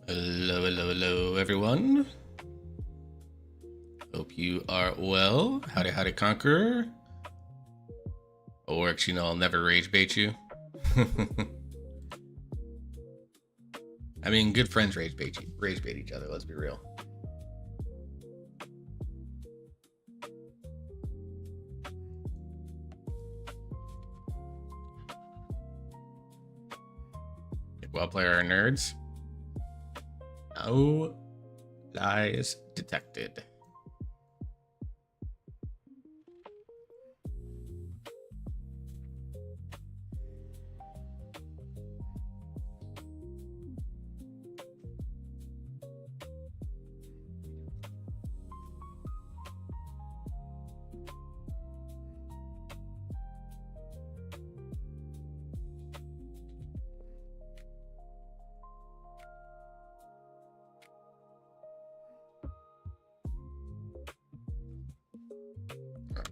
Hello, hello, hello, everyone. Hope you are well. Howdy, howdy, Conqueror. Or actually, no, I'll never rage bait you. I mean, good friends rage bait each other. Let's be real. Well, player nerds. No lies detected.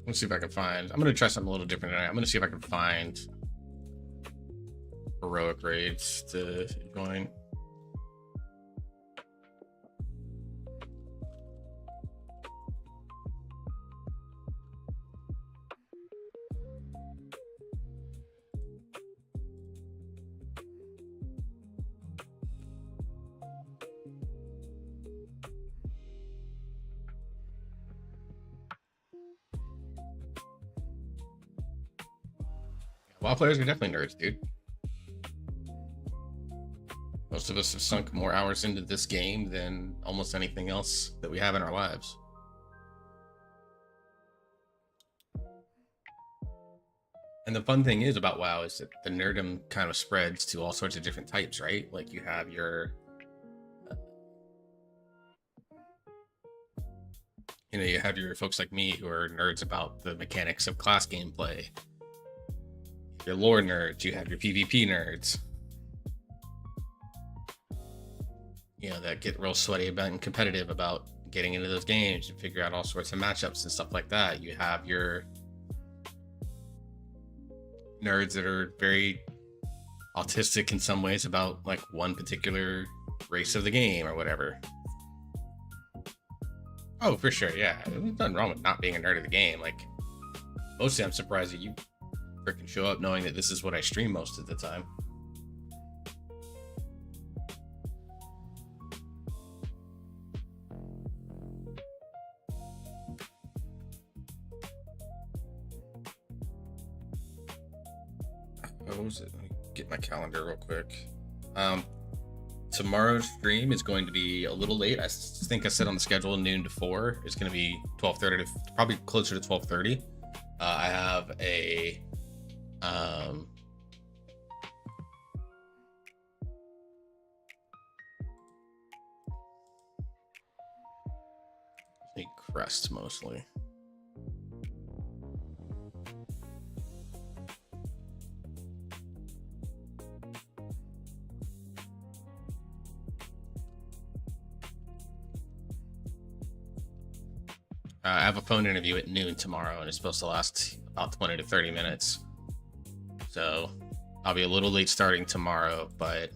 Let's see if I can find. I'm going to try something a little different tonight. I'm going to see if I can find heroic raids to join. WoW players are definitely nerds, dude. Most of us have sunk more hours into this game than almost anything else that we have in our lives. And the fun thing is about WoW is that the nerdom kind of spreads to all sorts of different types, right? Like you have your, you have your folks like me who are nerds about the mechanics of class gameplay. Your lore nerds, you have your PvP nerds. That get real sweaty about and competitive about getting into those games and figure out all sorts of matchups and stuff like that. You have your nerds that are very autistic in some ways about like one particular race of the game or whatever. Oh, for sure, yeah. There's nothing wrong with not being a nerd of the game. Like, mostly I'm surprised that you freaking show up knowing that this is what I stream most of the time. What was it? Let me get my calendar real quick. Tomorrow's stream is going to be a little late. I think I said on the schedule noon to 4. It's going to be 12:30 to probably closer to 12:30. I have a crest mostly. I have a phone interview at noon tomorrow, and it's supposed to last about 20 to 30 minutes. So I'll be a little late starting tomorrow, but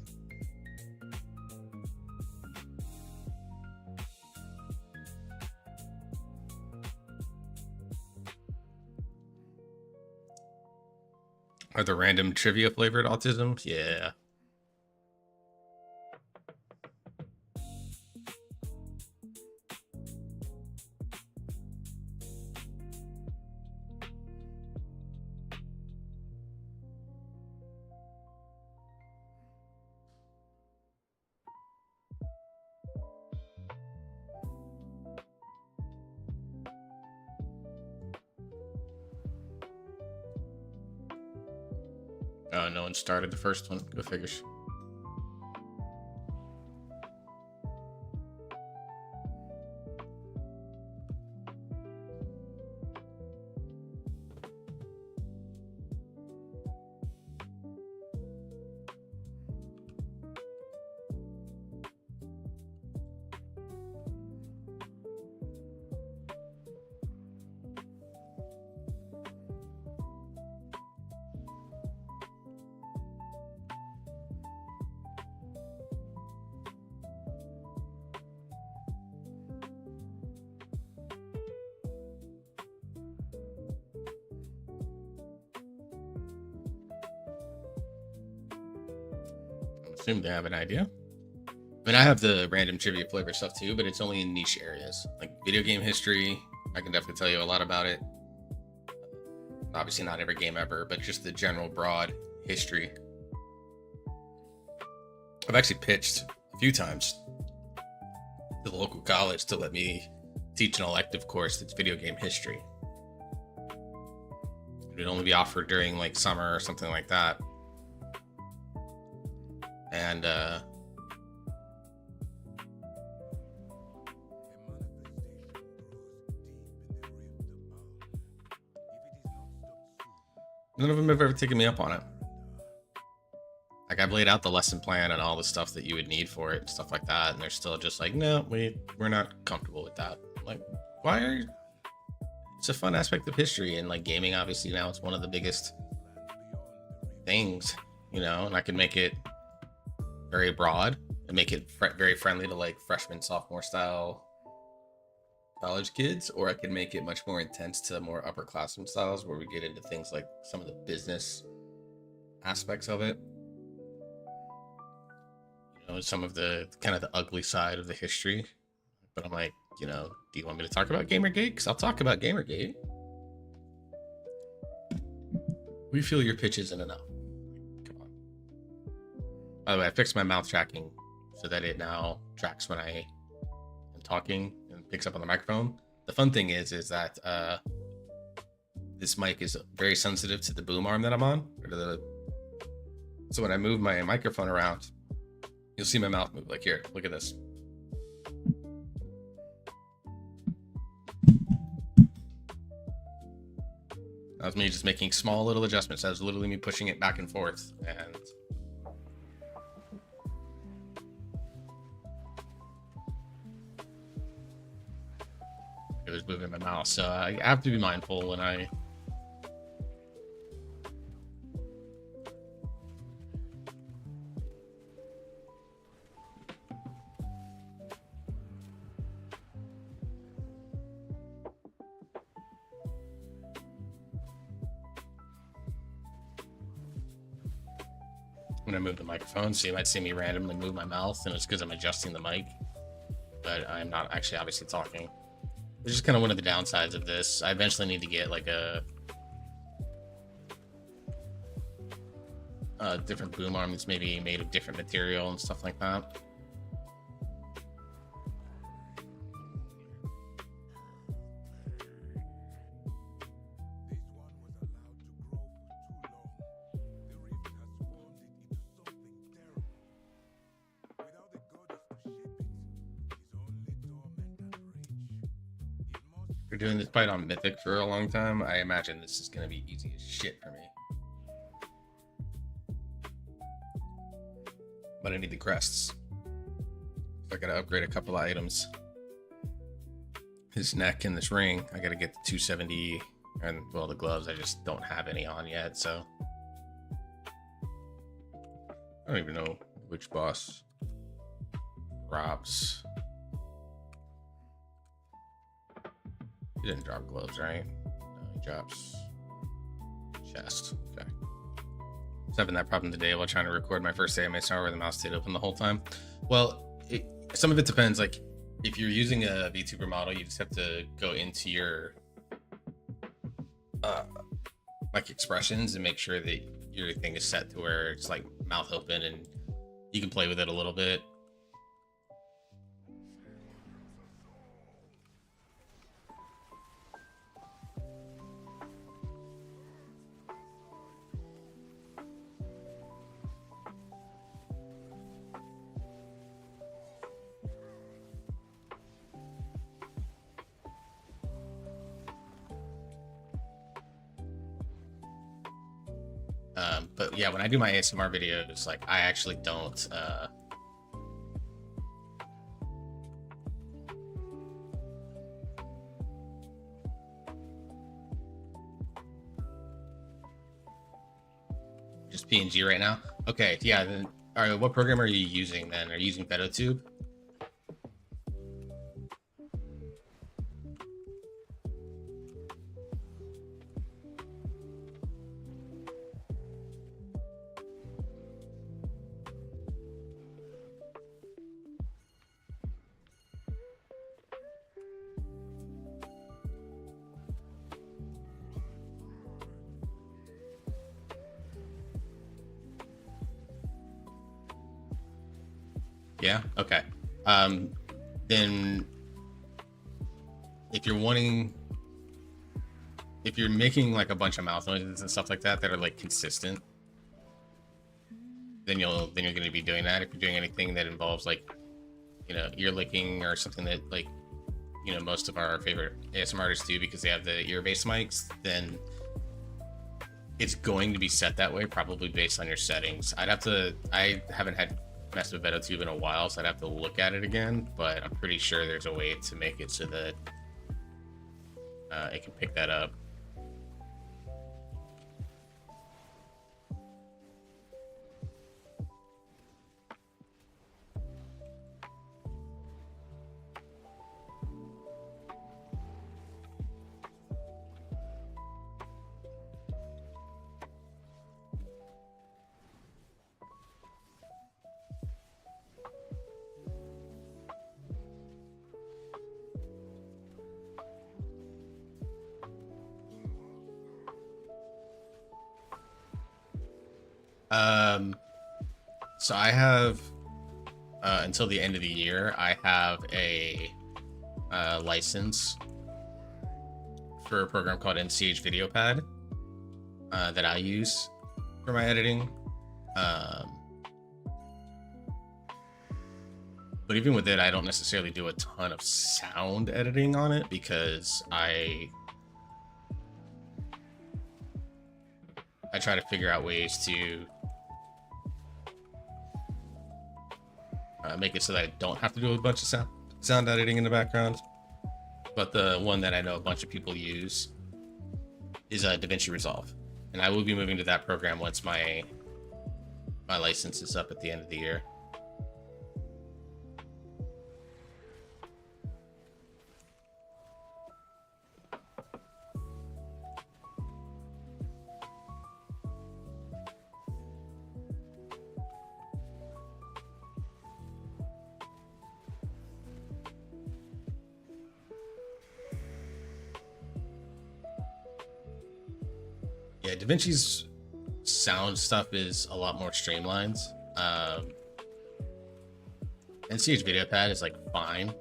are the random trivia flavored autism? Yeah. No one started the first one. Go figures. assume they have an idea. I mean, I have the random trivia flavor stuff too, but it's only in niche areas. Like video game history, I can definitely tell you a lot about it. Obviously not every game ever, but just the general broad history. I've actually pitched a few times to the local college to let me teach an elective course that's video game history. It would only be offered during like summer or something like that. And none of them have ever taken me up on it. Like I've laid out the lesson plan and all the stuff that you would need for it and stuff like that, and they're still just like, no, we're not comfortable with that. I'm like, why are you? It's a fun aspect of history, and like gaming, obviously now it's one of the biggest things, you know. And I can make it very broad and make it very friendly to like freshman, sophomore style college kids, or I can make it much more intense to more upperclassmen styles where we get into things like some of the business aspects of it. You know, some of the kind of the ugly side of the history. But I'm like, you know, do you want me to talk about Gamergate? Because I'll talk about Gamergate. We feel your pitch isn't enough. Come on. By the way, I fixed my mouth tracking so that it now tracks when I am talking and picks up on the microphone. The fun thing is that this mic is very sensitive to the boom arm that I'm on. So when I move my microphone around, you'll see my mouth move. Like here, look at this. That was me just making small little adjustments. That was literally me pushing it back and forth, and it was moving my mouse. So I have to be mindful when I move the microphone. So you might see me randomly move my mouth, and it's because I'm adjusting the mic, but I'm not actually obviously talking. Which is kind of one of the downsides of this. I eventually need to get like a different boom arm that's maybe made of different material and stuff like that. We're doing this fight on Mythic for a long time. I imagine this is going to be easy as shit for me. But I need the crests. So I got to upgrade a couple of items. His neck and this ring, I got to get the 270. And, well, the gloves, I just don't have any on yet, so. I don't even know which boss drops. He didn't drop gloves, right? No, he drops chest. Okay. I was having that problem today while trying to record my first AMSR where the mouse stayed open the whole time. Well, some of it depends. Like, if you're using a VTuber model, you just have to go into your like expressions and make sure that your thing is set to where it's like mouth open and you can play with it a little bit. But yeah, when I do my ASMR videos, like I actually don't just PNG right now. Okay, yeah, then all right, what program are you using then? Are you using PhotoTube? Yeah. Okay. Um, then if you're wanting, if you're making like a bunch of mouth noises and stuff like that that are like consistent, then you're going to be doing that. If you're doing anything that involves like, you know, ear licking or something that like, you know, most of our favorite ASMR artists do because they have the ear-based mics, then it's going to be set that way, probably based on your settings. I haven't had messed with VedoTube in a while, so I'd have to look at it again, but I'm pretty sure there's a way to make it so that it can pick that up. Um, so I have until the end of the year, I have a license for a program called NCH VideoPad that I use for my editing. But even with it, I don't necessarily do a ton of sound editing on it because I try to figure out ways to make it so that I don't have to do a bunch of sound editing in the background. But the one that I know a bunch of people use is DaVinci Resolve, and I will be moving to that program once my license is up at the end of the year. Yeah, DaVinci's sound stuff is a lot more streamlined. NCH VideoPad is like fine.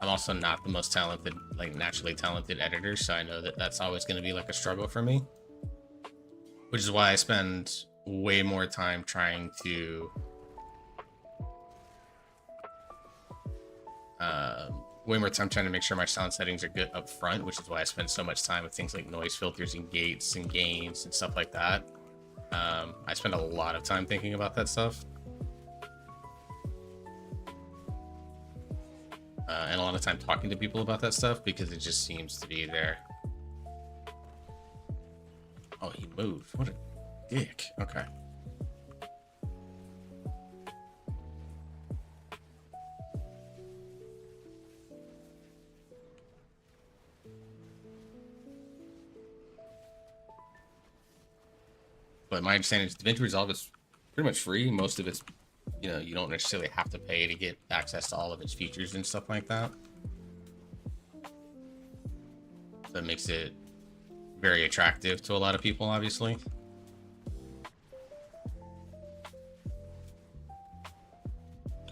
I'm also not the most talented, like naturally talented editor, so I know that that's always going to be like a struggle for me. Which is why I spend way more time trying to make sure my sound settings are good up front, which is why I spend so much time with things like noise filters and gates and gains and stuff like that. I spend a lot of time thinking about that stuff. And a lot of time talking to people about that stuff because it just seems to be there. Oh, he moved. What a dick. Okay. But my understanding is DaVinci Resolve is pretty much free. Most of it's, you know, you don't necessarily have to pay to get access to all of its features and stuff like that. So that makes it very attractive to a lot of people, obviously.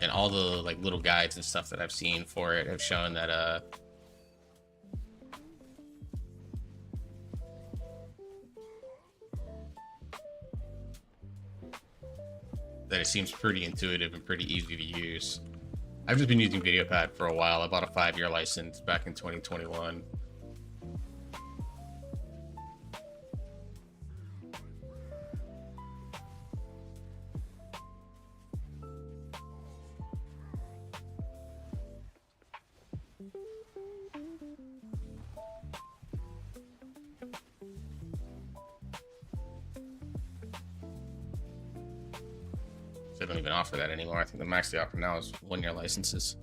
And all the like little guides and stuff that I've seen for it have shown that that it seems pretty intuitive and pretty easy to use. I've just been using VideoPad for a while. I bought a 5-year license back in 2021. They don't even offer that anymore. I think the max they offer now is 1-year licenses.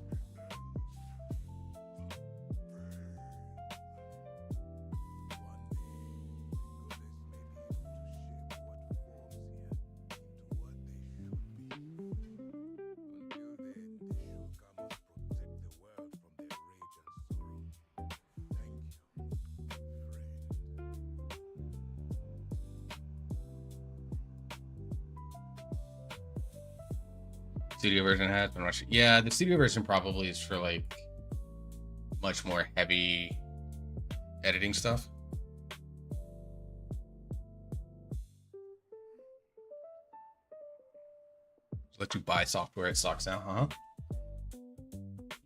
Studio version has been much. Yeah, the studio version probably is for like much more heavy editing stuff. Let you buy software, it sucks now, huh?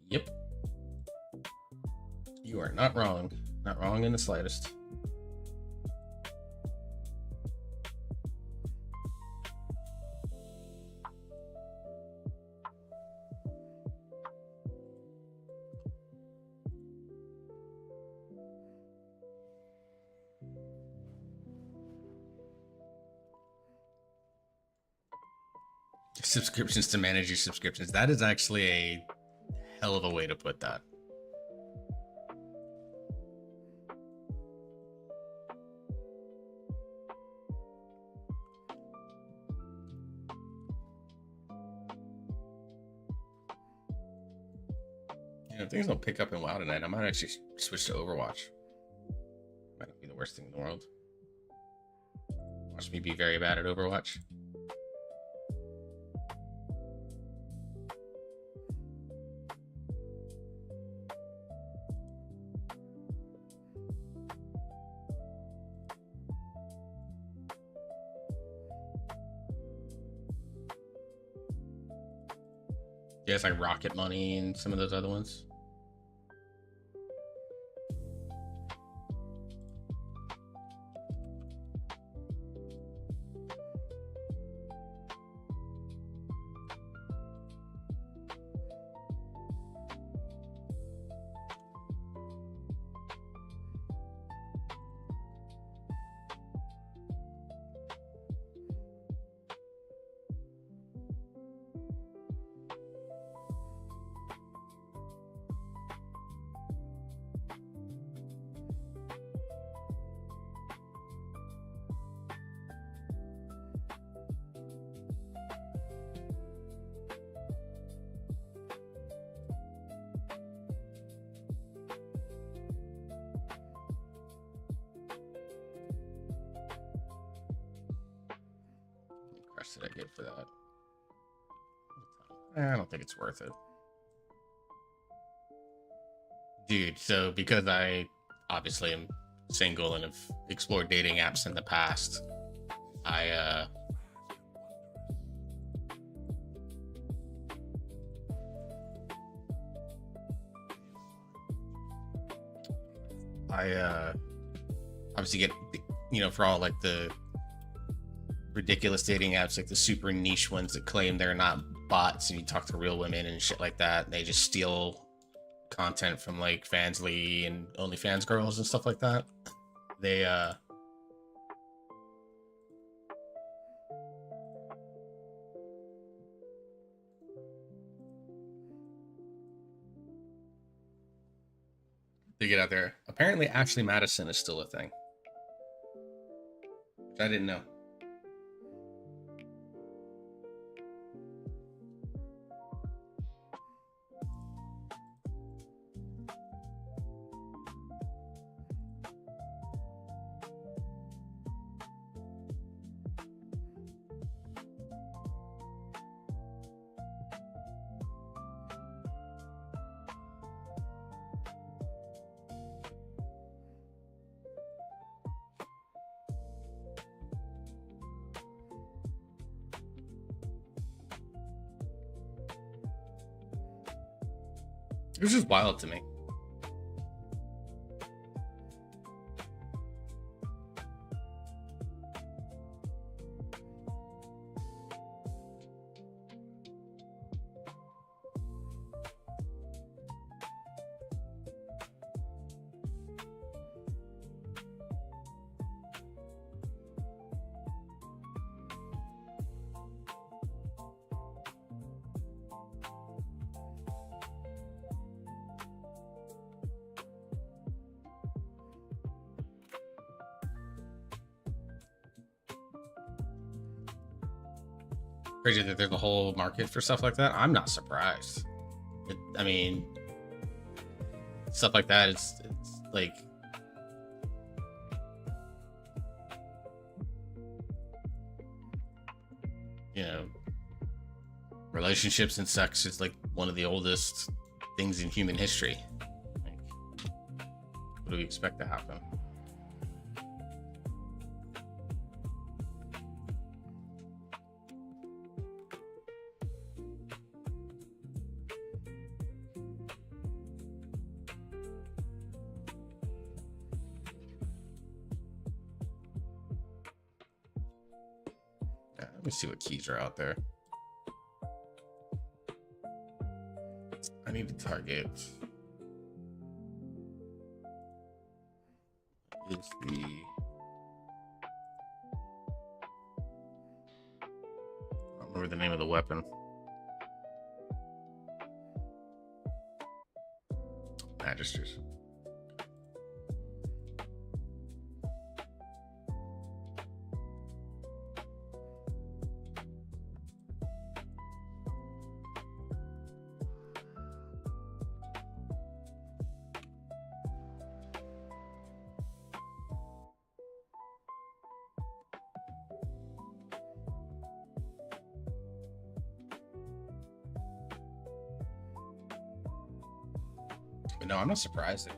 Yep. You are not wrong. Not wrong in the slightest. Subscriptions to manage your subscriptions. That is actually a hell of a way to put that. You know, if things don't pick up in WoW tonight, I might actually switch to Overwatch. Might not be the worst thing in the world. Watch me be very bad at Overwatch. Yeah, it's like Rocket Money and some of those other ones. Did I get for that? I don't think it's worth it. Dude, so because I obviously am single and have explored dating apps in the past, I obviously get, you know, for all like the ridiculous dating apps, like the super niche ones that claim they're not bots and you talk to real women and shit like that, and they just steal content from like Fansly and OnlyFans girls and stuff like that. They get out there. Apparently Ashley Madison is still a thing, which I didn't know. It was just wild to me. Crazy that there's a whole market for stuff like that. I'm not surprised. I mean, stuff like that, it's like, you know, relationships and sex is like one of the oldest things in human history. Like, what do we expect to happen? Yeah, let me see what keys are out there. I need to target is the I don't remember the name of the weapon. Magisters. But no, I'm not surprised.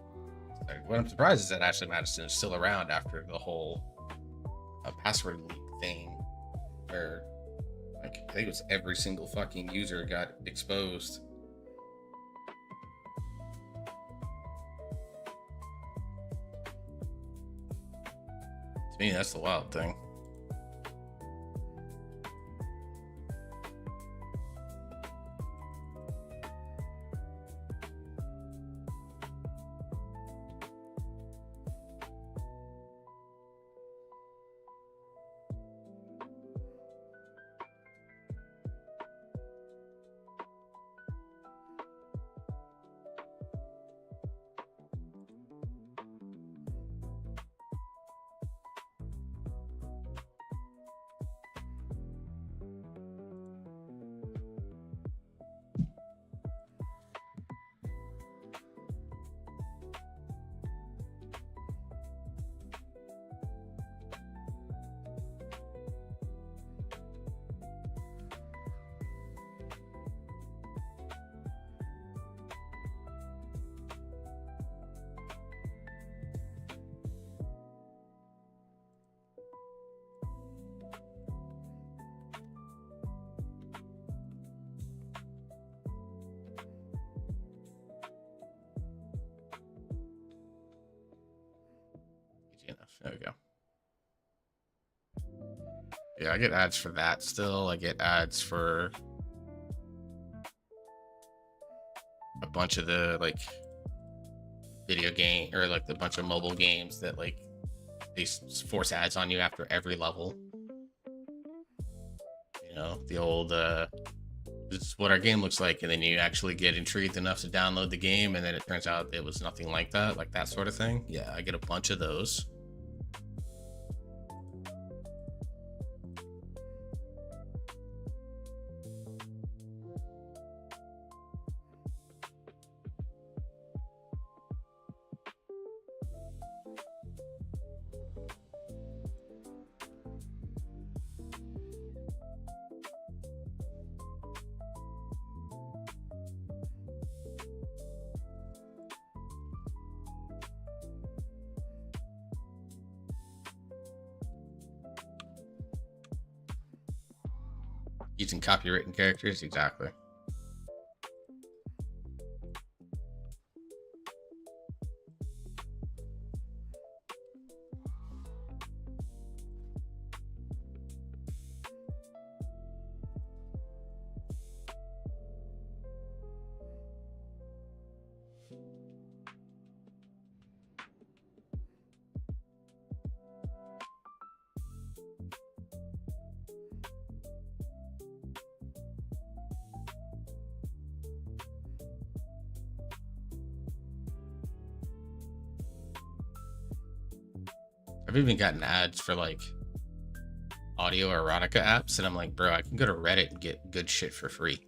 What I'm surprised is that Ashley Madison is still around after the whole password leak thing, where like I think it was every single fucking user got exposed. To me, that's the wild thing. There we go. Yeah, I get ads for that still. I get ads for a bunch of the like video game or like the bunch of mobile games that like they force ads on you after every level. You know, the old this is what our game looks like, and then you actually get intrigued enough to download the game, and then it turns out it was nothing like that sort of thing. Yeah, I get a bunch of those. Using copywritten characters, exactly. I've even gotten ads for like audio erotica apps, and I'm like, bro, I can go to Reddit and get good shit for free.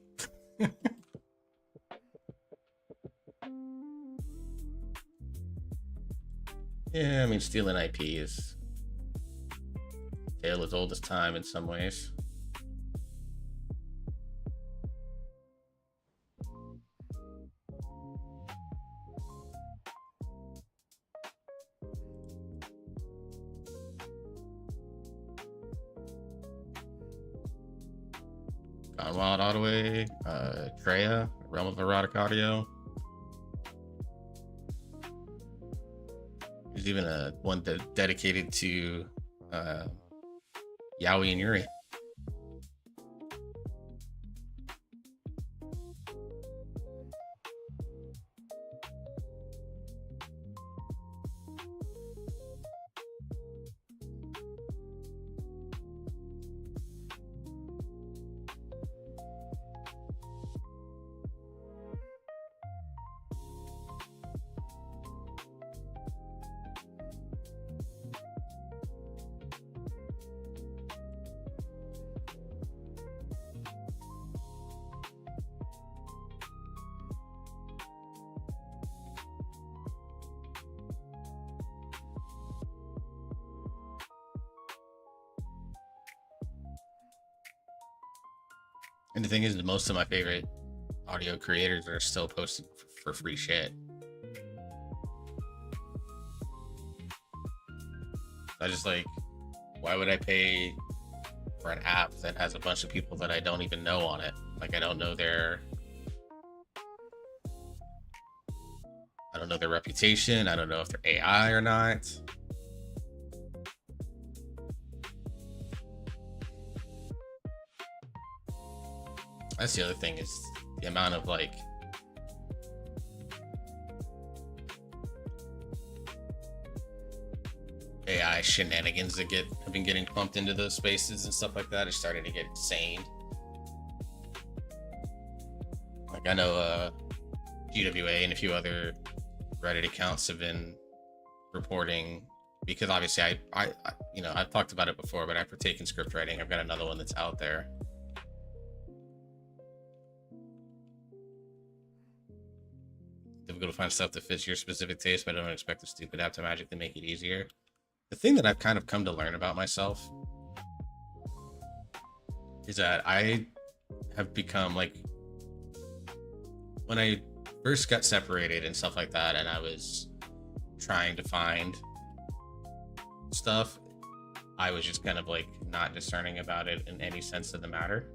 Yeah, I mean, stealing IP is tale as old as time in some ways. Gone Wild Ottaway, Treya, Realm of Erotic Audio. There's even a one dedicated to Yaoi and Yuri. And the thing is, most of my favorite audio creators are still posting for free shit. I just like, why would I pay for an app that has a bunch of people that I don't even know on it? Like, I don't know their reputation. I don't know if they're AI or not. That's the other thing, is the amount of like AI shenanigans that have been getting pumped into those spaces and stuff like that is starting to get insane. Like, I know GWA and a few other Reddit accounts have been reporting, because obviously I I've talked about it before, but I partake in script writing. I've got another one that's out there. Difficult to find stuff that fits your specific taste, but I don't expect the stupid app to magically make it easier. The thing that I've kind of come to learn about myself is that I have become like, when I first got separated and stuff like that, and I was trying to find stuff, I was just kind of like not discerning about it in any sense of the matter.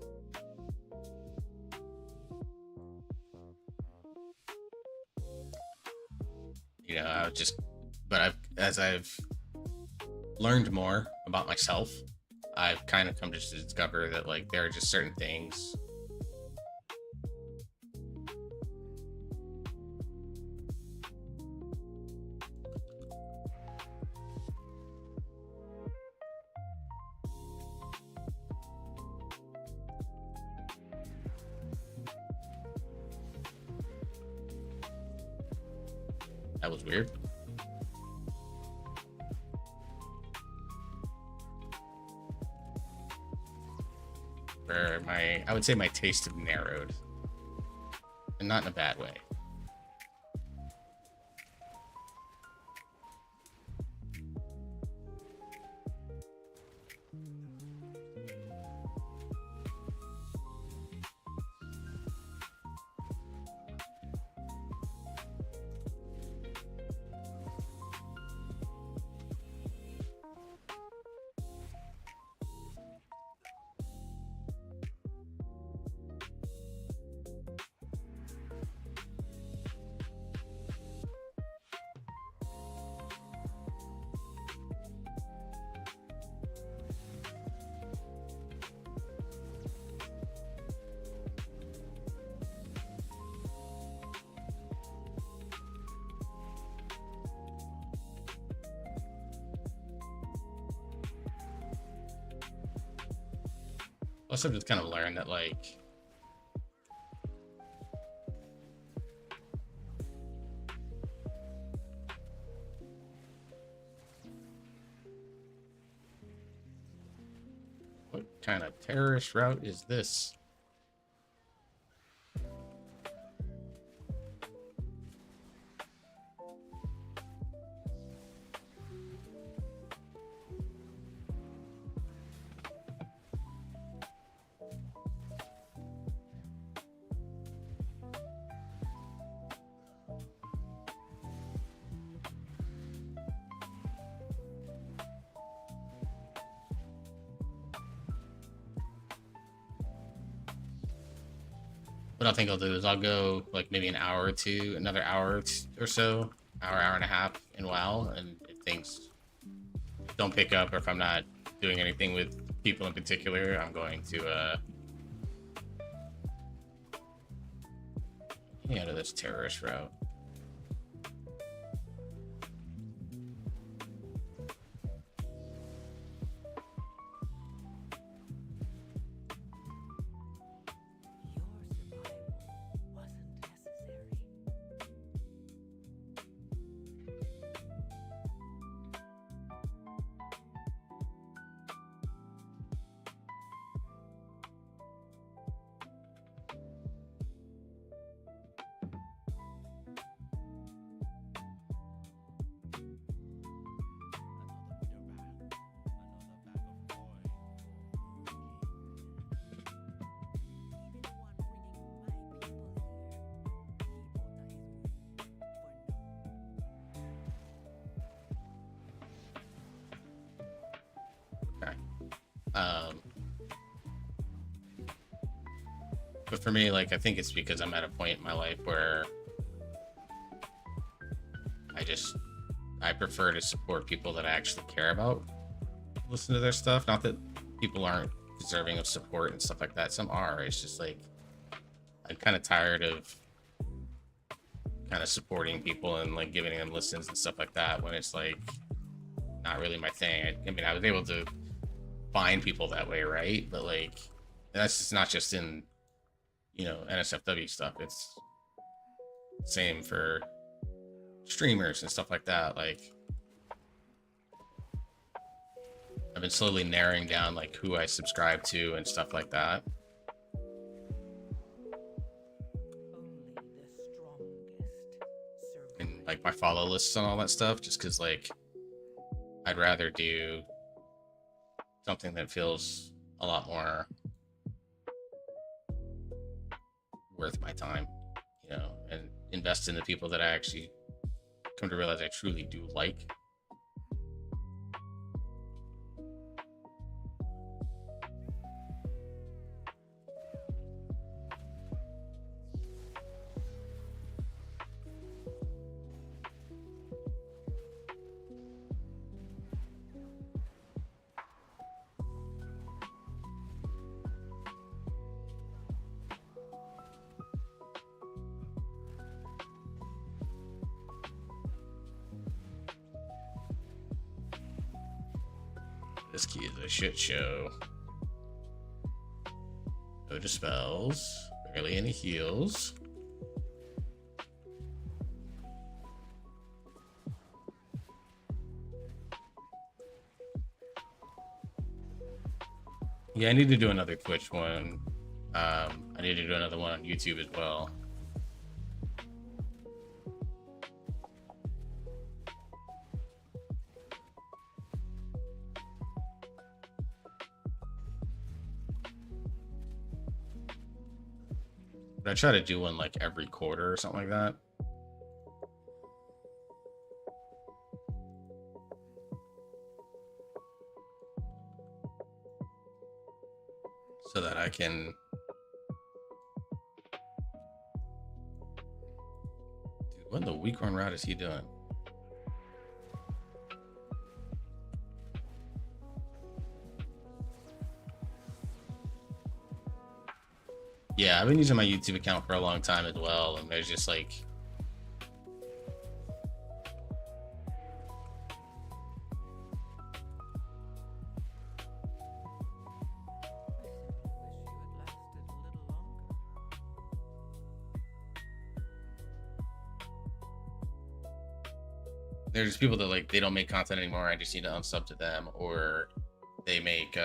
I would just, but as I've learned more about myself, I've kind of come to discover that like there are just certain things that was weird. Where I would say my taste have narrowed, and not in a bad way. Plus, I've just kind of learned that like what kind of terrorist route is this? what I think I'll do is I'll go like maybe an hour or two, another hour or so, hour and a half in WoW, and if things don't pick up, or if I'm not doing anything with people in particular, I'm going to get out of this terrorist route. Okay. Um, but for me, like, I think it's because I'm at a point in my life where I prefer to support people that I actually care about, listen to their stuff. Not that people aren't deserving of support and stuff like that. Some are. It's just like I'm kind of tired of kind of supporting people and like giving them listens and stuff like that when it's like not really my thing. I mean, I was able to find people that way, right? But like that's just not just in NSFW stuff. It's same for streamers and stuff like that. Like I've been slowly narrowing down like who I subscribe to and stuff like that. And like my follow lists and all that stuff, just because like I'd rather do something that feels a lot more worth my time, and invest in the people that I actually come to realize I truly do like. This key is a shit show. No dispels, barely any heals. Yeah, I need to do another Twitch one. I need to do another one on YouTube as well. But I try to do one like every quarter or something like that. So that I can what in the weekorn route is he doing? Yeah, I've been using my YouTube account for a long time as well, and there's just like there's people that like they don't make content anymore. I just need to unsub to them, or they make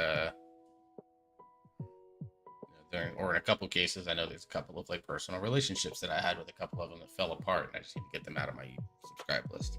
or in a couple cases, I know there's a couple of like personal relationships that I had with a couple of them that fell apart, and I just need to get them out of my subscribe list.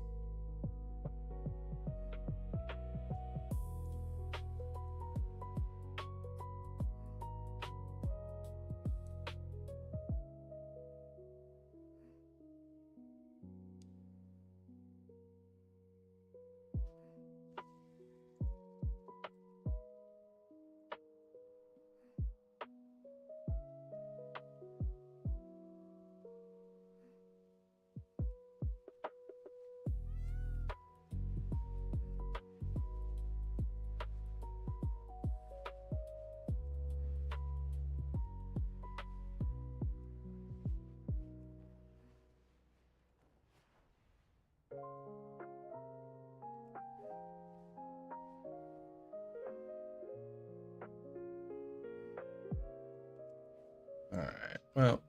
Well,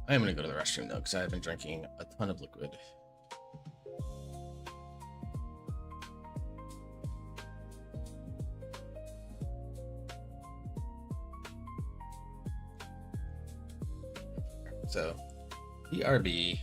I am gonna go to the restroom though, because I've been drinking a ton of liquid. So, BRB.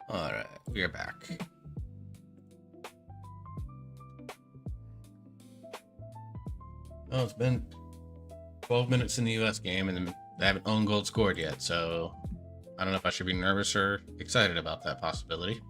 All right, we are back. Oh, it's been 12 minutes in the US game and they haven't own goal scored yet, so I don't know if I should be nervous or excited about that possibility.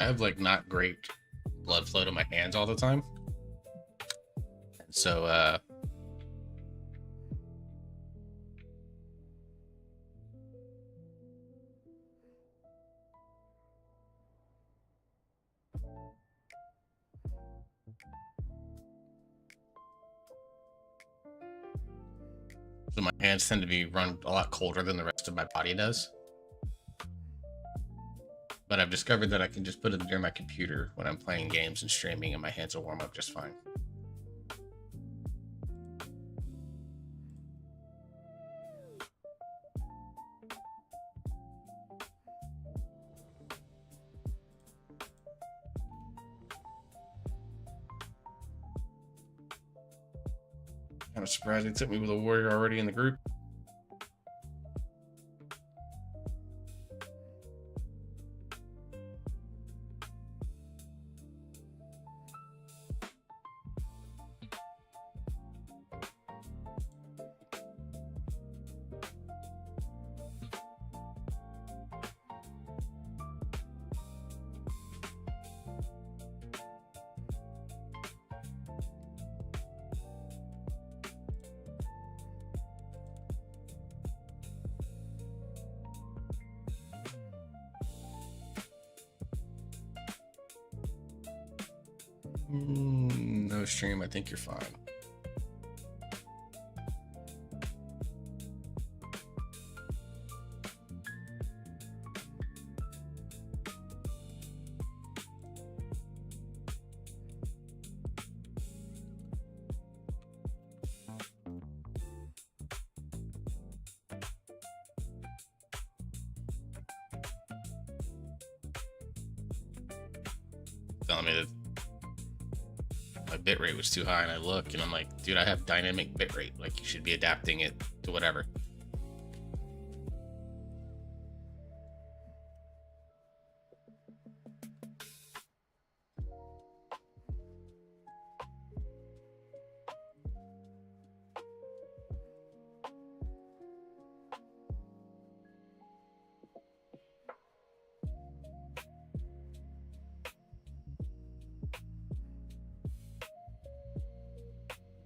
I have like not great blood flow to my hands all the time. And so my hands tend to be run a lot colder than the rest of my body does. But I've discovered that I can just put it near my computer when I'm playing games and streaming, and my hands will warm up just fine. Kind of surprised they took me with a warrior already in the group. No stream, I think you're fine. Telling me that my bitrate was too high, and I look and I'm like, dude, I have dynamic bitrate. Like, you should be adapting it to whatever.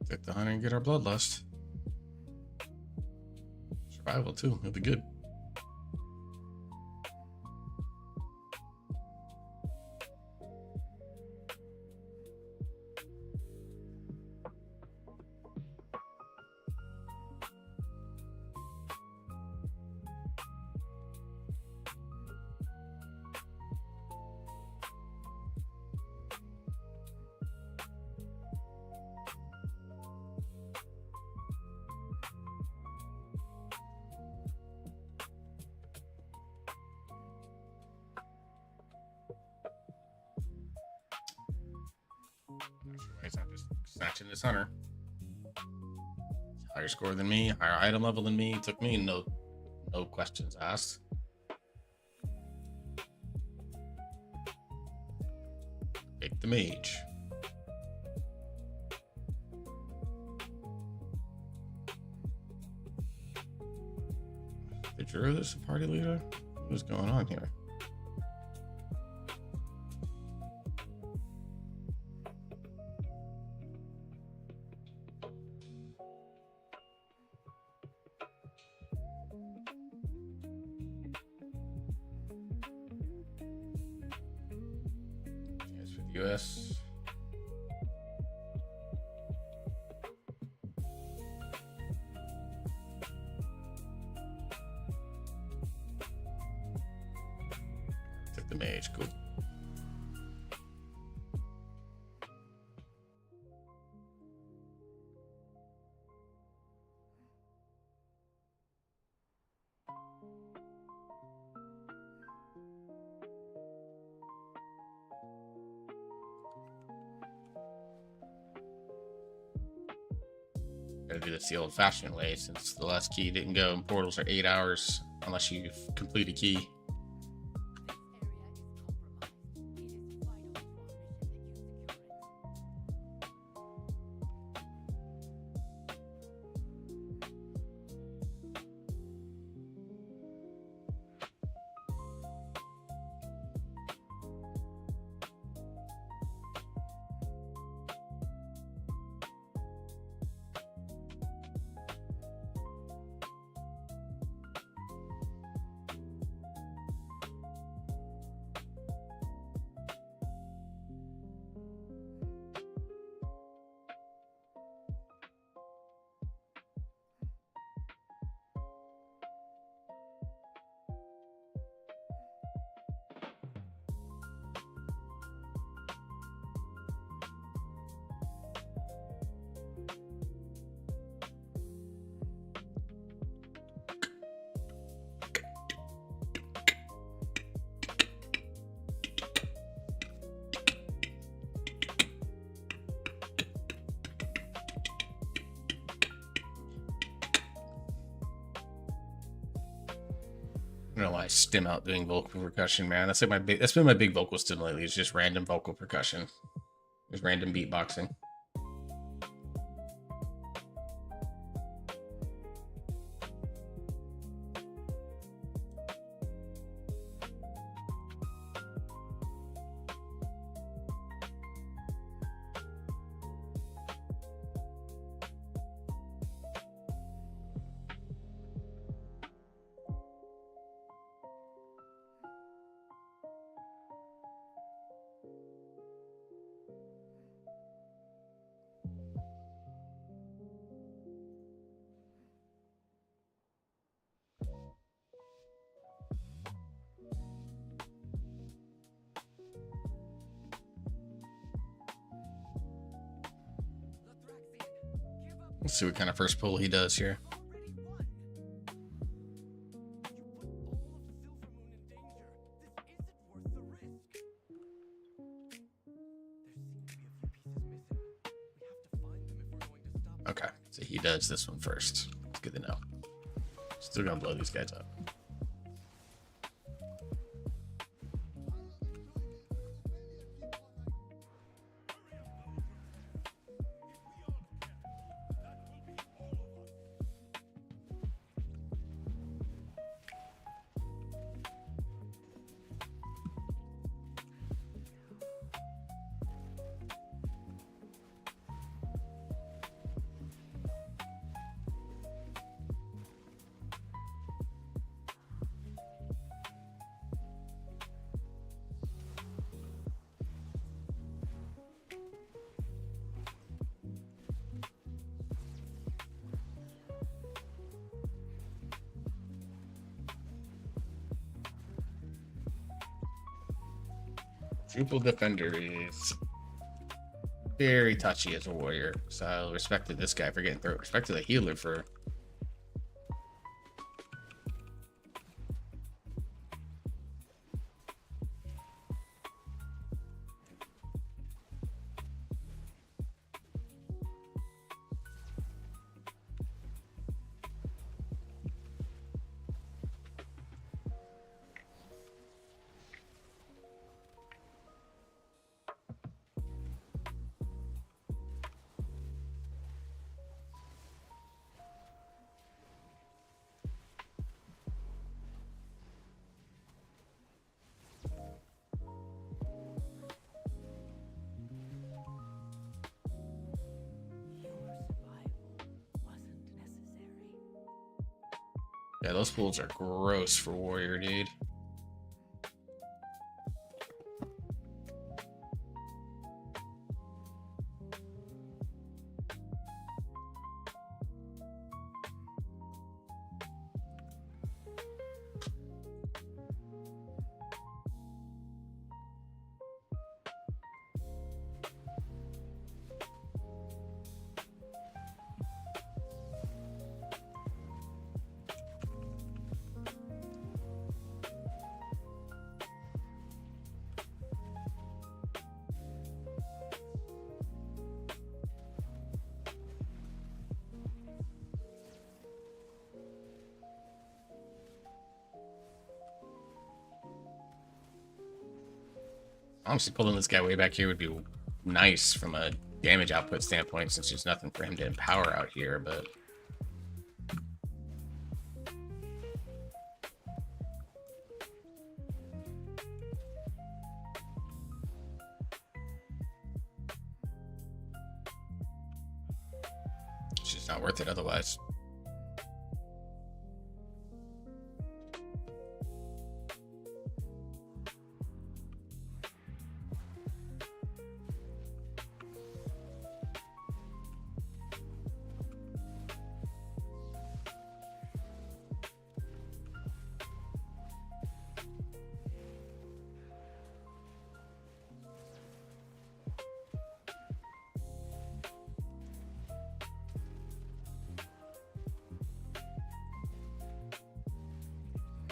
Take the hunter and get our bloodlust. Survival too, it'll be good. He's not just snatching this hunter. Higher score than me, higher item level than me. Took me no questions asked. Pick the mage. Did Drew this a party leader? What's going on here? US. Took the mage, cool. Gotta do this the old-fashioned way, since the last key didn't go, and portals are 8 hours unless you complete a key. I don't know why I stim out doing vocal percussion, man. That's like that's been my big vocal stim lately. It's just random vocal percussion. There's random beatboxing. Let's see what kind of first pull he does here. Okay, so he does this one first. It's good to know. Still gonna blow these guys up. Triple defender is very touchy as a warrior, so I respected this guy for getting through. Respected the healer for yeah, those pulls are gross for warrior, dude. Honestly, pulling this guy way back here would be nice from a damage output standpoint, since there's nothing for him to empower out here, but it's just not worth it otherwise.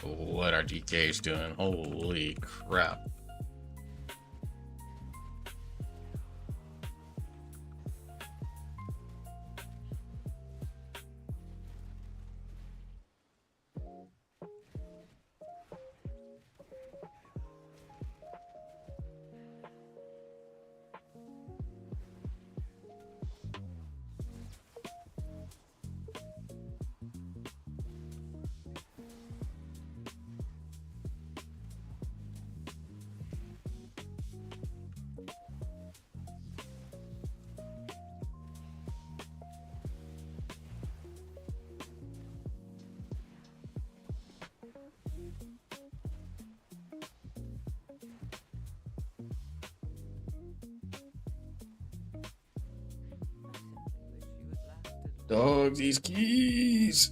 What our DK is doing. Holy crap. Dog, these keys.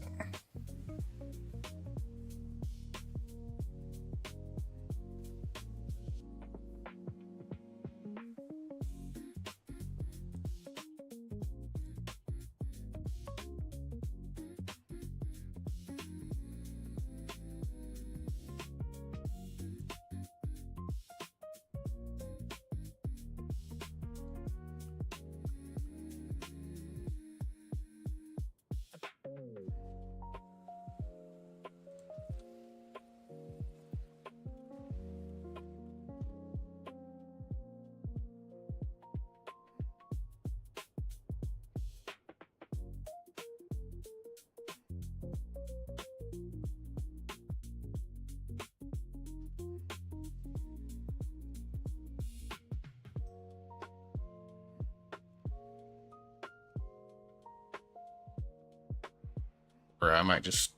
Or I might just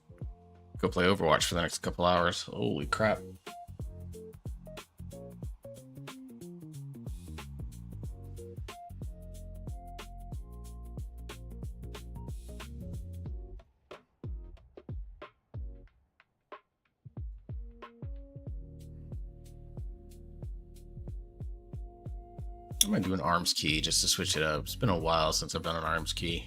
go play Overwatch for the next couple hours. Holy crap. I might do an arms key just to switch it up. It's been a while since I've done an arms key.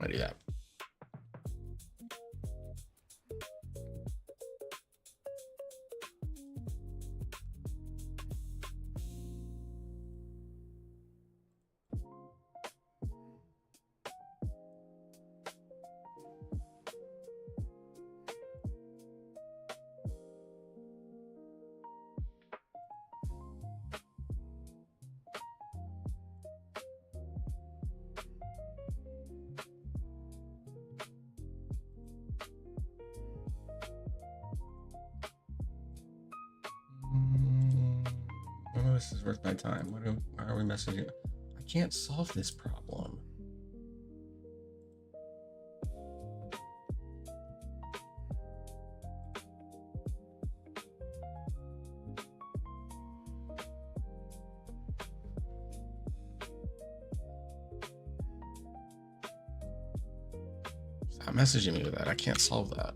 I do that. Oh, this is worth my time. Why are we messaging? I can't solve this problem. Stop messaging me with that. I can't solve that.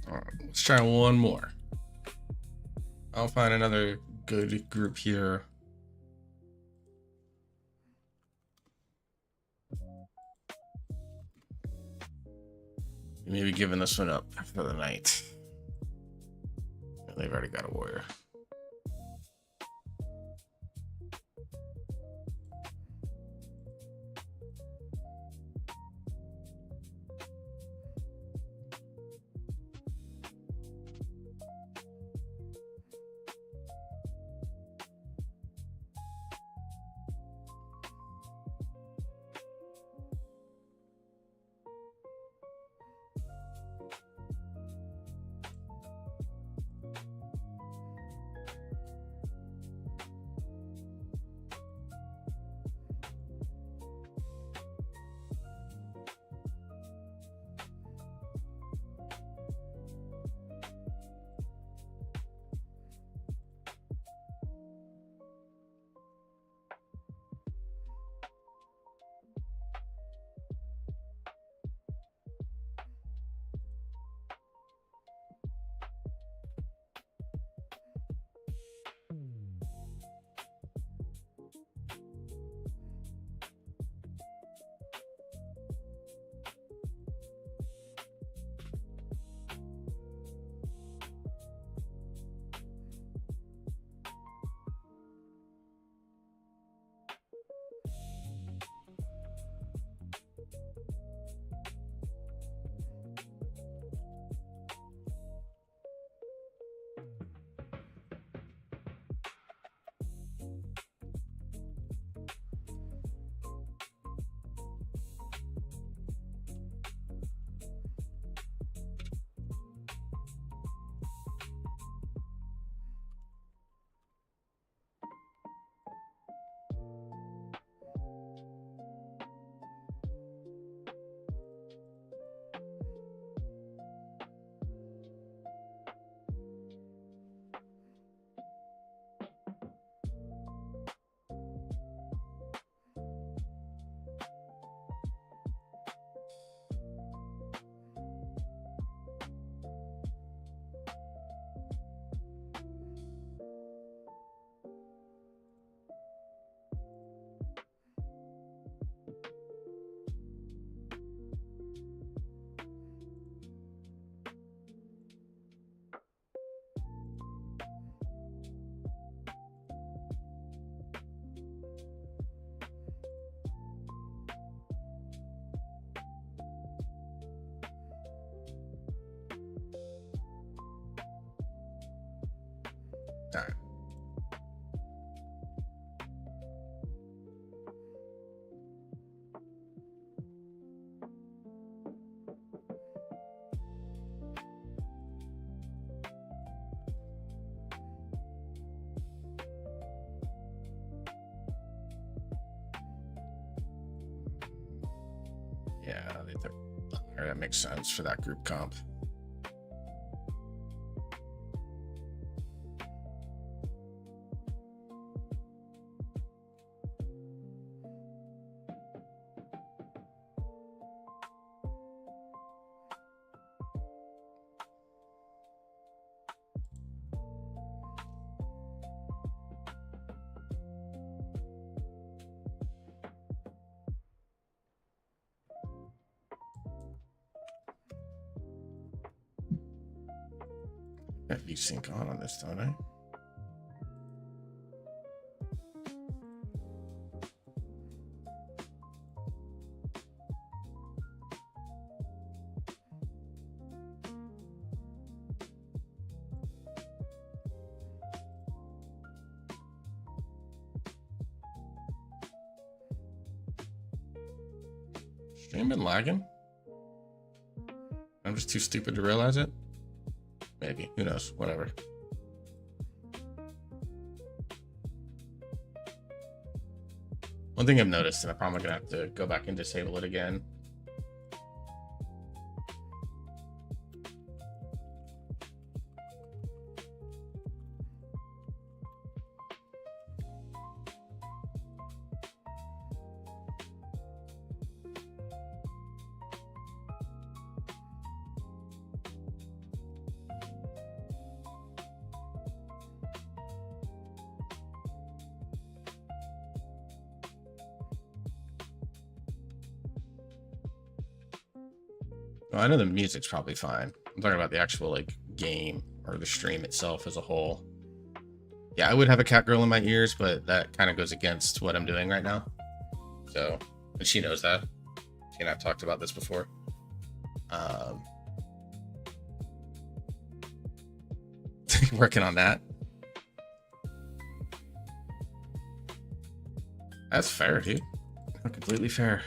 All right, let's try one more. I'll find another good group here. Maybe giving this one up for the night. They've already got a warrior. makes sense for that group comp. Got desync on this, don't I? Stream been lagging? I'm just too stupid to realize it. Maybe. Who knows? Whatever. One thing I've noticed, and I'm probably gonna have to go back and disable it again. Well, I know the music's probably fine. I'm talking about the actual like game or the stream itself as a whole. Yeah, I would have a cat girl in my ears, but that kind of goes against what I'm doing right now. So, and she knows that. She and I've talked about this before. Working on that. That's fair, dude. Completely fair.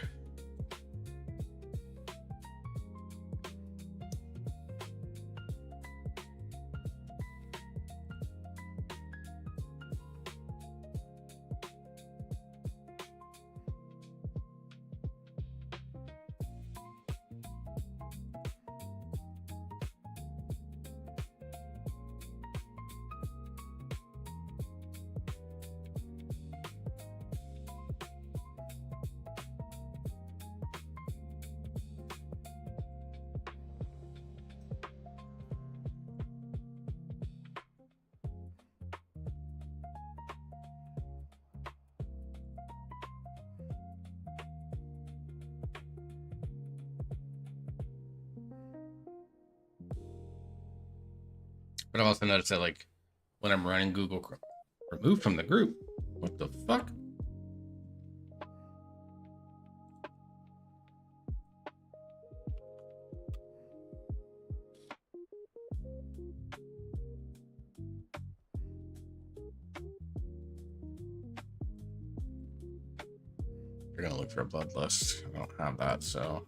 But I've also noticed that, like, when I'm running Google Chrome, removed from the group. What the fuck? You're gonna look for a bloodlust. I don't have that, so.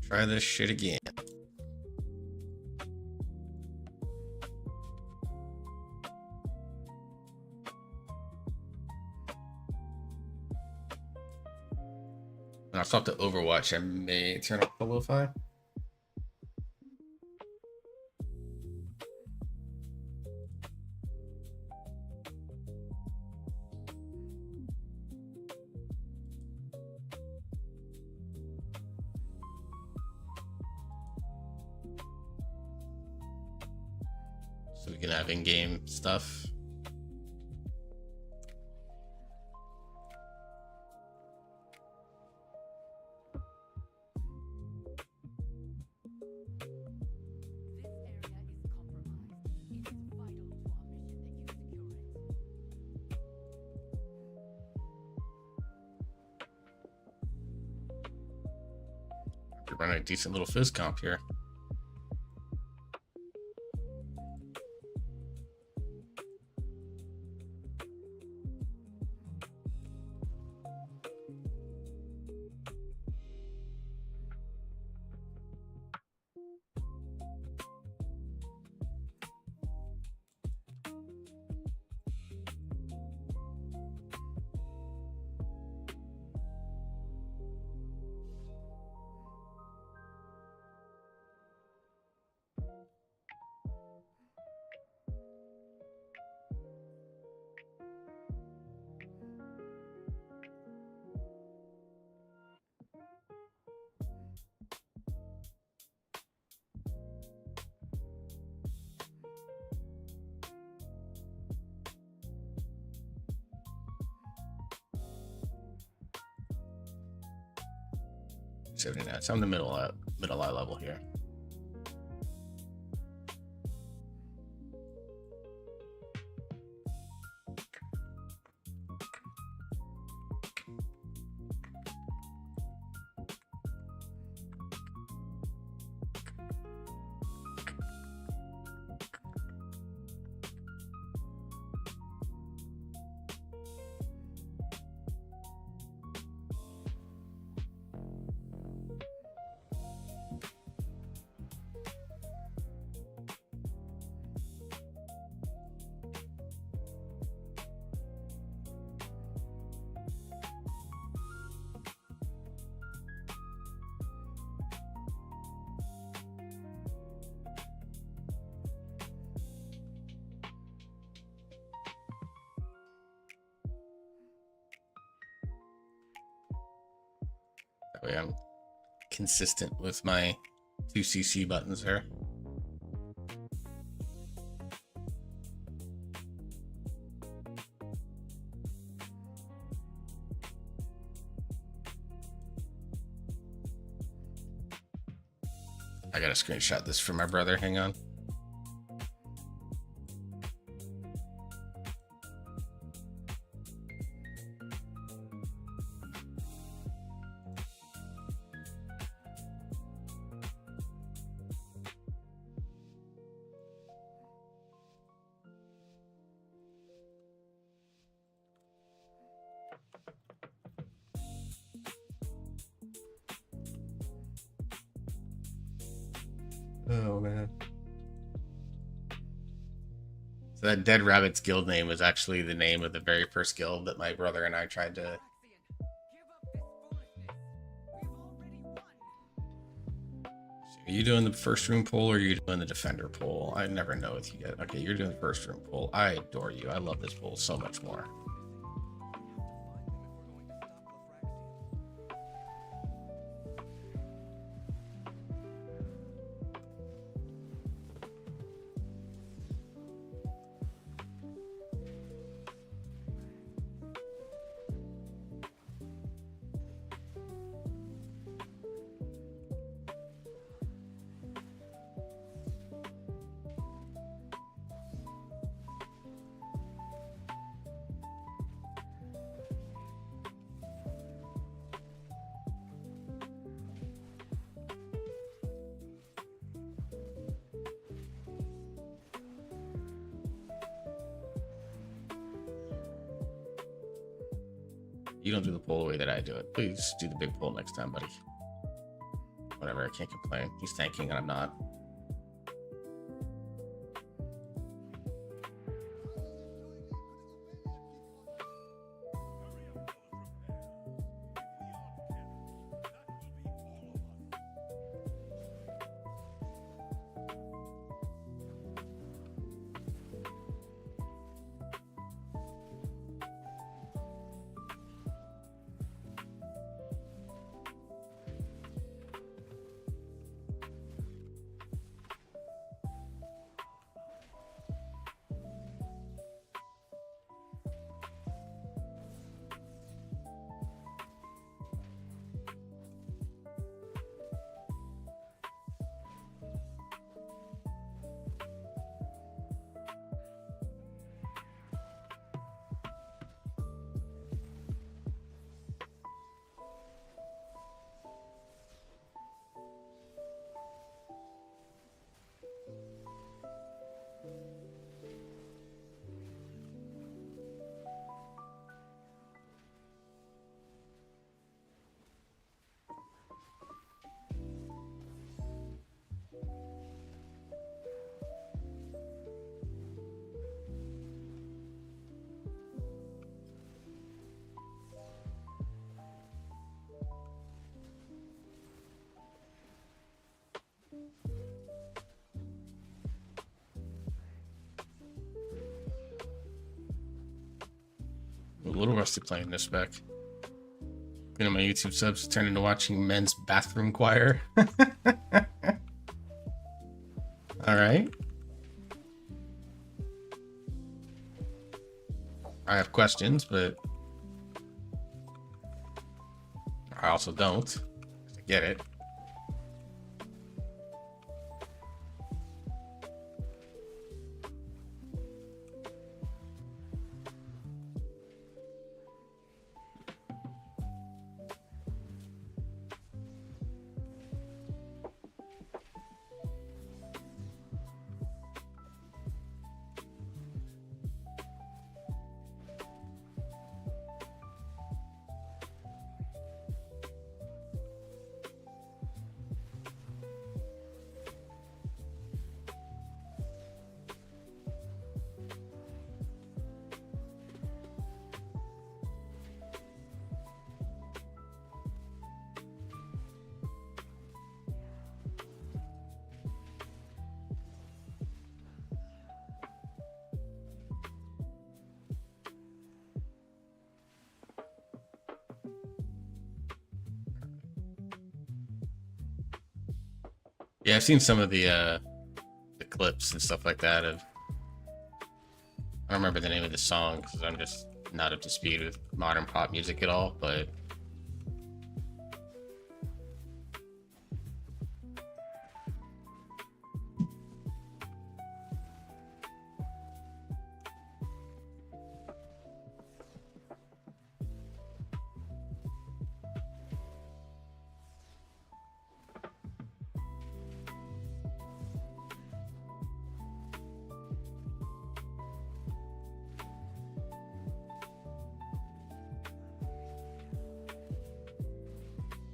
Try this shit again. When I stop to Overwatch, I may turn off the lo-fi. So we can have in-game stuff. We're running a decent little fizz comp here. 79. So I'm the middle eye level here. That way I'm consistent with my 2cc buttons there. I gotta screenshot this for my brother. Hang on. Oh man. So that Dead Rabbit's guild name was actually the name of the very first guild that my brother and I tried to. Are you doing the first room poll or are you doing the defender poll? I never know with you yet. Okay, you're doing the first room poll. I adore you. I love this poll so much more. You don't do the poll the way that I do it. Please do the big poll next time, buddy. Whatever, I can't complain. He's tanking and I'm not. A little rusty playing this back. You know, my YouTube subs turned into watching men's bathroom choir. All right. I have questions, but I also don't. get it. Yeah, I've seen some of the clips and stuff like that of. I don't remember the name of the song because I'm just not up to speed with modern pop music at all. But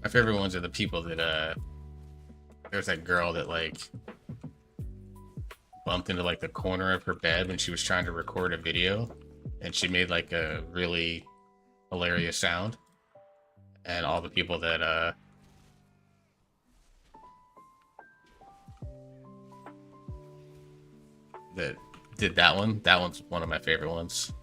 my favorite ones are the people that there's that girl that like bumped into like the corner of her bed when she was trying to record a video, and she made like a really hilarious sound. And all the people that did that one, that one's one of my favorite ones.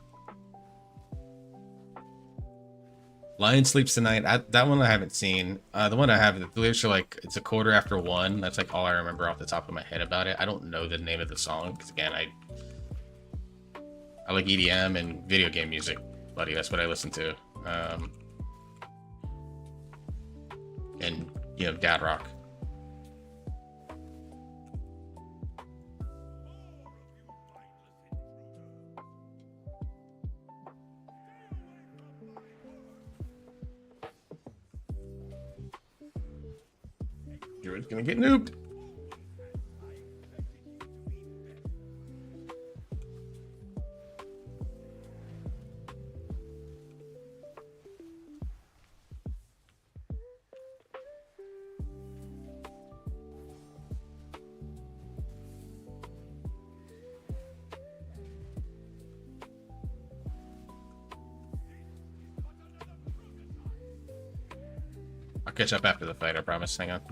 Lion Sleeps Tonight. That one I haven't seen. The one I have, the lyrics are like, it's a quarter after one. That's like all I remember off the top of my head about it. I don't know the name of the song because again, I like EDM and video game music, buddy. That's what I listen to. And you know, dad rock. Druid's gonna get noobed. I'll catch up after the fight, I promise. Hang on.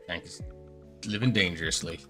Thanks. Living dangerously.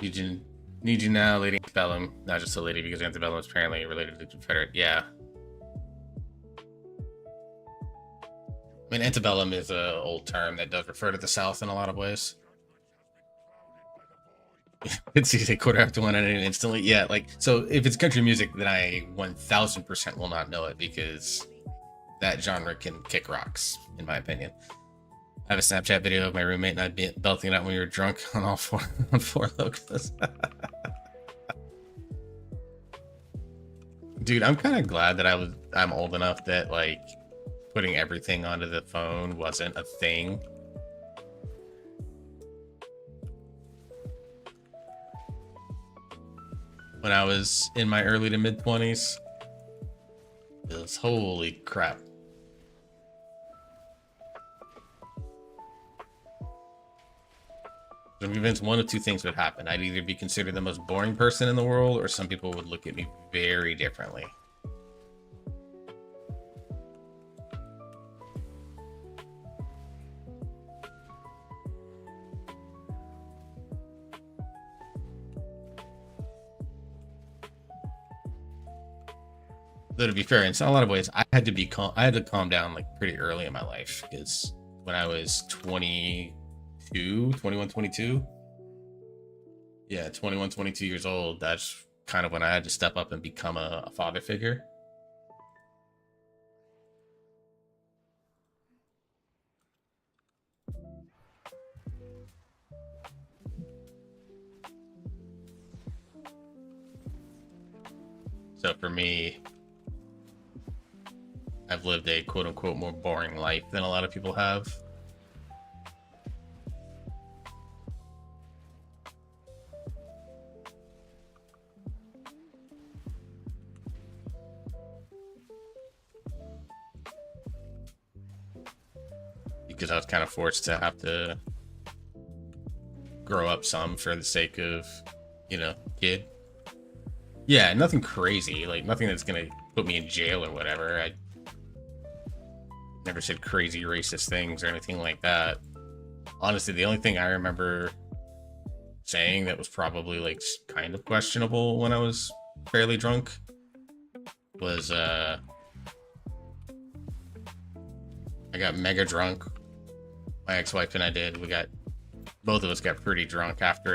Eugene, need you now, Lady Antebellum. Not just a lady, because Antebellum is apparently related to the Confederate. Yeah. I mean, antebellum is an old term that does refer to the South in a lot of ways. It's easy, quarter after one, and instantly, yeah. Like, so if it's country music, then I 1000% will not know it because that genre can kick rocks, in my opinion. I have a Snapchat video of my roommate and I belting it out when we were drunk on all four on Four Locos. Dude, I'm kind of glad that I'm old enough that like putting everything onto the phone wasn't a thing. When I was in my early to mid 20s, it was holy crap. I'm convinced one of two things would happen. I'd either be considered the most boring person in the world, or some people would look at me very differently. Though to be fair, in a lot of ways, I had to calm down like pretty early in my life, because when I was 21, 22, yeah, 21, 22 years old, that's kind of when I had to step up and become a father figure. So for me, I've lived a quote unquote more boring life than a lot of people have. Because I was kind of forced to have to grow up some for the sake of, kid. Yeah, nothing crazy, like nothing that's gonna put me in jail or whatever. I never said crazy racist things or anything like that. Honestly, the only thing I remember saying that was probably like kind of questionable when I was fairly drunk was I got mega drunk. My ex-wife and I did. Both of us got pretty drunk after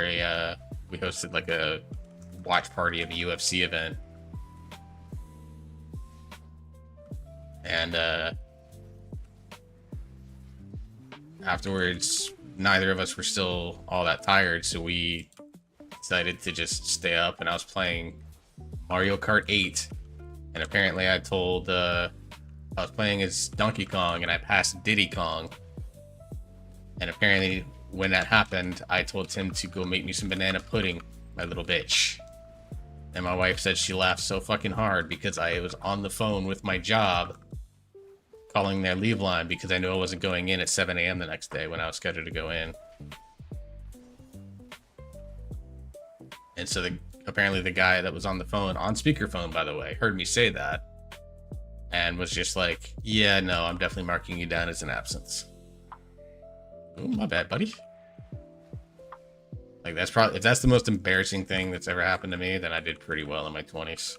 we hosted like a watch party of a UFC event. And afterwards, neither of us were still all that tired, so we decided to just stay up, and I was playing Mario Kart 8. And apparently I was playing as Donkey Kong and I passed Diddy Kong. And apparently when that happened, I told Tim to go make me some banana pudding, my little bitch. And my wife said she laughed so fucking hard because I was on the phone with my job calling their leave line because I knew I wasn't going in at 7 a.m. the next day when I was scheduled to go in. And so apparently the guy that was on the phone, on speakerphone by the way, heard me say that and was just like, yeah, no, I'm definitely marking you down as an absence. Ooh, my bad, buddy. Like, if that's the most embarrassing thing that's ever happened to me, then I did pretty well in my 20s.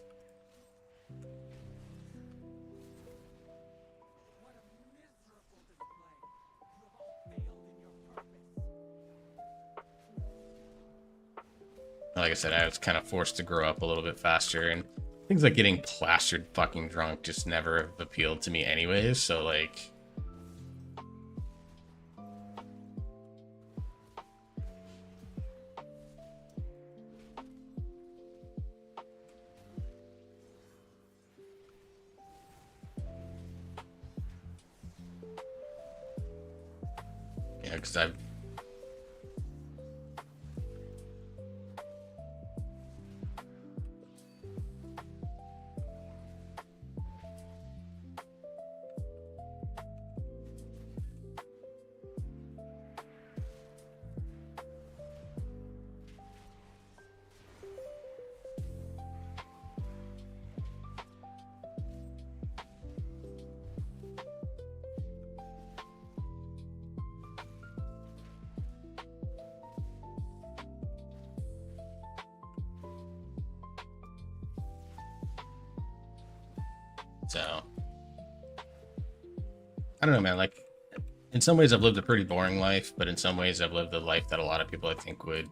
Like I said, I was kind of forced to grow up a little bit faster, and things like getting plastered fucking drunk just never appealed to me anyways, so like... Yeah, because I've... So I don't know, man. Like, in some ways, I've lived a pretty boring life, but in some ways, I've lived a life that a lot of people I think would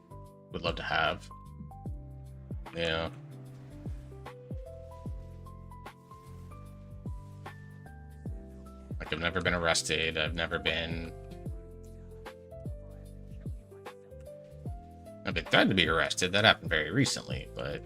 love to have. Yeah. Like, I've never been arrested. I've been threatened to be arrested. That happened very recently, but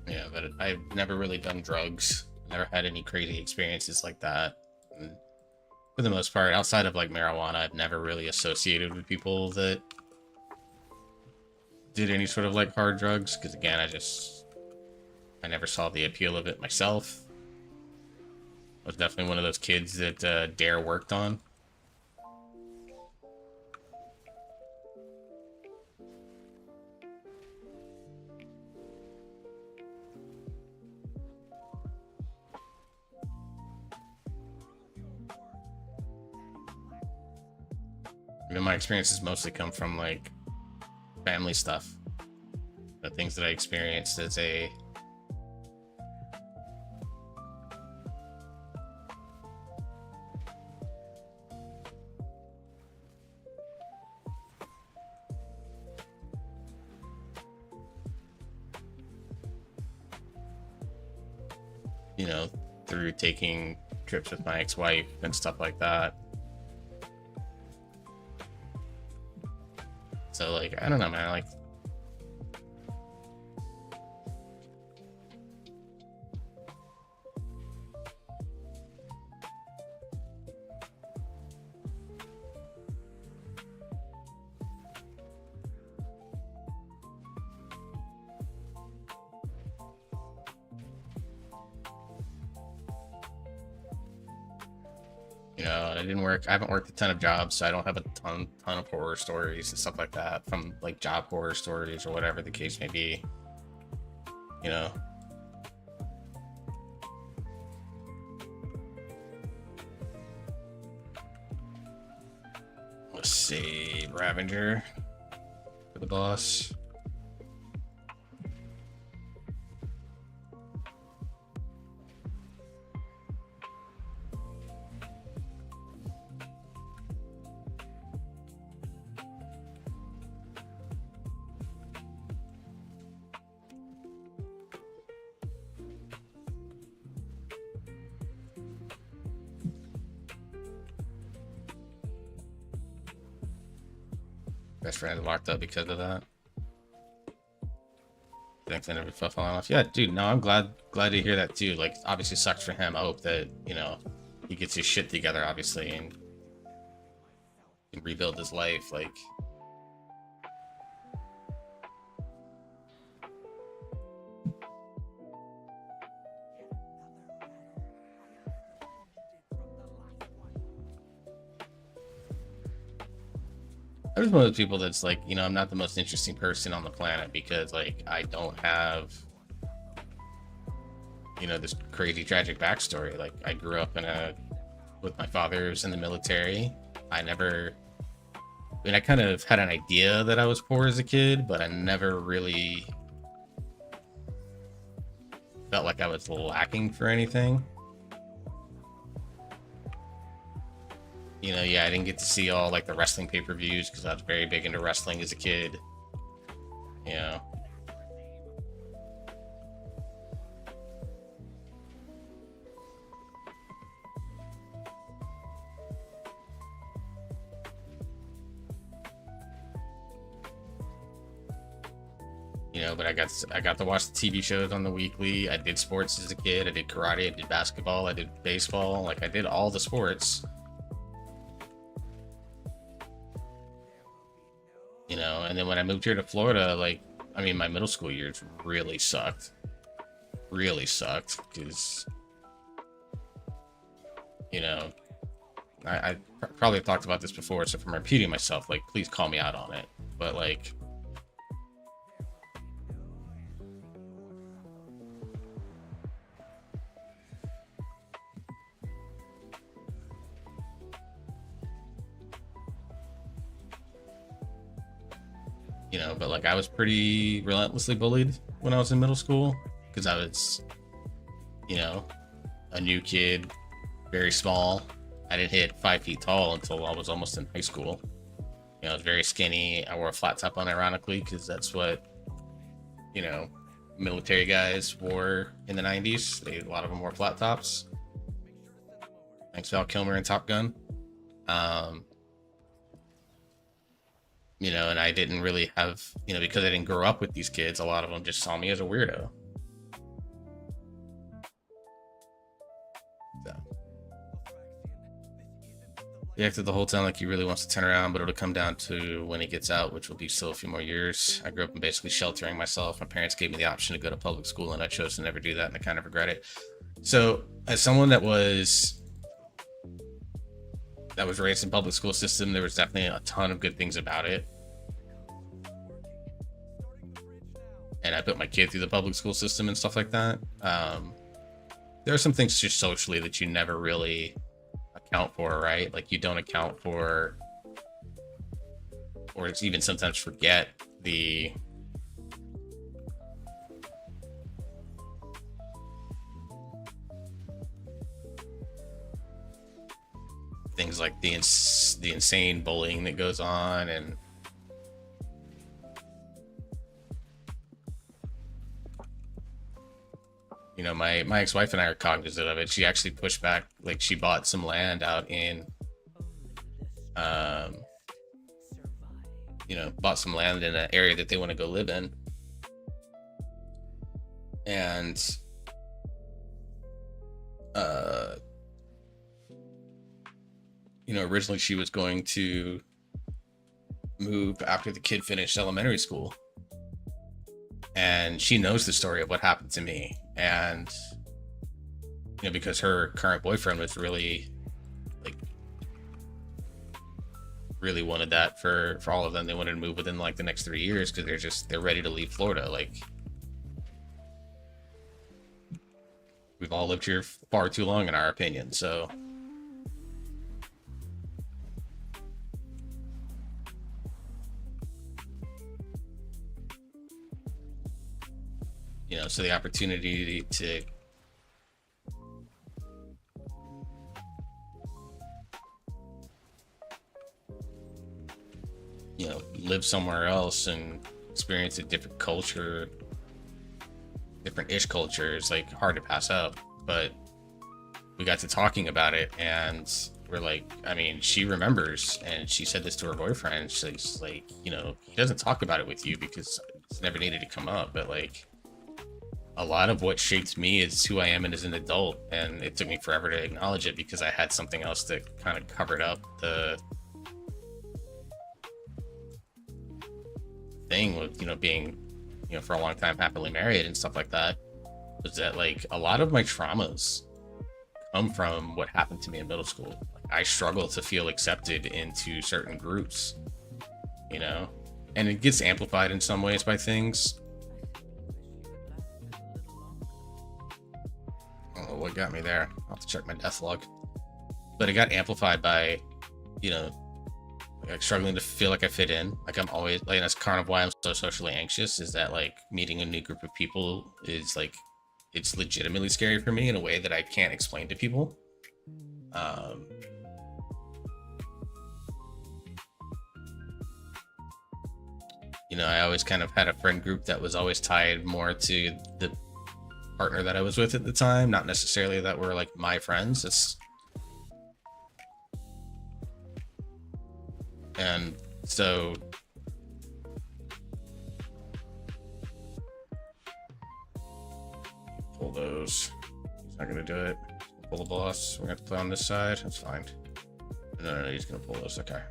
yeah, but I've never really done drugs. Never had any crazy experiences like that. And for the most part, outside of like marijuana, I've never really associated with people that did any sort of like hard drugs. Because again, I never saw the appeal of it myself. I was definitely one of those kids that Dare worked on. I mean, my experiences mostly come from like family stuff, the things that I experienced as a you know, through taking trips with my ex-wife and stuff like that. So like, I don't know, man. Like, you know, I didn't work. I haven't worked a ton of jobs, so I don't have a ton of horror stories and stuff like that from like job horror stories or whatever the case may be. You know. Let's see, Ravenger for the boss. Best friend locked up because of that. Thanks, I never fell falling off. Yeah, dude. No, I'm glad to hear that too. Like, obviously sucks for him. I hope that, you know, he gets his shit together, obviously, and can rebuild his life. Like, I'm just one of those people that's like, you know, I'm not the most interesting person on the planet because like I don't have, you know, this crazy tragic backstory. Like, I grew up with my father's in the military. I mean, I kind of had an idea that I was poor as a kid, but I never really felt like I was lacking for anything. You know, yeah, I didn't get to see all like the wrestling pay-per-views because I was very big into wrestling as a kid. You know. You know, but I got to watch the TV shows on the weekly. I did sports as a kid. I did karate, I did basketball, I did baseball. Like, I did all the sports. You you know. And then when I moved here to Florida, like, I mean, my middle school years really sucked because, you know, I probably talked about this before, so if I'm repeating myself, like, please call me out on it. But like, you know, but like, I was pretty relentlessly bullied when I was in middle school because I was, you know, a new kid, very small. I didn't hit 5 feet tall until I was almost in high school. You know, I was very skinny. I wore a flat top unironically because that's what, you know, military guys wore in the 90s. A lot of them wore flat tops. Thanks, Val Kilmer and Top Gun. You know, and I didn't really have, you know, because I didn't grow up with these kids, a lot of them just saw me as a weirdo. So he acted the whole time like he really wants to turn around, but it'll come down to when he gets out, which will be still a few more years. I grew up in basically sheltering myself. My parents gave me the option to go to public school, and I chose to never do that, and I kind of regret it. So as someone that was raised in public school system, there was definitely a ton of good things about it. And I put my kid through the public school system and stuff like that. There are some things just socially that you never really account for, right? Like, you don't account for, or it's even sometimes forget the things like the insane bullying that goes on, and you know, my ex-wife and I are cognizant of it. She actually pushed back, like, she bought some land out in you know, bought some land in an area that they want to go live in, and you know, originally she was going to move after the kid finished elementary school, and she knows the story of what happened to me. And you know, because her current boyfriend was really, like, really wanted that for all of them. They wanted to move within like the next 3 years because they're ready to leave Florida. Like, we've all lived here far too long in our opinion. So you know, so the opportunity to you know, live somewhere else and experience a different culture, different-ish culture, is like hard to pass up. But we got to talking about it, and we're like, I mean, she remembers, and she said this to her boyfriend. She's like, you know, he doesn't talk about it with you because it's never needed to come up, but like, a lot of what shaped me is who I am and as an adult, and it took me forever to acknowledge it because I had something else that kind of covered up the thing with, you know, being, you know, for a long time happily married and stuff like that. Was that, like, a lot of my traumas come from what happened to me in middle school. Like, I struggle to feel accepted into certain groups, you know, and it gets amplified in some ways by things. What got me there? I'll have to check my death log. But it got amplified by, you know, like, struggling to feel like I fit in. Like, I'm always, like, that's kind of why I'm so socially anxious, is that, like, meeting a new group of people is, like, it's legitimately scary for me in a way that I can't explain to people. You know, I always kind of had a friend group that was always tied more to the partner that I was with at the time, not necessarily that were like my friends. And so pull those. He's not gonna do it. Pull the boss. We're gonna have to play on this side. That's fine. No, he's gonna pull those. Okay.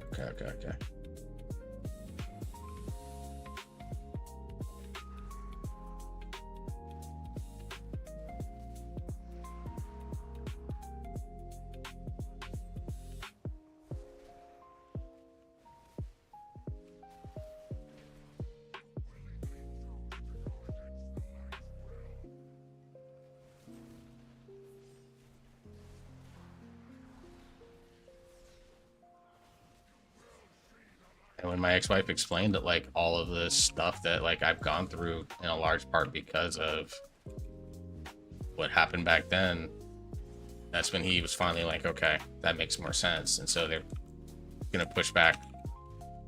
And when my ex-wife explained that like all of this stuff that like I've gone through in a large part because of what happened back then, that's when he was finally like, okay, that makes more sense. And so they're gonna push back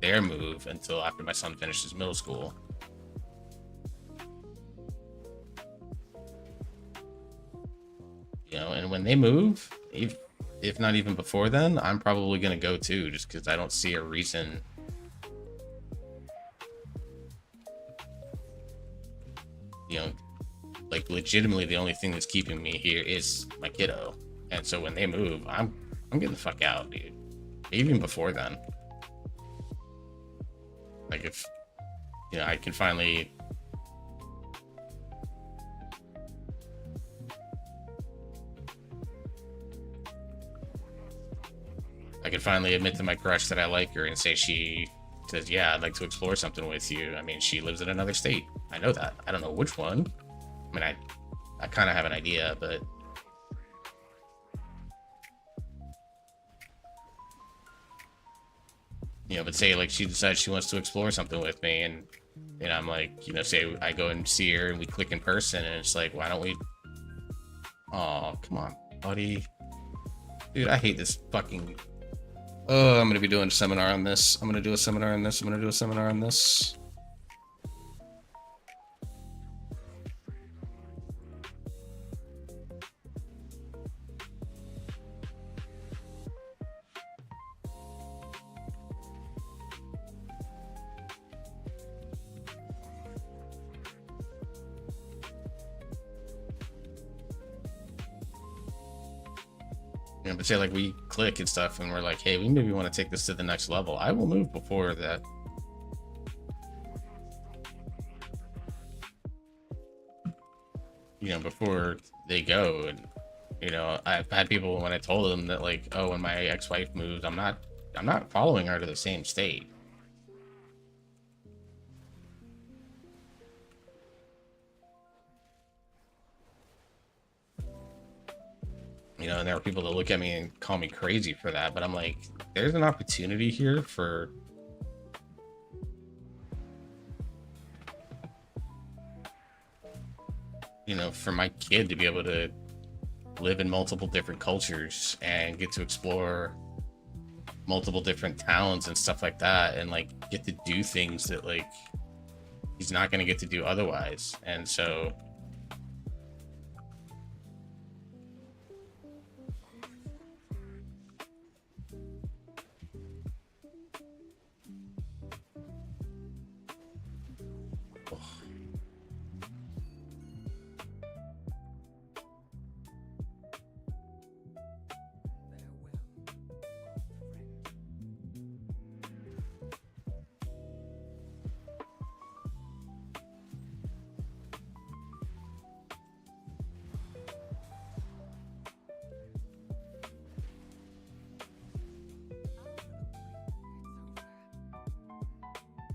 their move until after my son finishes middle school. You know, and when they move, if not even before then, I'm probably gonna go too, just because I don't see a reason. You know, like legitimately, the only thing that's keeping me here is my kiddo, and so when they move, I'm getting the fuck out, dude. Even before then, like if you know, I can finally. I can finally admit to my crush that I like her and say she says, yeah, I'd like to explore something with you. I mean, she lives in another state. I know that. I don't know which one. I mean, I kind of have an idea, but you know, but say like she decides she wants to explore something with me, and you know, I'm like, you know, say I go and see her and we click in person, and it's like, why don't we? Oh, come on, buddy, dude, I hate this fucking. Oh, I'm gonna be doing a seminar on this. I'm gonna do a seminar on this. I'm gonna do a seminar on this. You know, but say like we click and stuff, and we're like, hey, we maybe want to take this to the next level. I will move before that. You know, before they go, and you know, I've had people when I told them that like, oh, when my ex-wife moves, I'm not following her to the same state. You know, and there are people that look at me and call me crazy for that, but I'm like, there's an opportunity here for you know, for my kid to be able to live in multiple different cultures and get to explore multiple different towns and stuff like that, and like get to do things that like he's not going to get to do otherwise. And so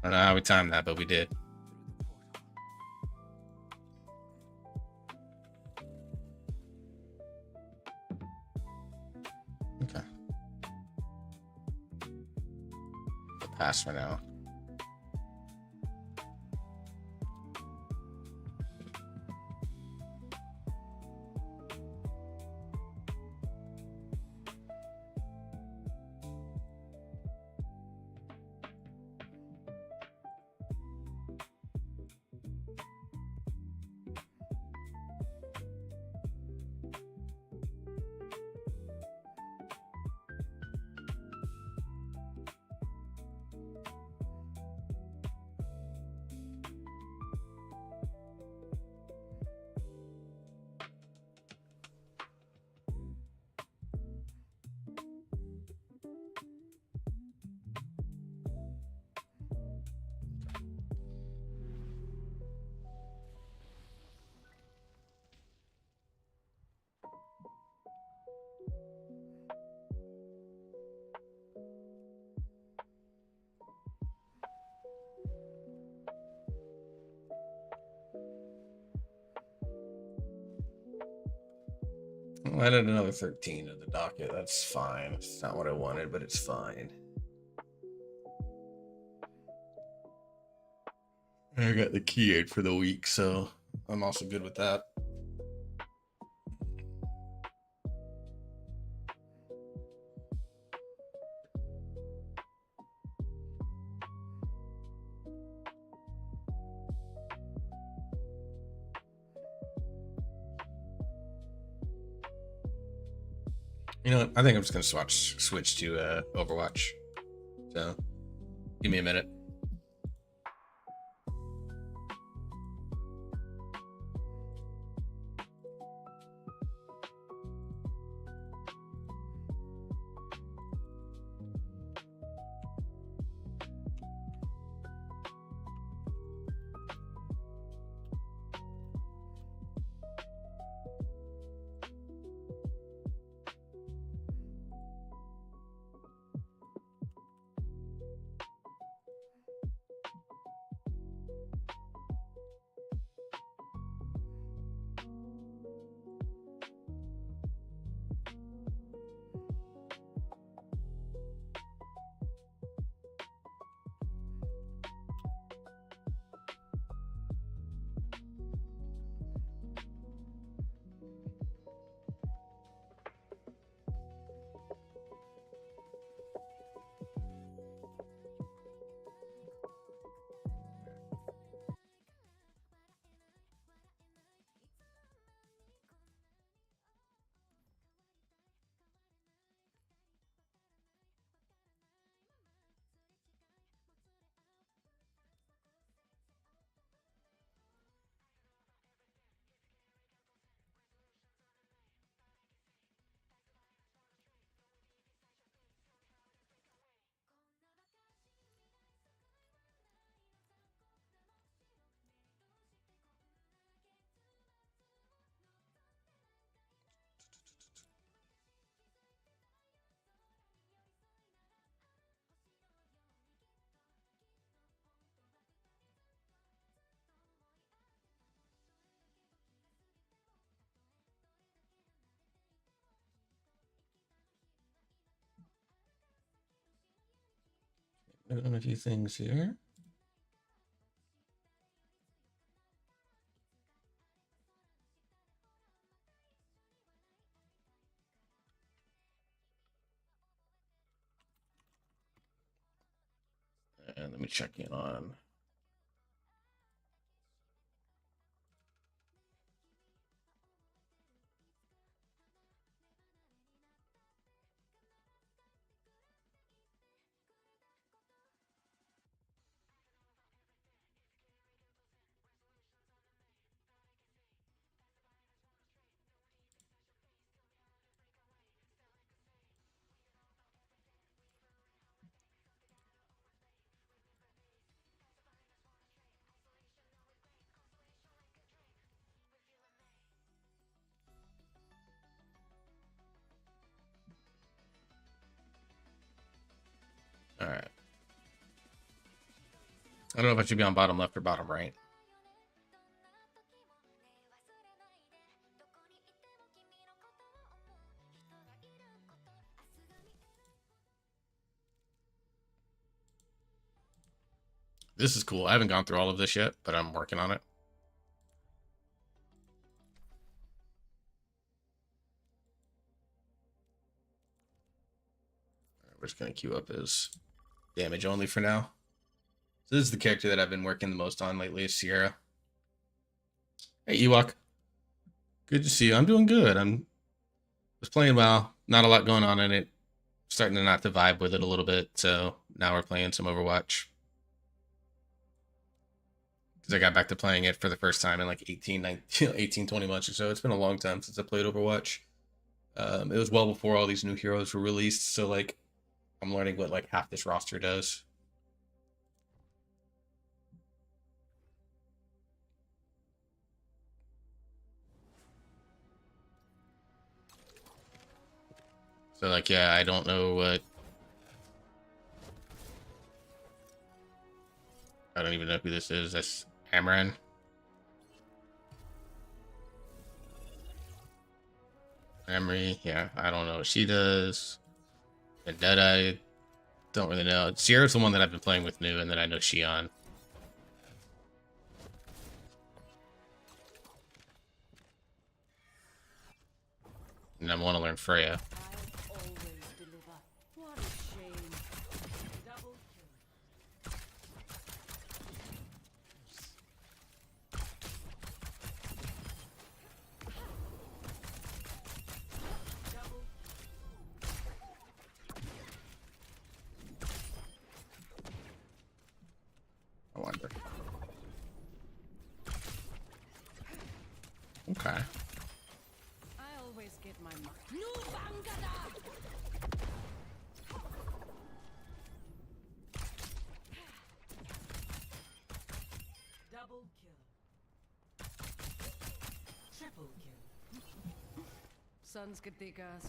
I don't know how we timed that, but we did. Okay, pass for now. I added another 13 to the docket. That's fine. It's not what I wanted, but it's fine. I got the key aid for the week, so I'm also good with that. You know what? I think I'm just gonna switch to Overwatch. So give me a minute. Doing a few things here. And let me check in on. All right. I don't know if I should be on bottom left or bottom right. This is cool. I haven't gone through all of this yet, but I'm working on it. We're just going to queue up his damage only for now. So this is the character that I've been working the most on lately, is Sierra. Hey, Ewok. Good to see you. I'm doing good. Was playing well. Not a lot going on in it. Starting to not to vibe with it a little bit. So now we're playing some Overwatch. Because I got back to playing it for the first time in like 18, 20 months or so. It's been a long time since I played Overwatch. It was well before all these new heroes were released. So like I'm learning what like half this roster does. So like, yeah, I don't know what. I don't even know who this is. That's Amaran. Emery, yeah, I don't know what she does. Vendetta, I don't really know. Sierra's the one that I've been playing with new, and then I know Shion. And I want to learn Freya. I'll always deliver. What a shame. Double kill. Double. I wonder. Okay. I always get my mark. No bangada. Double kill. Triple kill. Sons get the gas.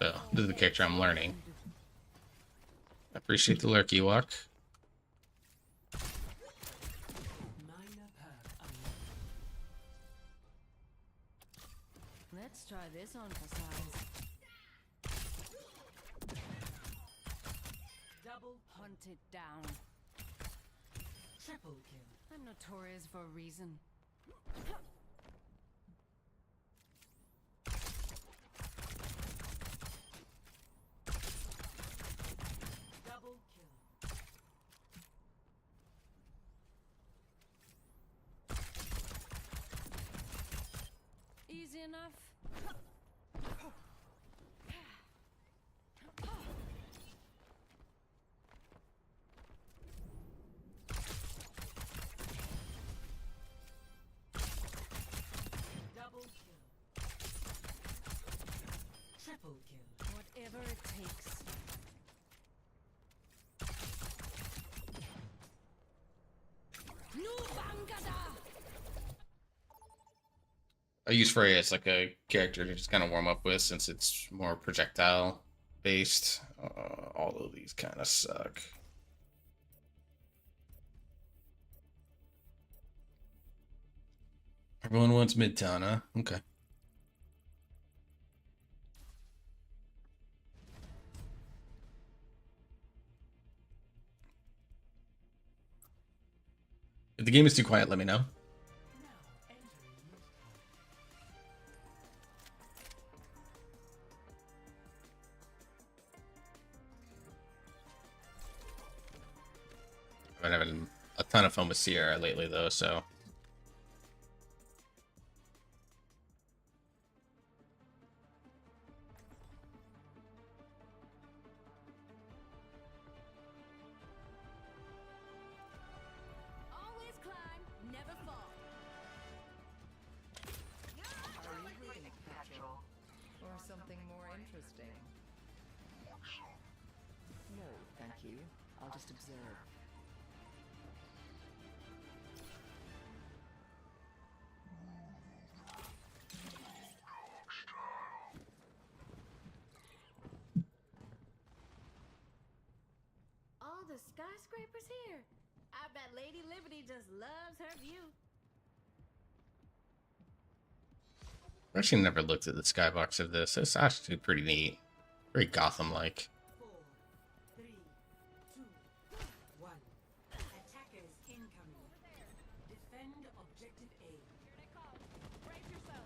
So this is the character I'm learning. I appreciate the lurky walk. Let's try this on for size. Double hunt it down. Triple kill. I'm notorious for a reason. Double kill. Easy enough. Double kill. Triple kill. Whatever it takes. No bangada. I use Freya as like a character to just kind of warm up with since it's more projectile based. All of these kind of suck. Everyone wants Midtown, huh? Okay. If the game is too quiet, let me know. I've been having a ton of fun with Sierra lately, though, so. Always climb, never fall. Are you reading petrol? Or something more interesting? No, thank you. I'll just observe. All the skyscrapers here. I bet Lady Liberty just loves her view. I've actually never looked at the skybox of this. It's actually pretty neat. Very Gotham-like. 4, 3, 2, 1. Attackers incoming. Defend objective A. Here they come. Brace yourself.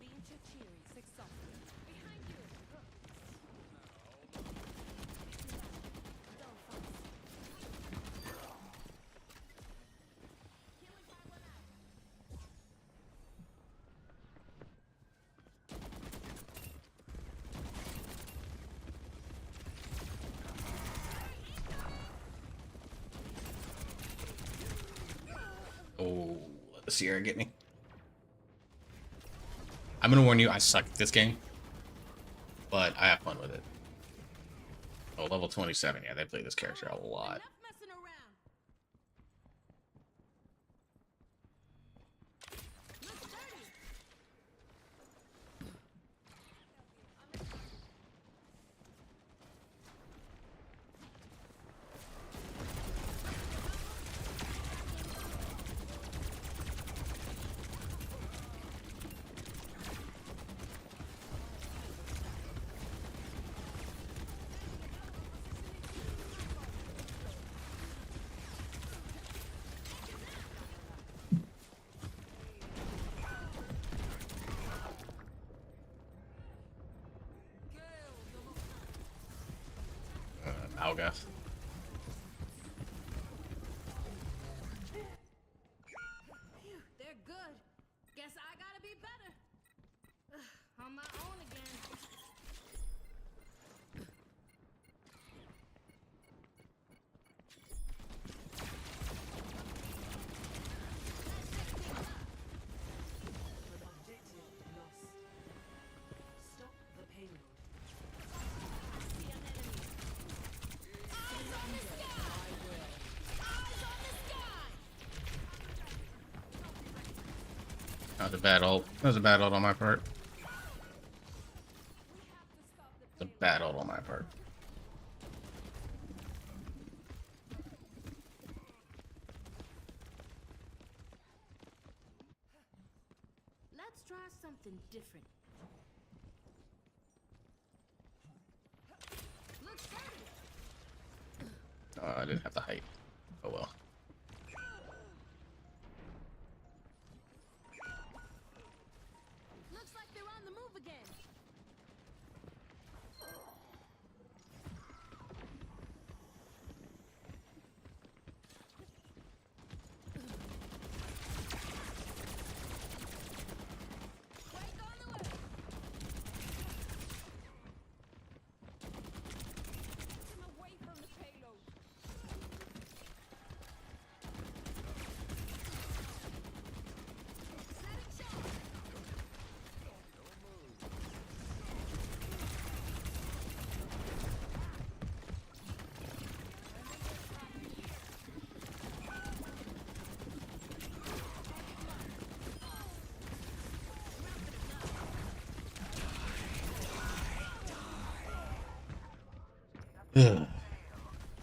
Being too cheery, six softly. Behind you. Don't fuss. Killing someone out. Oh, let the Sierra get me. I'm gonna warn you, I suck at this game, but I have fun with it. Oh, level 27. Yeah, they play this character a lot. Enough messing around. Looks dirty. Helga. Phew, they're good. Guess I gotta be better. On my own again. Objective lost. Stop the payload. See an enemy. Eyes on the sky. Eyes on the sky. That was a bad ult. That was a bad ult on my part. It's a bad ult on my part. Let's try something different. Looks dirty. Oh, I didn't have the height. Oh well. Looks like they're on the move again. Quake on the way. Get him away from the payload. Setting shot.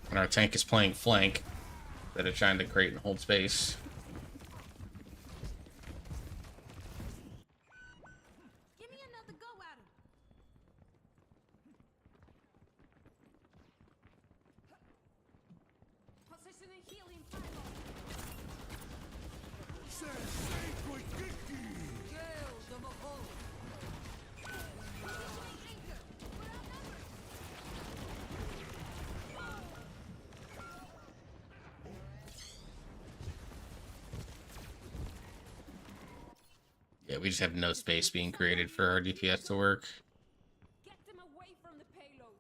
And our tank is playing flank. That are trying to create and hold space. Give me another go at him. Positioning healing pylon. Gale the Mahal. Positioning anchor. We're outnumbered. Yeah, we just have no space being created for our DPS to work. Get them away from the payload.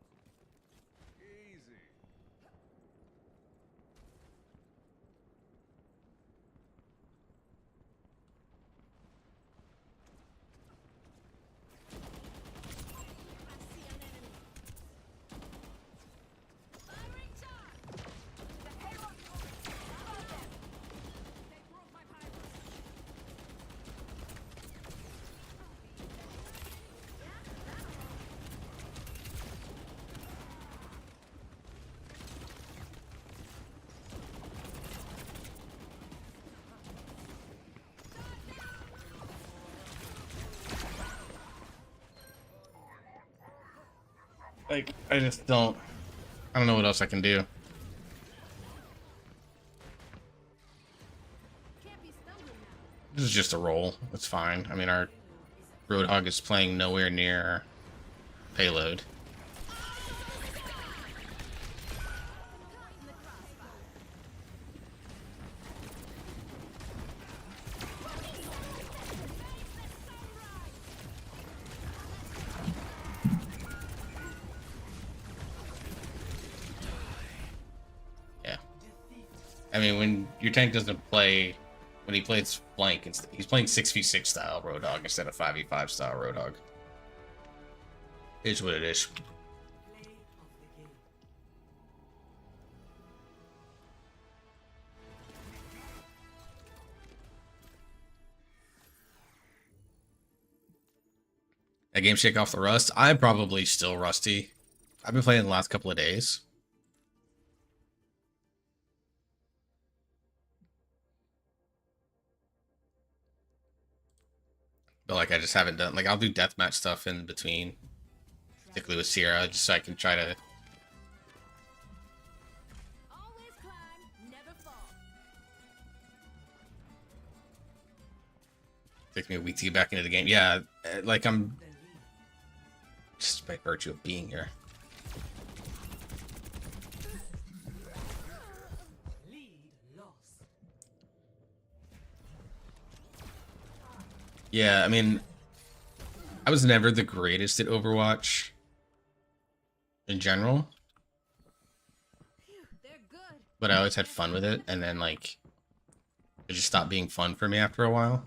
I see an enemy. Firing shot. The payload moving. How about them? They broke my pylon. Yeah, that'll work. Like, I just don't. I don't know what else I can do. Can't be stumbling now. This is just a roll. It's fine. I mean, our Roadhog is playing nowhere near our payload. Yeah. I mean, when your tank doesn't play, when he plays flank, he's playing 6v6 style Roadhog instead of 5v5 style Roadhog. Is what it is. Play of the game. That game shake off the rust. I'm probably still rusty. I've been playing the last couple of days. But like I just haven't done like I'll do deathmatch stuff in between. Particularly with Sierra, just so I can try to Always climb, never fall. take me a week to get back into the game. Yeah, like I'm just by virtue of being here. Yeah, I mean, I was never the greatest at Overwatch in general, Phew, they're good. but I always had fun with it, and then like it just stopped being fun for me after a while.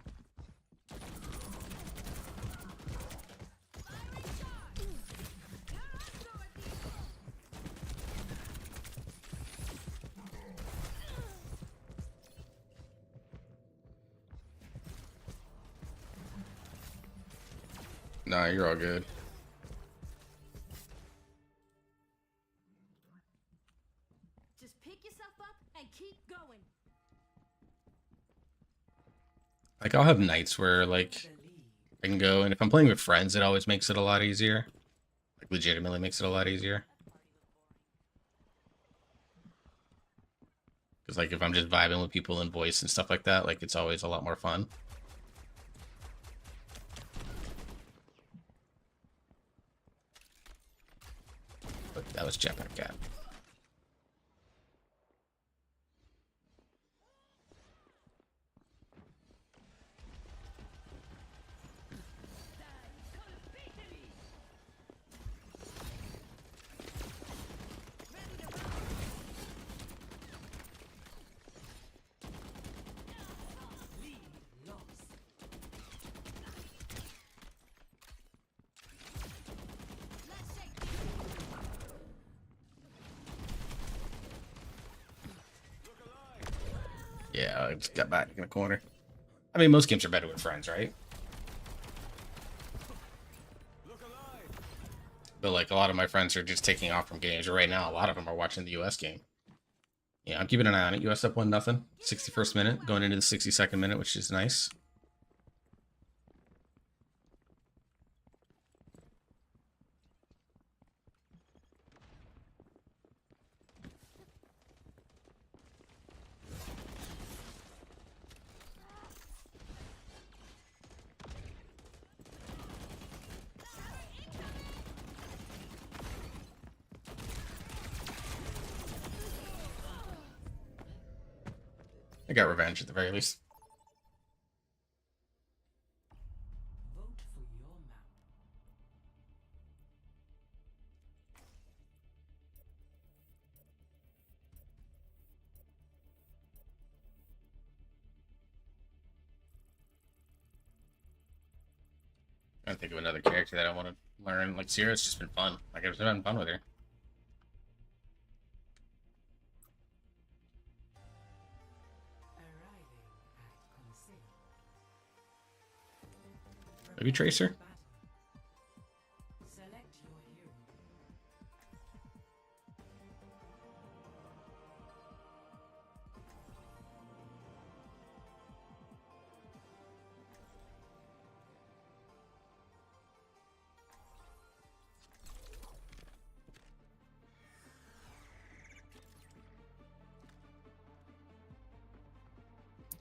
Nah, you're all good. Just pick yourself up and keep going. Like I'll have nights where like I can go, and if I'm playing with friends, it always makes it a lot easier. Like legitimately makes it a lot easier. Because like if I'm just vibing with people in voice and stuff like that, like it's always a lot more fun. But that was Jetpack Cat. Yeah, I just got back in the corner. I mean, most games are better with friends, right? But like a lot of my friends are just taking off from games. Right now, a lot of them are watching the US game. Yeah, I'm keeping an eye on it. US up 1-0. 61st minute, going into the 62nd minute, which is nice. I got revenge at the very least. Vote for your map. I think of another character that I want to learn. Like Sierra's just been fun. Like I've just been having fun with her. Arriving at Coliseum. Maybe Tracer? Battle. Select your hero.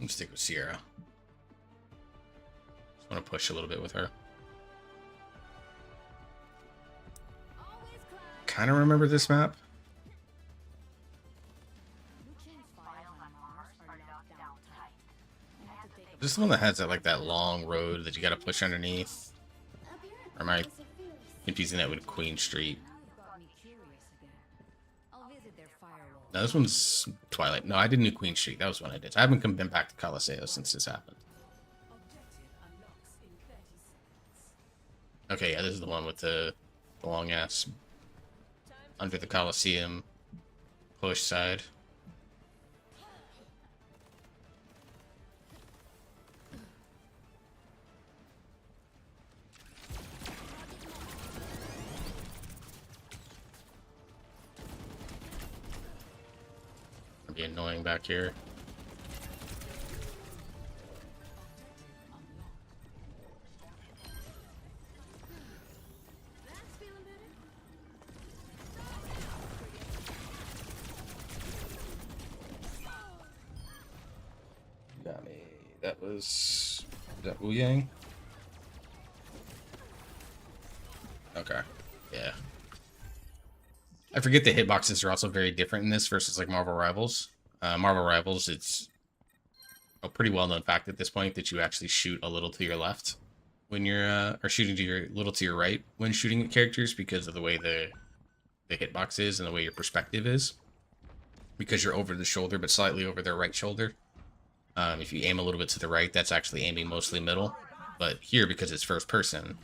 I'm stick with Sierra. Just want to push a little bit with her. Always climb. Kind of remember this map. Lucian's files on Mars are locked down tight. You have to take a Is this the one that has that like that long road that you got to push underneath? Or am I confusing that with Queen Street? Now you've got me curious again. I'll visit their firewall. No, this one's Twilight. No, I did New Queen Street. That was when I did. I haven't been back to Coliseum since this happened. Objective unlocks in 30 seconds. Okay, yeah, this is the one with the long ass under the Coliseum push side. It'd be annoying back here. That's feeling better. Got me. That was. Is that Wu Yang? Okay. Yeah. I forget the hitboxes are also very different in this versus like Marvel Rivals. Marvel Rivals, it's a pretty well-known fact at this point that you actually shoot a little to your left when you're or shooting to your little to your right when shooting at characters because of the way the hitbox is and the way your perspective is. Because you're over the shoulder but slightly over their right shoulder. If you aim a little bit to the right, that's actually aiming mostly middle. But here, because it's first person,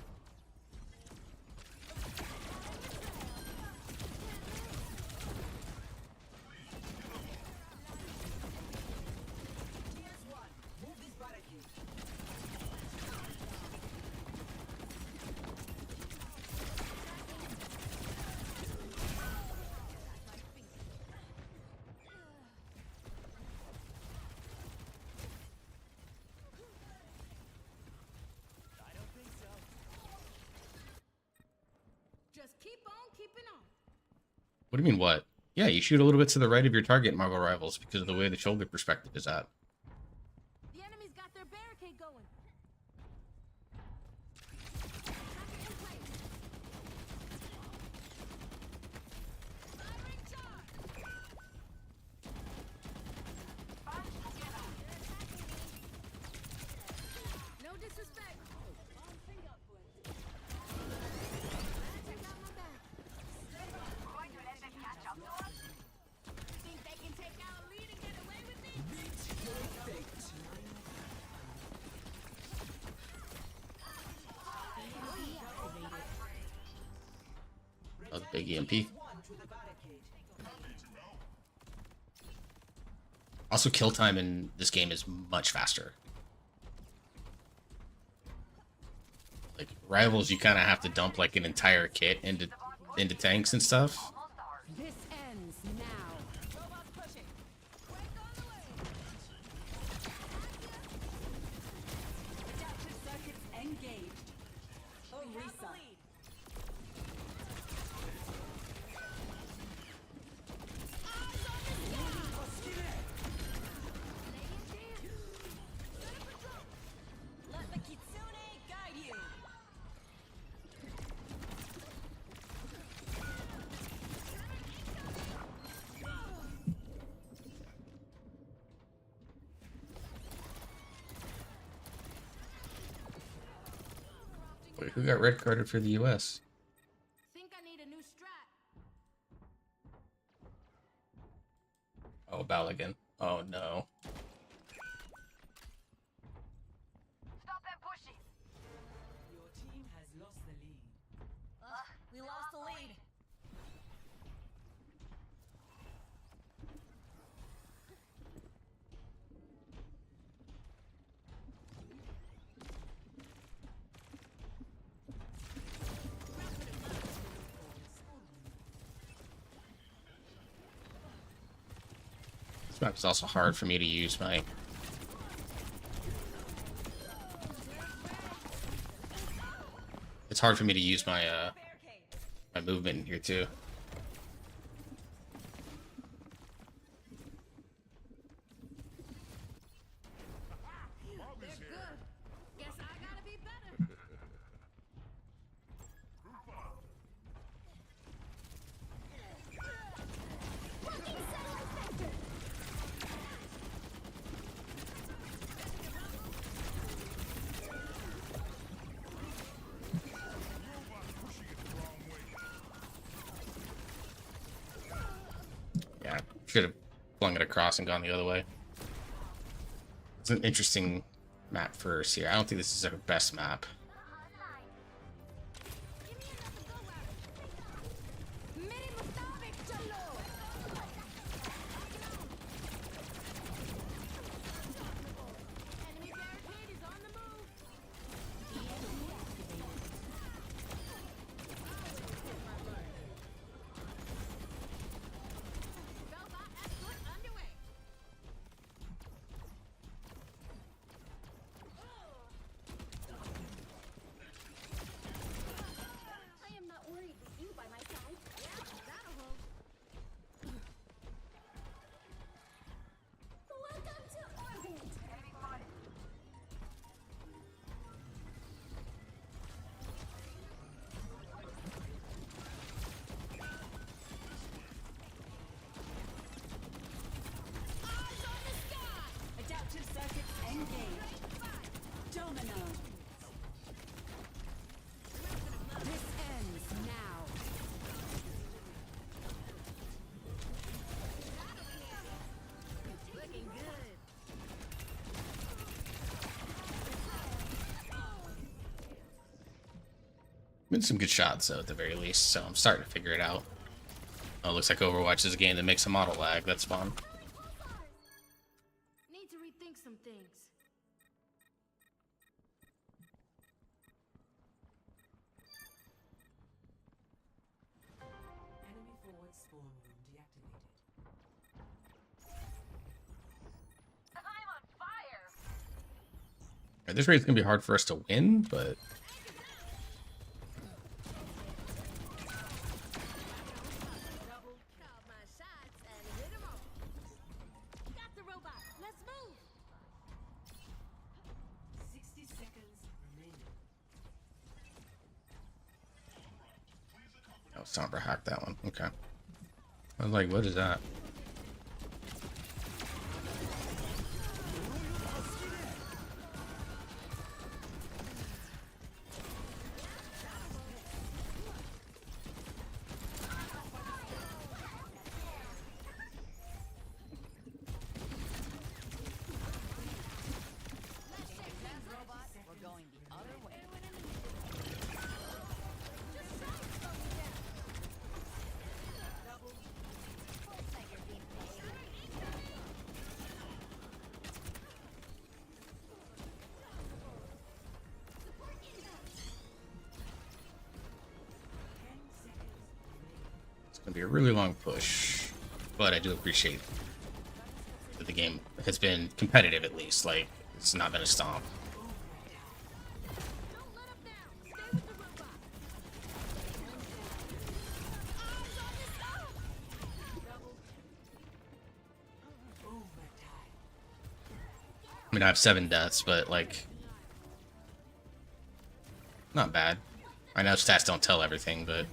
Just keep on keeping on. what do you mean what? Yeah, you shoot a little bit to the right of your target in Marvel Rivals because of the way the shoulder perspective is at. The enemy's got their barricade going. Firing charge. No disrespect. Check out my back. Think they can take out a lead and get away with it? Oh, the big EMP. Also, kill time in this game is much faster. Like Rivals, you kind of have to dump like an entire kit into tanks and stuff. This ends now. Robots pushing. Break on the way. Adaptive circuits engaged. Orisa. Let the Kitsune guide you. Wait, who got red carded for the US? Think I need a new strat. Oh, Balogun. Oh no. Stop that pushing. Your team has lost the lead. We lost the lead. This map is also hard for me to use my. It's hard for me to use my my movement in here too. They're good. Guess I gotta be better. Working satellite sector. Yeah, should have flung it across and gone the other way. It's an interesting map for here. I don't think this is our best map. Give me another go at it. मेरे मुताबिक चलो. Enemy barricade is on the move. Robot escort underway. Been some good shots though, at the very least. So I'm starting to figure it out. Oh, looks like Overwatch is a game that makes some auto lag. That's fun. Need to rethink some things. Enemy forward spawn room deactivated. At this rate, it's gonna be hard for us to win, but Call my shots and hit 'em all. Got the robot. Let's move. 60 seconds remaining. oh, Sombra hacked that one. Okay. I was like, what is that? We're going the other way. It's gonna be a really long push, but I do appreciate that the game has been competitive at least. Like, it's not been a stomp. Don't let 'em down. Stay with the robot. Eyes on the sky. Overtime. I mean, I have 7 deaths, but like, not bad. I know stats don't tell everything, but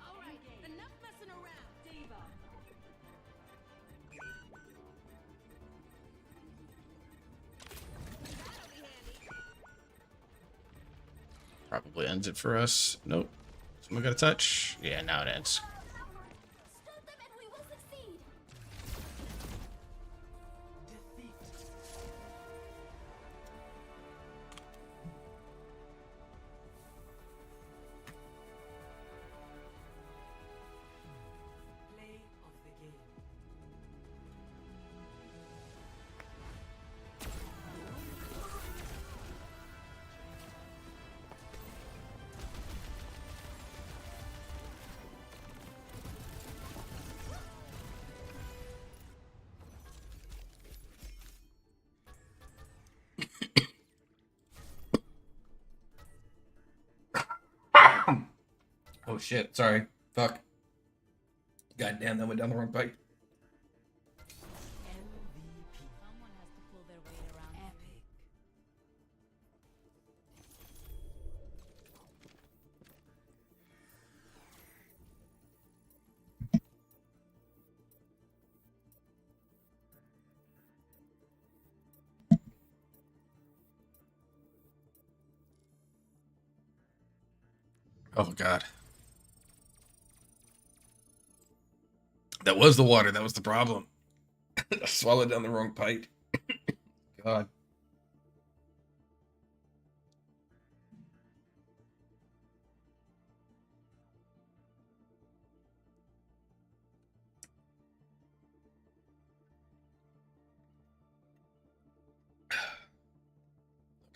All right, enough messing around. Diva. That'll be handy. probably ends it for us. Nope. Someone got a touch? Yeah, now it ends. Stop them and we will succeed. Defeat. Play of the game. Oh shit, sorry. Fuck. God damn, that went down the wrong pipe. MVP. Someone has to pull their weight around. Epic. Oh god. That was the water, that was the problem. I swallowed down the wrong pipe. God.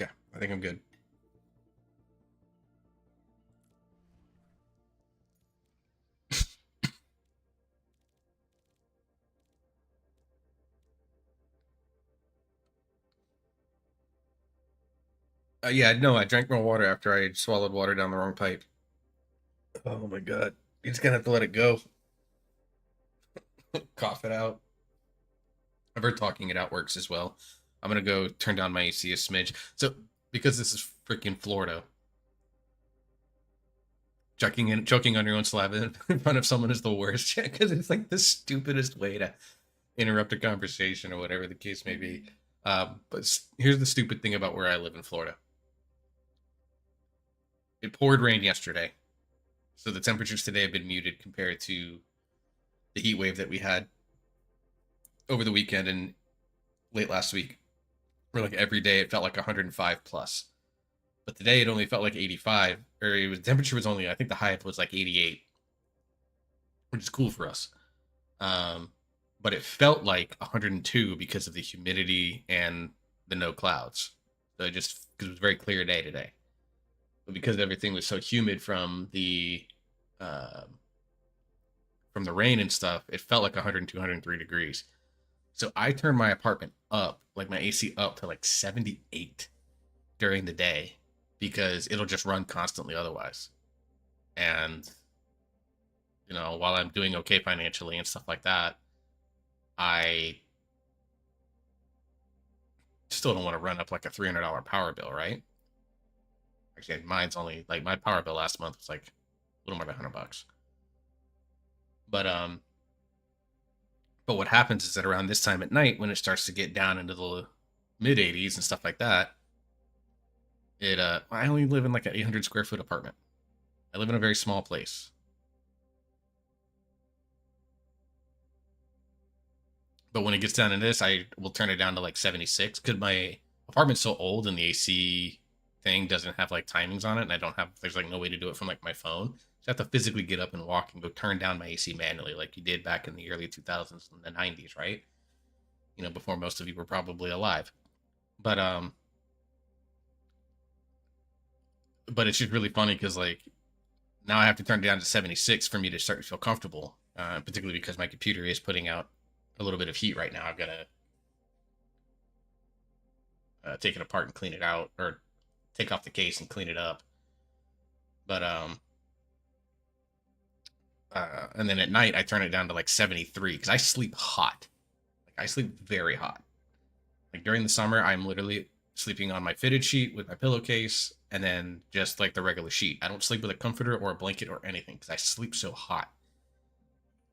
Okay, I think I'm good. Yeah, no, I drank more water after I swallowed water down the wrong pipe. Oh my god. You're just gonna have to let it go. Cough it out. I've heard talking it out works as well. I'm gonna go turn down my AC a smidge. So, because this is freaking Florida, choking on your own saliva in front of someone is the worst. Because it's like the stupidest way to interrupt a conversation or whatever the case may be. But here's the stupid thing about where I live in Florida. It poured rain yesterday, so the temperatures today have been muted compared to the heat wave that we had over the weekend and late last week. where like every day it felt like 105 plus. But today it only felt like 85, or it was temperature was only, I think the high was like 88, which is cool for us. But it felt like 102 because of the humidity and the no clouds. So it just because it was a very clear day today, but because everything was so humid from the rain and stuff, it felt like 102, 103 degrees. So I turned my apartment up, like my AC up to like 78 during the day because it'll just run constantly otherwise. And you know, while I'm doing okay financially and stuff like that, I still don't want to run up like a $300 power bill, right? Actually, mine's only like my power bill last month was like a little more than $100. But but what happens is that around this time at night, when it starts to get down into the mid 80s and stuff like that, I only live in like an 800 square foot apartment. I live in a very small place. But when it gets down to this, I will turn it down to like 76 because my apartment's so old and the AC thing doesn't have like timings on it, and there's like no way to do it from like my phone. So I have to physically get up and walk and go turn down my AC manually, like you did back in the early 2000s and the 90s, right? You know, before most of you were probably alive. But but it's just really funny because like now I have to turn it down to 76 for me to start to feel comfortable, particularly because my computer is putting out a little bit of heat right now. I've got to take it apart and clean it out, or take off the case and clean it up. But and then at night I turn it down to like 73 because I sleep hot. Like I sleep very hot. Like during the summer, I'm literally sleeping on my fitted sheet with my pillowcase and then just like the regular sheet. I don't sleep with a comforter or a blanket or anything because I sleep so hot.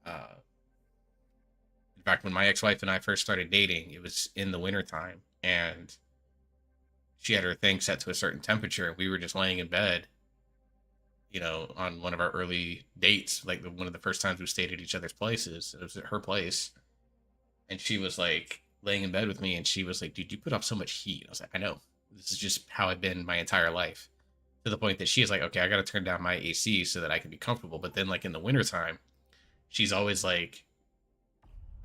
In fact, when my ex-wife and I first started dating, it was in the wintertime, and she had her thing set to a certain temperature. We were just laying in bed, you know, on one of our early dates, like one of the first times we stayed at each other's places. It was at her place, and she was like laying in bed with me, and she was like, "Dude, you put off so much heat." I was like, "I know. This is just how I've been my entire life." To the point that she is like, "Okay, I got to turn down my AC so that I can be comfortable." But then, like in the wintertime, she's always like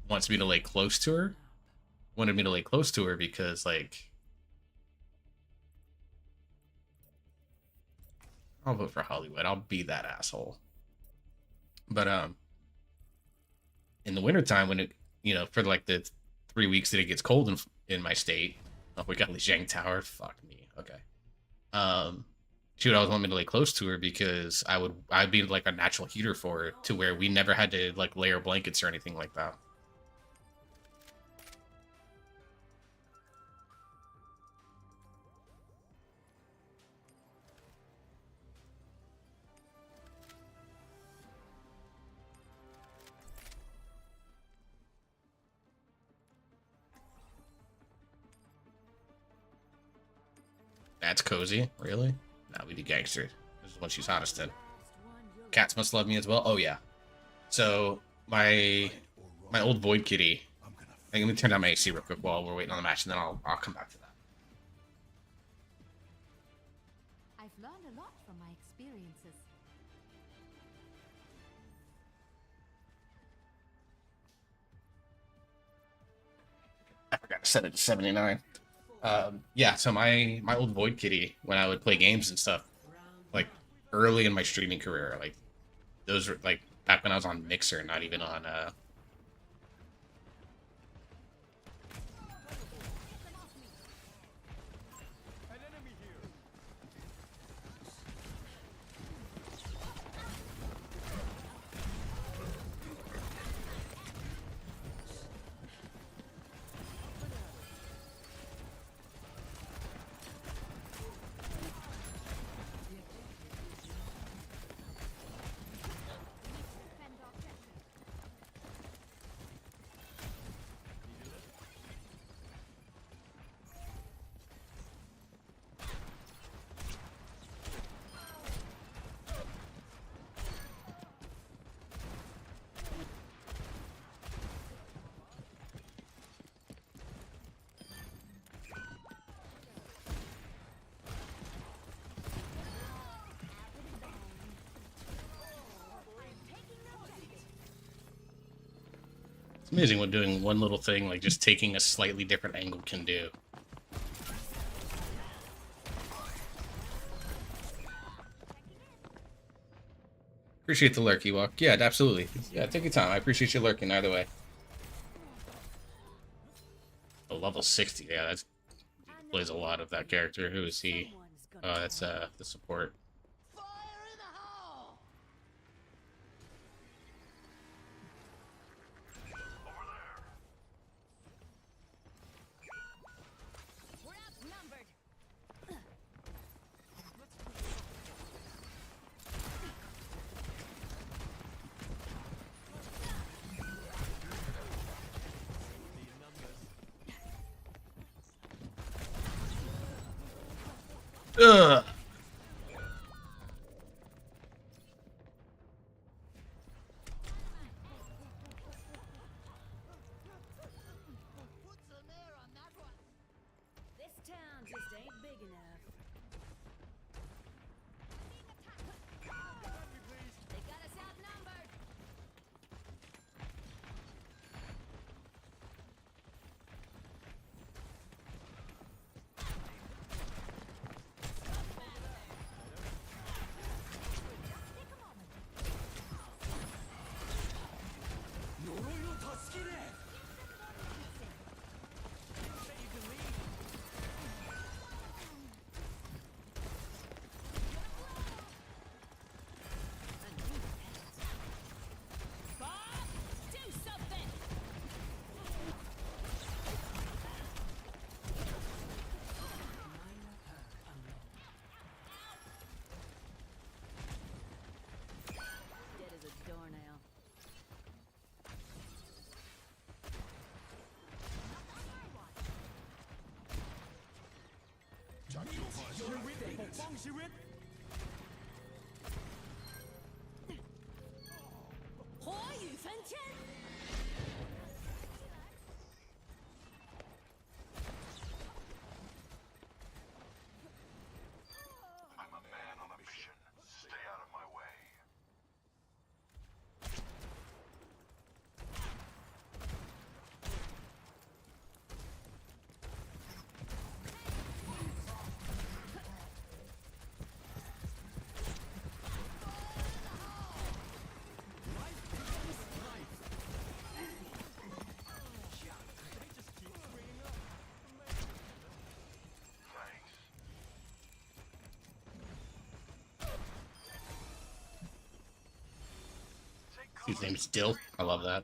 wants me to lay close to her. Wanted me to lay close to her because like I'll vote for Hollywood. I'll be that asshole. But in the wintertime when it, you know, for like the 3 weeks that it gets cold in my state, oh, we got Lijiang Tower. Fuck me. Okay. She would always want me to lay close to her because I'd be like a natural heater for her, to where we never had to like layer blankets or anything like that. That's cozy, really? Nah, we do gangster. This is when she's hottest in. Cats must love me as well. Oh yeah. So my old Void Kitty. Hey, let me turn down my AC real quick while we're waiting on the match, and then I'll come back to that. I've learned a lot from my experiences. I forgot to set it to 79. Yeah, so my old Void Kitty, when I would play games and stuff, like early in my streaming career, like those were like back when I was on Mixer, not even on It's amazing what doing one little thing, like just taking a slightly different angle, can do. Appreciate the lurky walk. Yeah, absolutely. Yeah, take your time. I appreciate you lurking either way. Oh, level 60. Yeah, that's plays a lot of that character. Who is he? Oh, that's the support. We're outnumbered. Ugh. This town just ain't big enough. They got us outnumbered. Bob, do something. Dead as a doornail. I'm a man on a mission. Stay out of my way. Thanks. His name's Dill. I love that.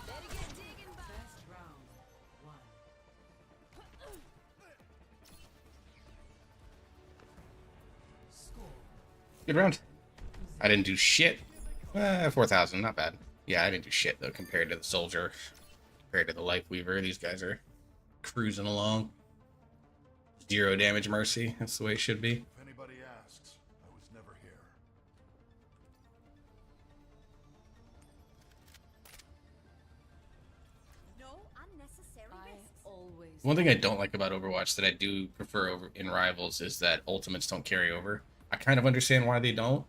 Better get digging, Bob. First round. One. Score. Good round. I didn't do shit. 4,000, not bad. Yeah, I didn't do shit though compared to the soldier, compared to the life weaver. These guys are cruising along. 0 damage mercy. That's the way it should be. If anybody asks, I was never here. No unnecessary I risks. always. One thing I don't like about Overwatch that I do prefer over in Rivals is that ultimates don't carry over. I kind of understand why they don't.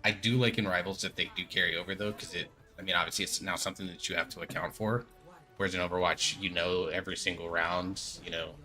I do like in Rivals that they do carry over though, because I mean, obviously it's now something that you have to account for. Whereas in Overwatch, you know every single round, you know.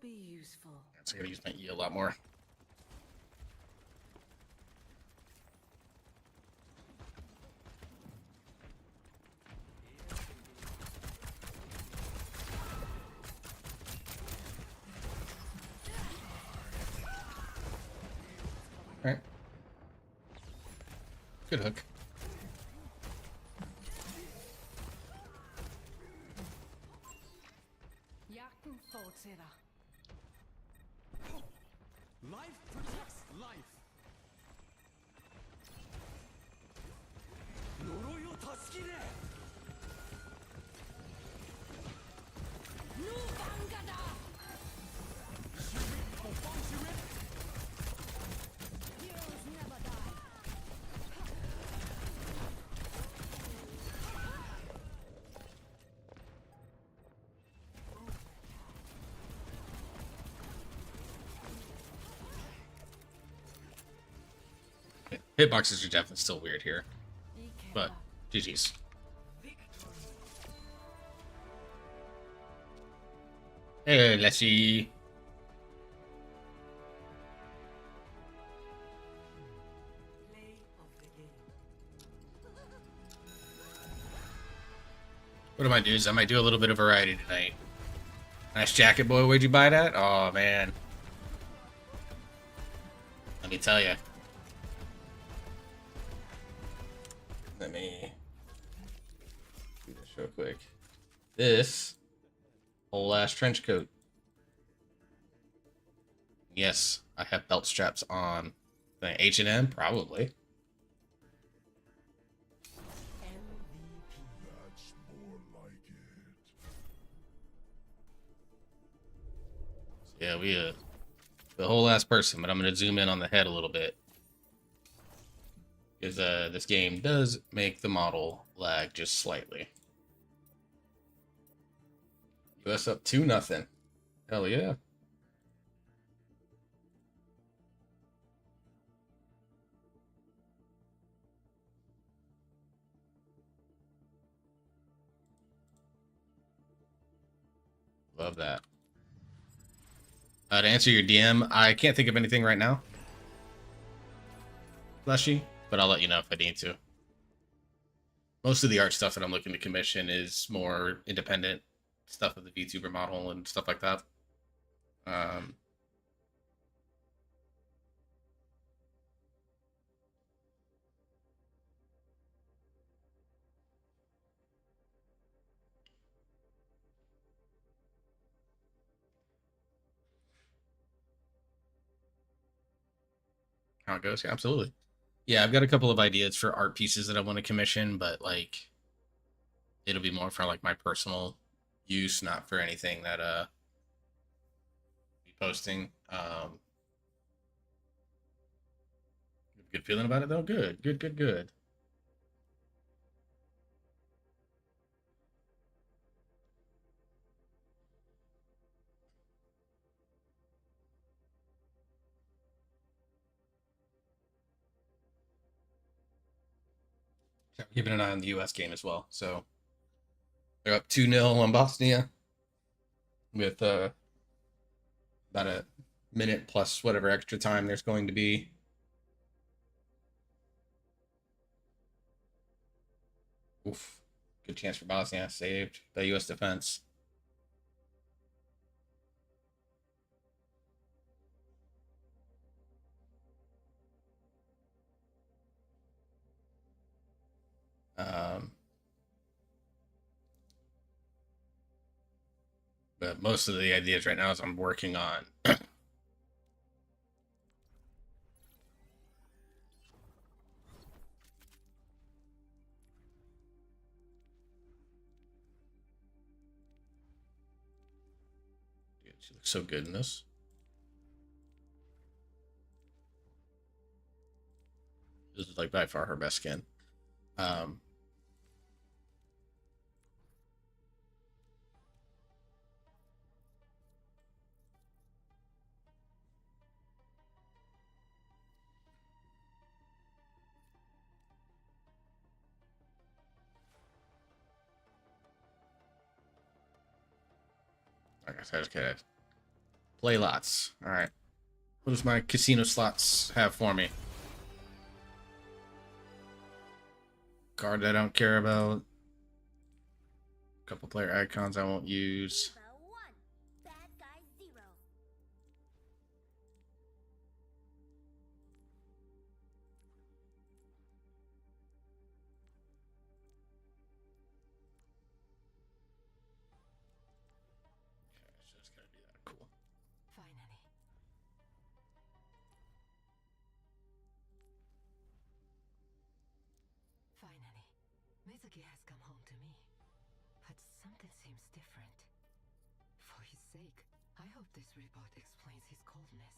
be useful. So I gotta use my E a lot more. Alright. Good hook. Jagten fortsætter. Life protects life. 呪いを断ち切れ。 Nu Bangada! Heroes never die. Hitboxes are definitely still weird here, but GG's. Hey, let's see. Play of the game. What I might do is I might do a little bit of variety tonight. Nice jacket, boy. Where'd you buy that? Oh, man. Let me tell you. Let me do this real quick. This whole ass trench coat. Yes, I have belt straps on. H&M, probably. That's more like it. Yeah, we the whole ass person, but I'm gonna zoom in on the head a little bit. Because this game does make the model lag just slightly. US up 2-0. Hell yeah. Love that. To answer your DM, I can't think of anything right now. Fleshy, but I'll let you know if I need to. Most of the art stuff that I'm looking to commission is more independent stuff of the VTuber model and stuff like that. How it goes? Yeah, absolutely. Yeah, I've got a couple of ideas for art pieces that I want to commission, but like it'll be more for like my personal use, not for anything that be posting. Good feeling about it though. Good, good, good, good. Keeping an eye on the U.S. game as well. So they're up 2-0 on Bosnia with about a minute plus whatever extra time there's going to be. Oof. Good chance for Bosnia. Saved by U.S. defense. But most of the ideas right now is I'm working on Dude, she looks so good in this. This is like by far her best skin. Like I said, I just gotta Play lots. All right. What does my casino slots have for me? Card I don't care about. Couple player icons I won't use. Diva 1, bad guy 0. Okay, so it's gonna be that cool. Finally. Finally. Mizuki has come home to me. But something seems different. For his sake, I hope this report explains his coldness.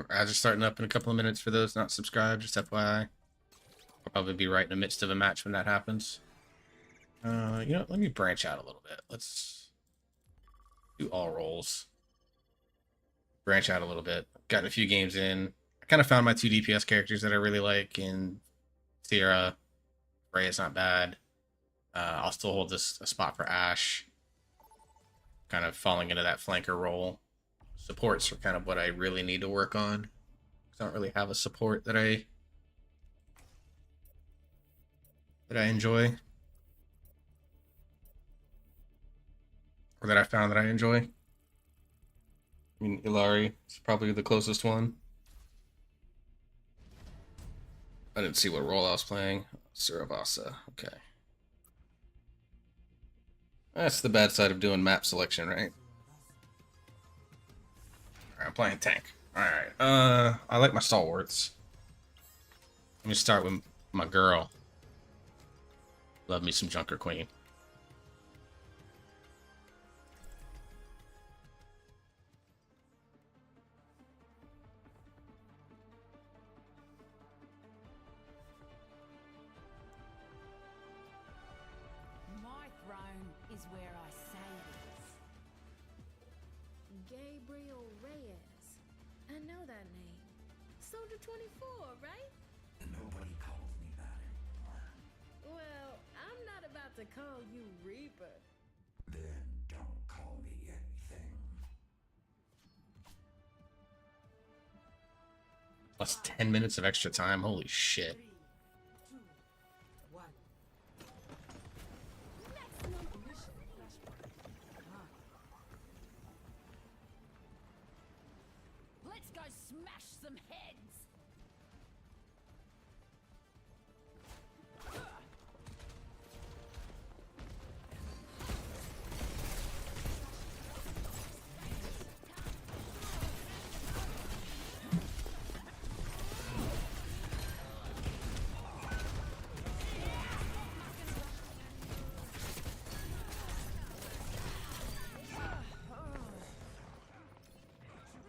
Ads are starting up in a couple of minutes for those not subscribed, just FYI. I'll probably be right in the midst of a match when that happens. You know, let me branch out a little bit. Let's do all roles. Branch out a little bit. Gotten a few games in. I kind of found my 2 DPS characters that I really like in Sierra. Ray is not bad. I'll still hold a spot for Ash. Kind of falling into that flanker role. Supports are kind of what I really need to work on. I don't really have a support that I enjoy. Or that I found that I enjoy. I mean, Ilari is probably the closest one. I didn't see what role I was playing. Suravasa. Okay. That's the bad side of doing map selection, right? Alright, I'm playing tank. Alright. I like my stalwarts. Let me start with my girl. Love me some Junker Queen. My throne is where I say it is. Gabriel Reyes. I know that name. Soldier 24, right? Nobody calls me that anymore. Well, I'm not about to call you Reaper. Then don't call me anything. Plus 10 minutes of extra time. Holy shit. 3, 2, 1. Let's go smash some heads.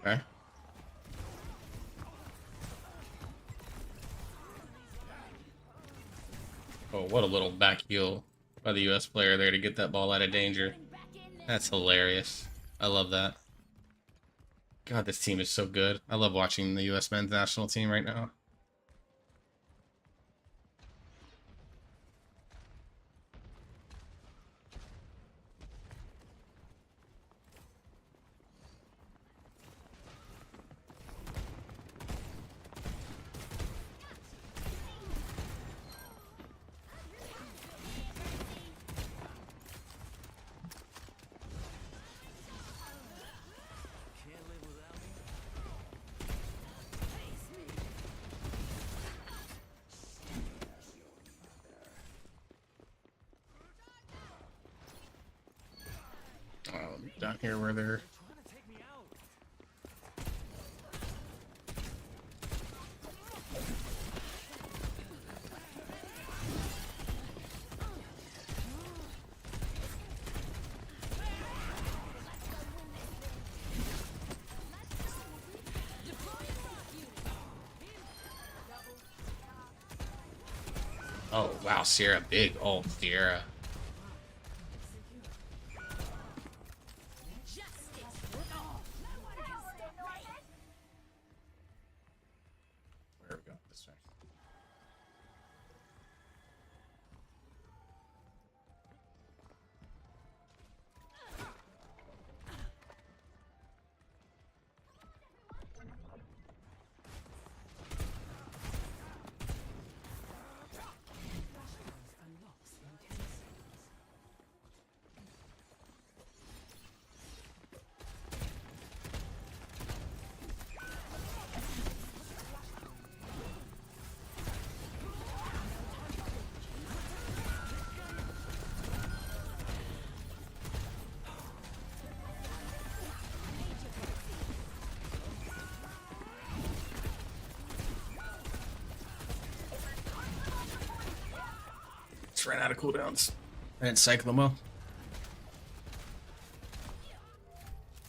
Okay. Oh, what a little back heel by the US player there to get that ball out of danger. That's hilarious. I love that. God, this team is so good. I love watching the US men's national team right now. Can't live without me. Down here where they're... They're trying to take me out. Oh, wow, Sierra. Big old Sierra. Where we go? This way. Just ran out of cooldowns. I didn't cycle them well.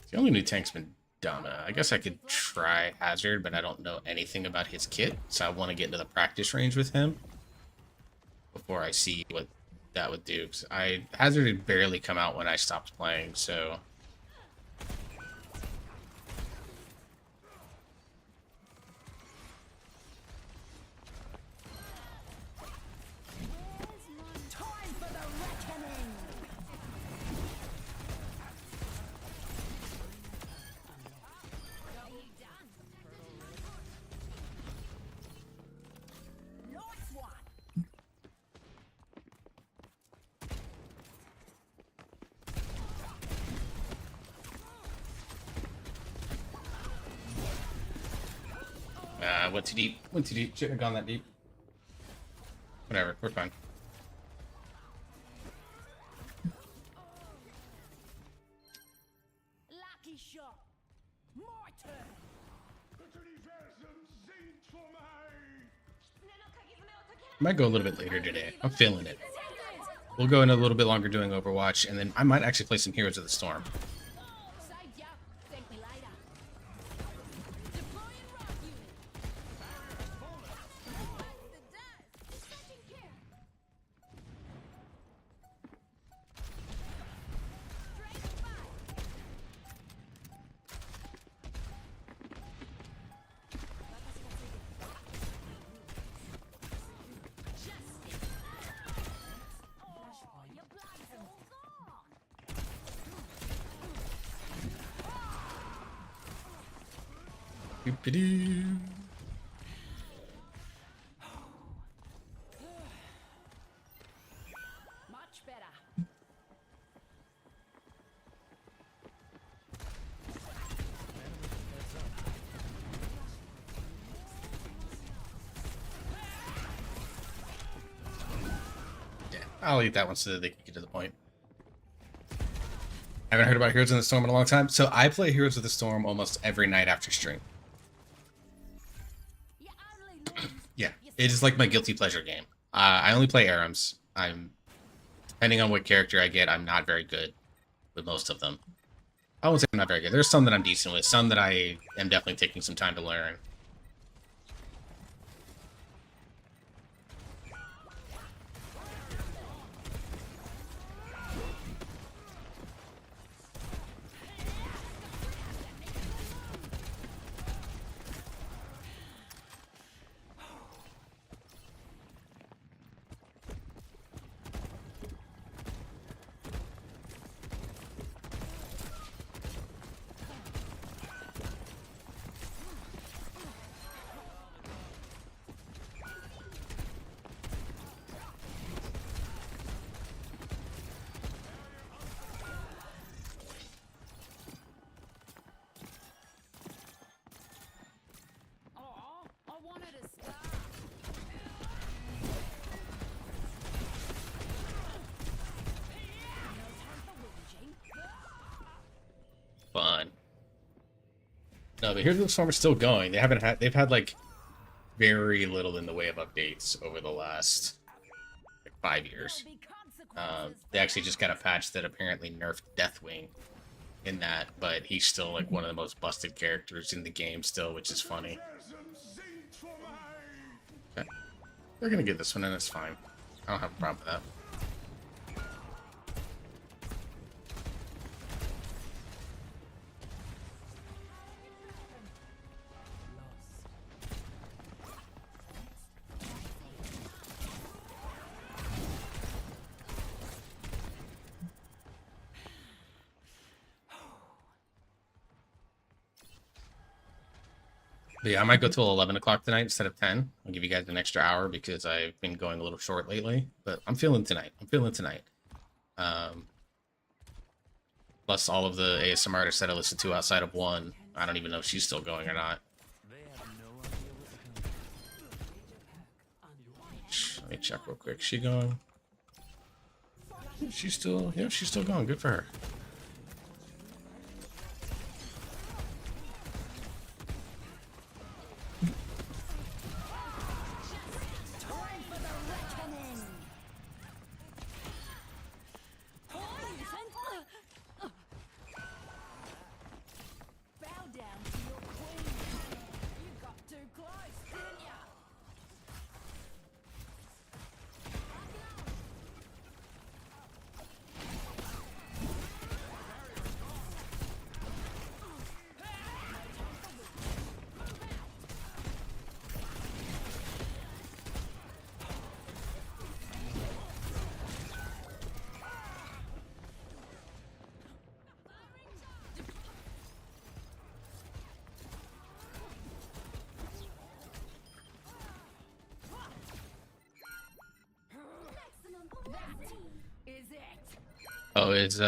The only new tank's been Donna. I guess I could try Hazard, but I don't know anything about his kit, so I want to get into the practice range with him before I see what that would do. 'Cause Hazard had barely come out when I stopped playing, so Time for the reckoning. Are you done? Nice one. went too deep. Went too deep. Shouldn't have gone that deep. Whatever, we're fine. Lucky shot. My turn. Might go a little bit later today. I'm feeling it. We'll go in a little bit longer doing Overwatch, and then I might actually play some Heroes of the Storm. Saved ya. Thank me later. Deploying rock unit. The death. Dispatching care. Straight by. Justice. Oh, your blood's all gone. Doop-a-doo. Much better. Yeah, I'll eat that one so that they can get to the point. Haven't heard about Heroes of the Storm in a long time, so I play Heroes of the Storm almost every night after stream. You only lose. Yeah, it is like my guilty pleasure game. I only play ARAMs. Depending on what character I get, I'm not very good with most of them. I won't say I'm not very good. There's some that I'm decent with, some that I am definitely taking some time to learn. Oh, I wanted to start. No time for whinging. Fun. No, but Heroes of the Storm is still going. They've had like very little in the way of updates over the last like 5 years. There'll be consequences They actually just got a patch that apparently nerfed Deathwing in that, but he's still like one of the most busted characters in the game still, which is funny. Okay. They're gonna get this one and it's fine. I don't have a problem with that. But yeah, I might go till 11 o'clock tonight instead of 10. I'll give you guys an extra hour because I've been going a little short lately. But I'm feeling tonight. I'm feeling tonight. Plus all of the ASMR artists that I listen to outside of one. I don't even know if she's still going or not. They have no idea what's coming. Let me check real quick. She going? She's still, yeah, she's still going. Good for her. time for the reckoning. Oh, is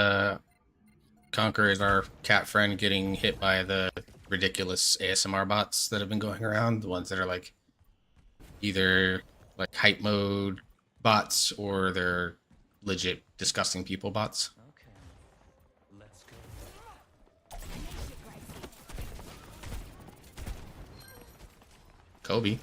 Conquer is our cat friend getting hit by the ridiculous ASMR bots that have been going around? The ones that are like either like hype mode bots or they're legit disgusting people bots. Okay, let's go. Kobe.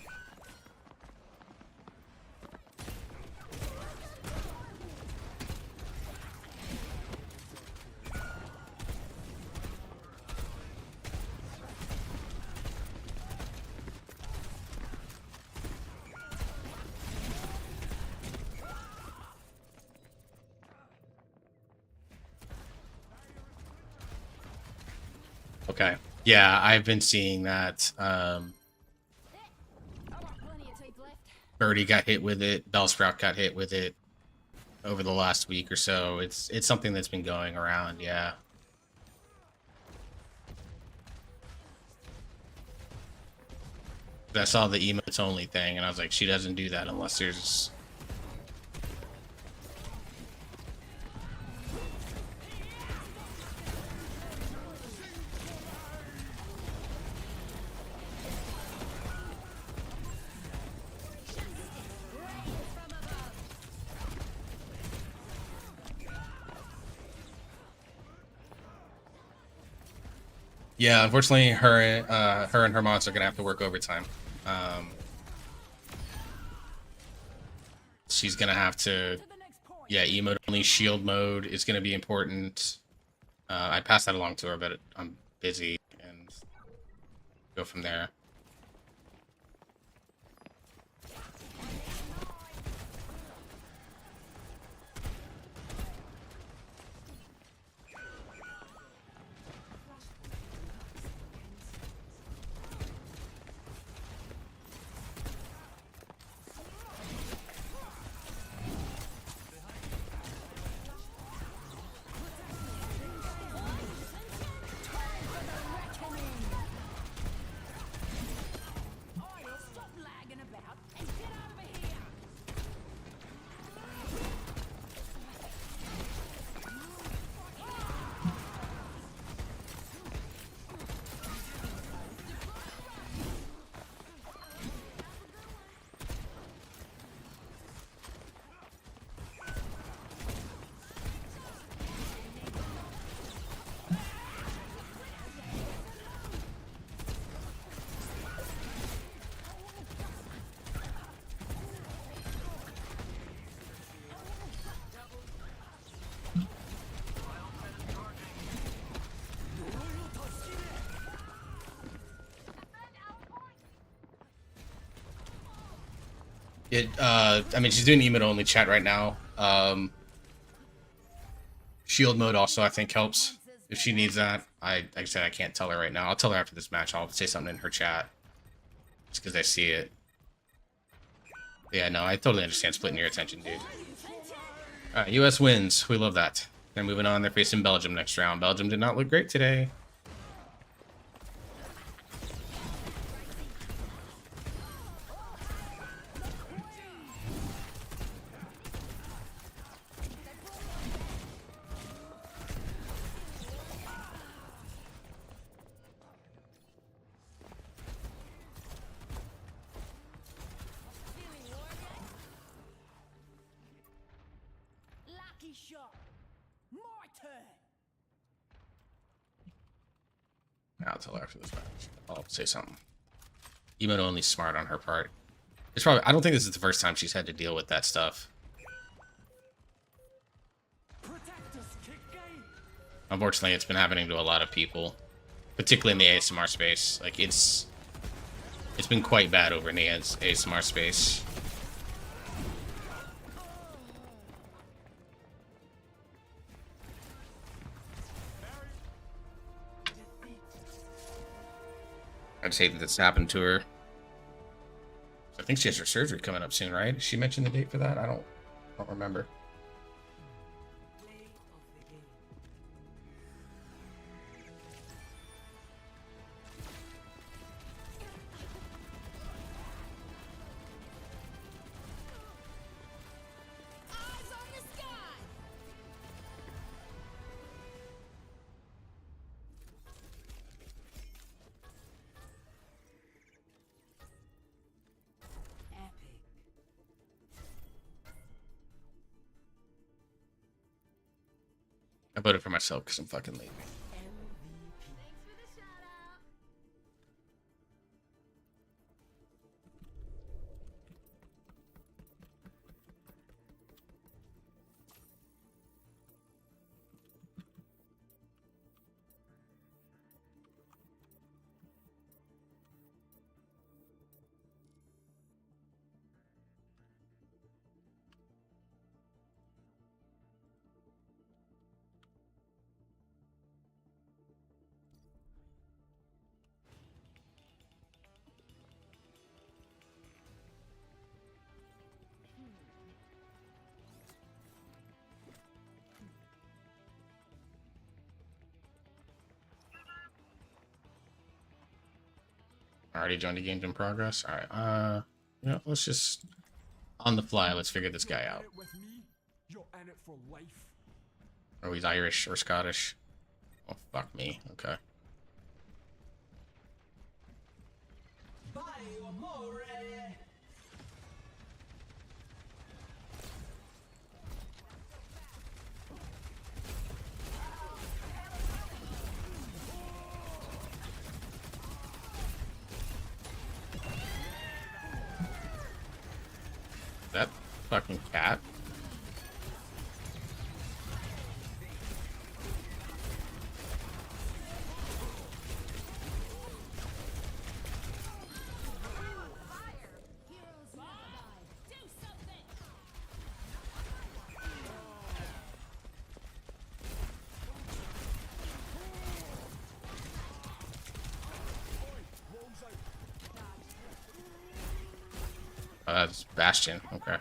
Okay. Yeah, I've been seeing that. I've got plenty of teeth left. Birdie got hit with it. Bellsprout got hit with it over the last week or so. It's something that's been going around. Yeah. I saw the emotes only thing, and I was like, she doesn't do that unless there's. Yeah, unfortunately, her and her mods are gonna have to work overtime. Um, she's gonna have to, yeah, emote only. Shield mode is gonna be important. I passed that along to her, but I'm busy and go from there. Idle, stop lagging about and get over here. I mean, she's doing emote only chat right now. Shield mode also, I think, helps if she needs that. Like I said, I can't tell her right now. I'll tell her after this match. I'll say something in her chat just because I see it. Yeah, no, I totally understand splitting your attention, dude. All right, U.S. wins. We love that. They're moving on. They're facing Belgium next round. Belgium did not look great today. Lucky shot. My turn. I'll tell her after this match. I'll say something. Emote only smart on her part. It's probably. I don't think this is the first time she's had to deal with that stuff. Unfortunately, it's been happening to a lot of people, particularly in the ASMR space. Like it's been quite bad over in the ASMR space. I just hate that this happened to her. I think she has her surgery coming up soon, right? She mentioned the date for that? I don't remember. Eyes on the sky. voted for myself because I'm fucking lazy. I already joined the games in progress. All right. Yeah, let's just on the fly. Let's figure this guy out. With me, you're in it for life. Oh, he's Irish or Scottish. Oh, fuck me. Okay. That fucking cat. Oh, that's Bastion. Okay.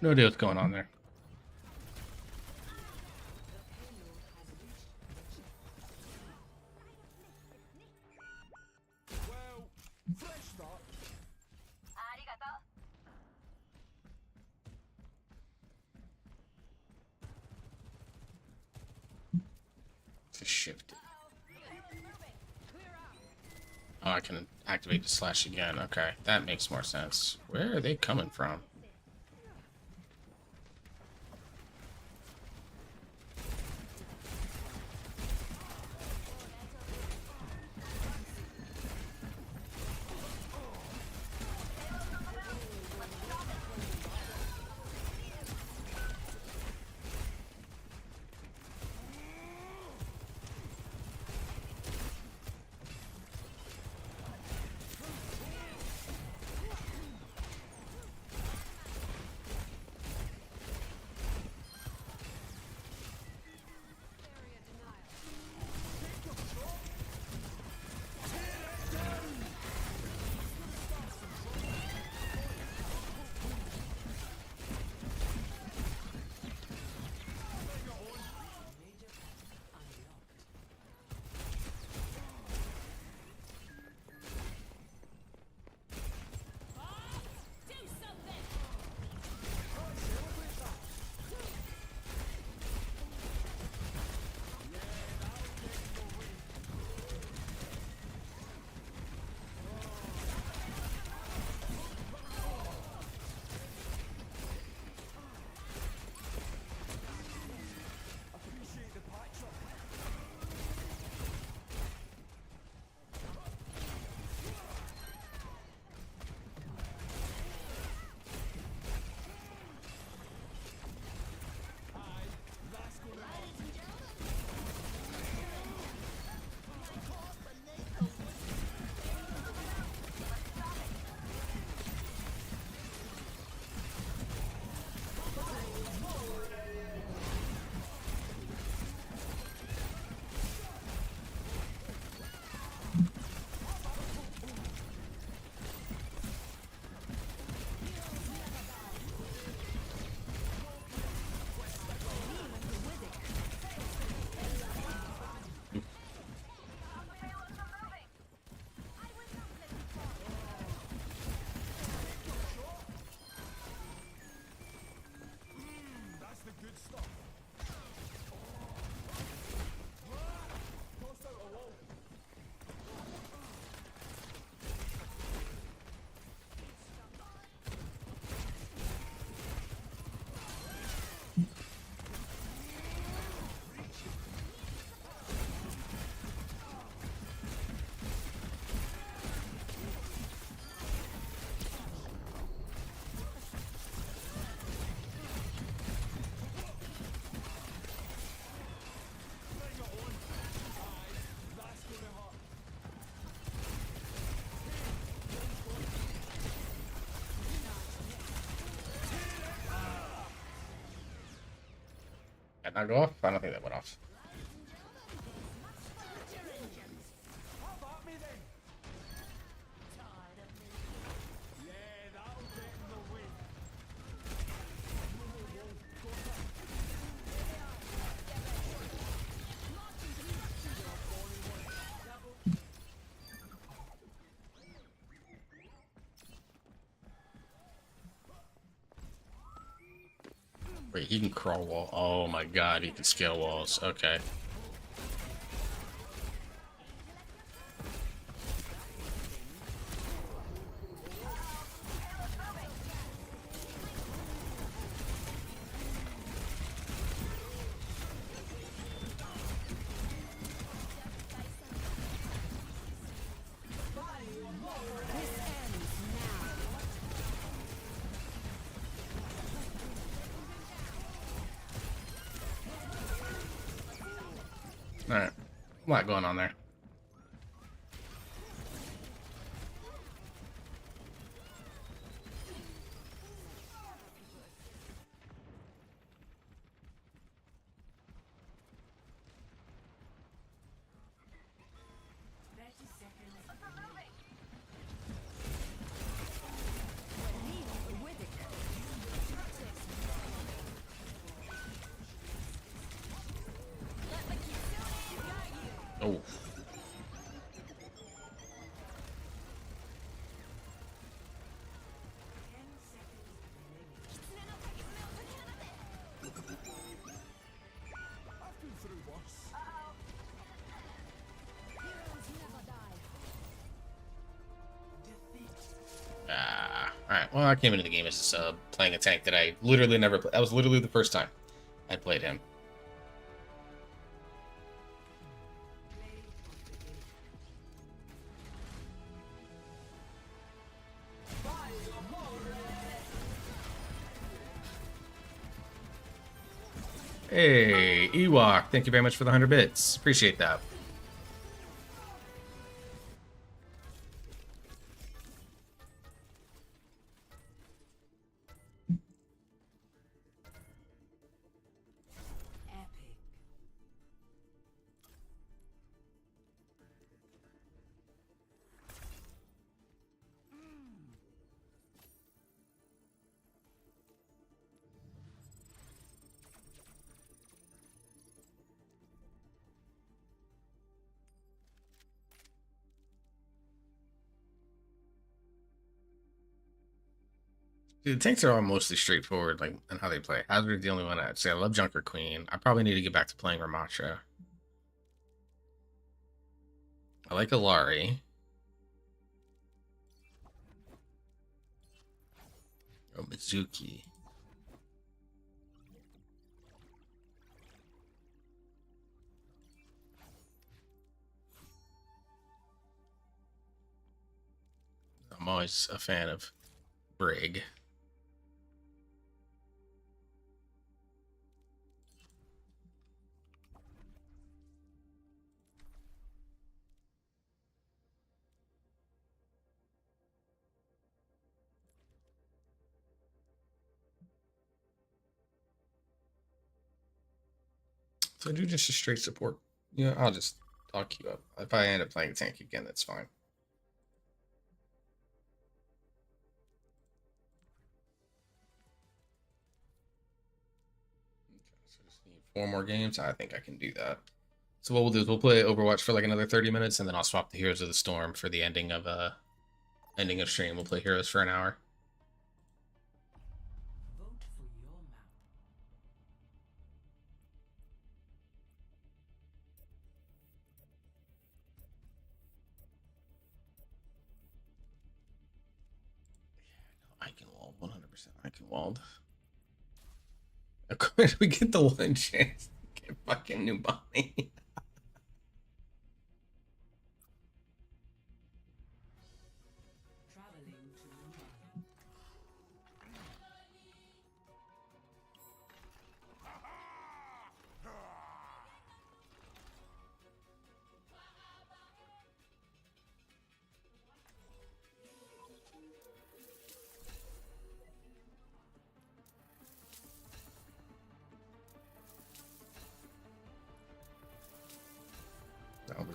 No idea what's going on there. Well, fresh start. Just shift it. Oh, I can activate the slash again. Okay, that makes more sense. Where are they coming from? Did that not go off? I don't think that went off. How about me then? Yeah, that'll get in the way. Wait, he can crawl wall. Oh my god, he can scale walls. Okay. Alright. A lot going on there. Oh. I've been through worse. Alright. Well, I came into the game as a sub, playing a tank that I literally never played. That was literally the first time I played him. Hey, Ewok, thank you very much for the 100 bits. Appreciate that. Epic. Dude, the tanks are all mostly straightforward, like in how they play. Hazard's the only one I'd say. I love Junker Queen. I probably need to get back to playing Ramattra. I like Alari. Oh, Mizuki. I'm always a fan of Brig. So I do just a straight support. Yeah, I'll just talk you up. If I end up playing a tank again, that's fine. So just need 4 more games. I think I can do that. So what we'll do is we'll play Overwatch for like another 30 minutes, and then I'll swap the Heroes of the Storm for the ending of stream. We'll play Heroes for an hour. Vote for your map. I can wall 100%. I can walled. Of course, we get the one chance to get fucking new Bonnie. Traveling to Mumbai.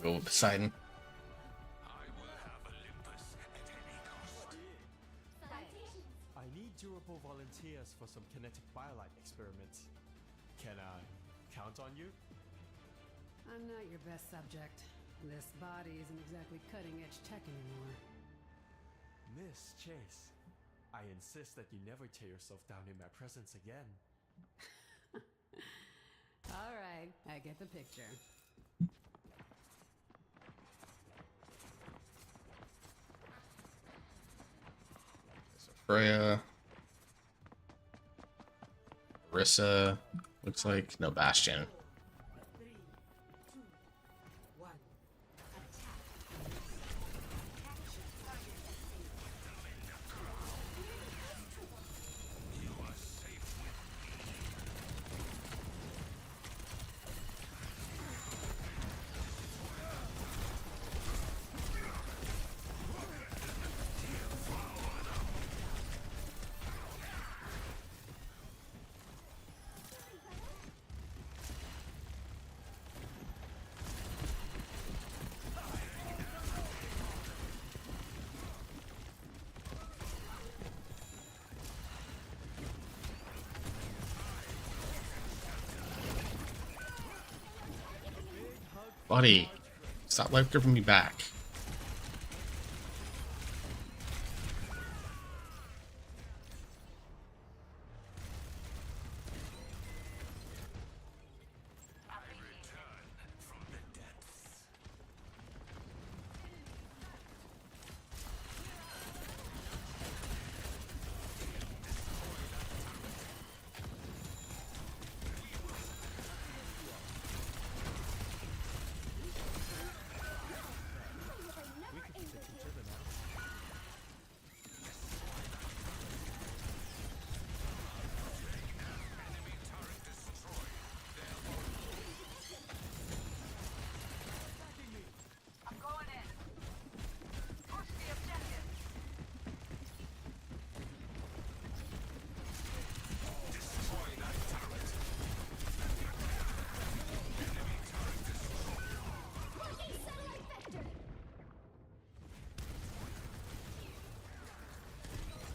go with Poseidon. I need durable volunteers for some kinetic biolite experiments. Can I count on you? I'm not your best subject. This body isn't exactly cutting-edge tech anymore. Miss Chase, I insist that you never tear yourself down in my presence again. All right, I get the picture. Freya. Orisa. Looks like no Bastion. Buddy, stop life giving me back.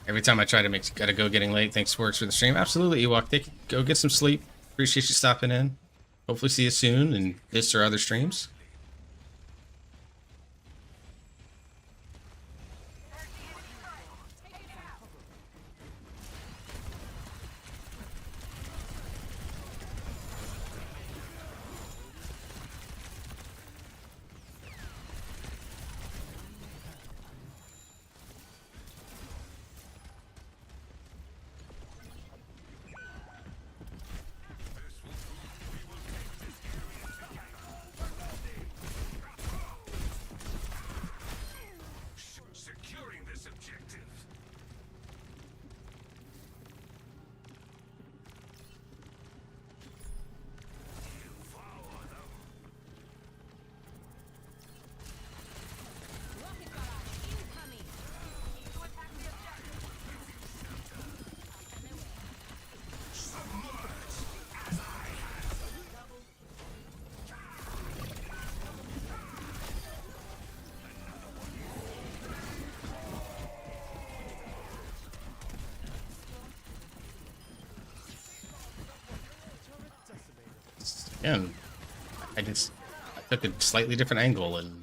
Every time I try to gotta go getting late. Thanks for the stream. Absolutely, Ewok. Go get some sleep. Appreciate you stopping in. Hopefully see you soon in this or other streams. Securing this objective. Devour them. Rocket barrage incoming. To attack the objective. Submerge as I have. Again, I took a slightly different angle and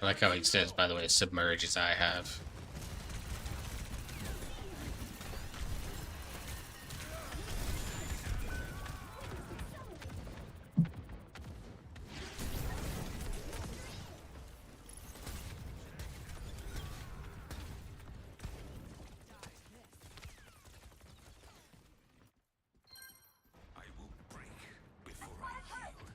I like how he says, by the way, submerge as I have. I will break before I heal.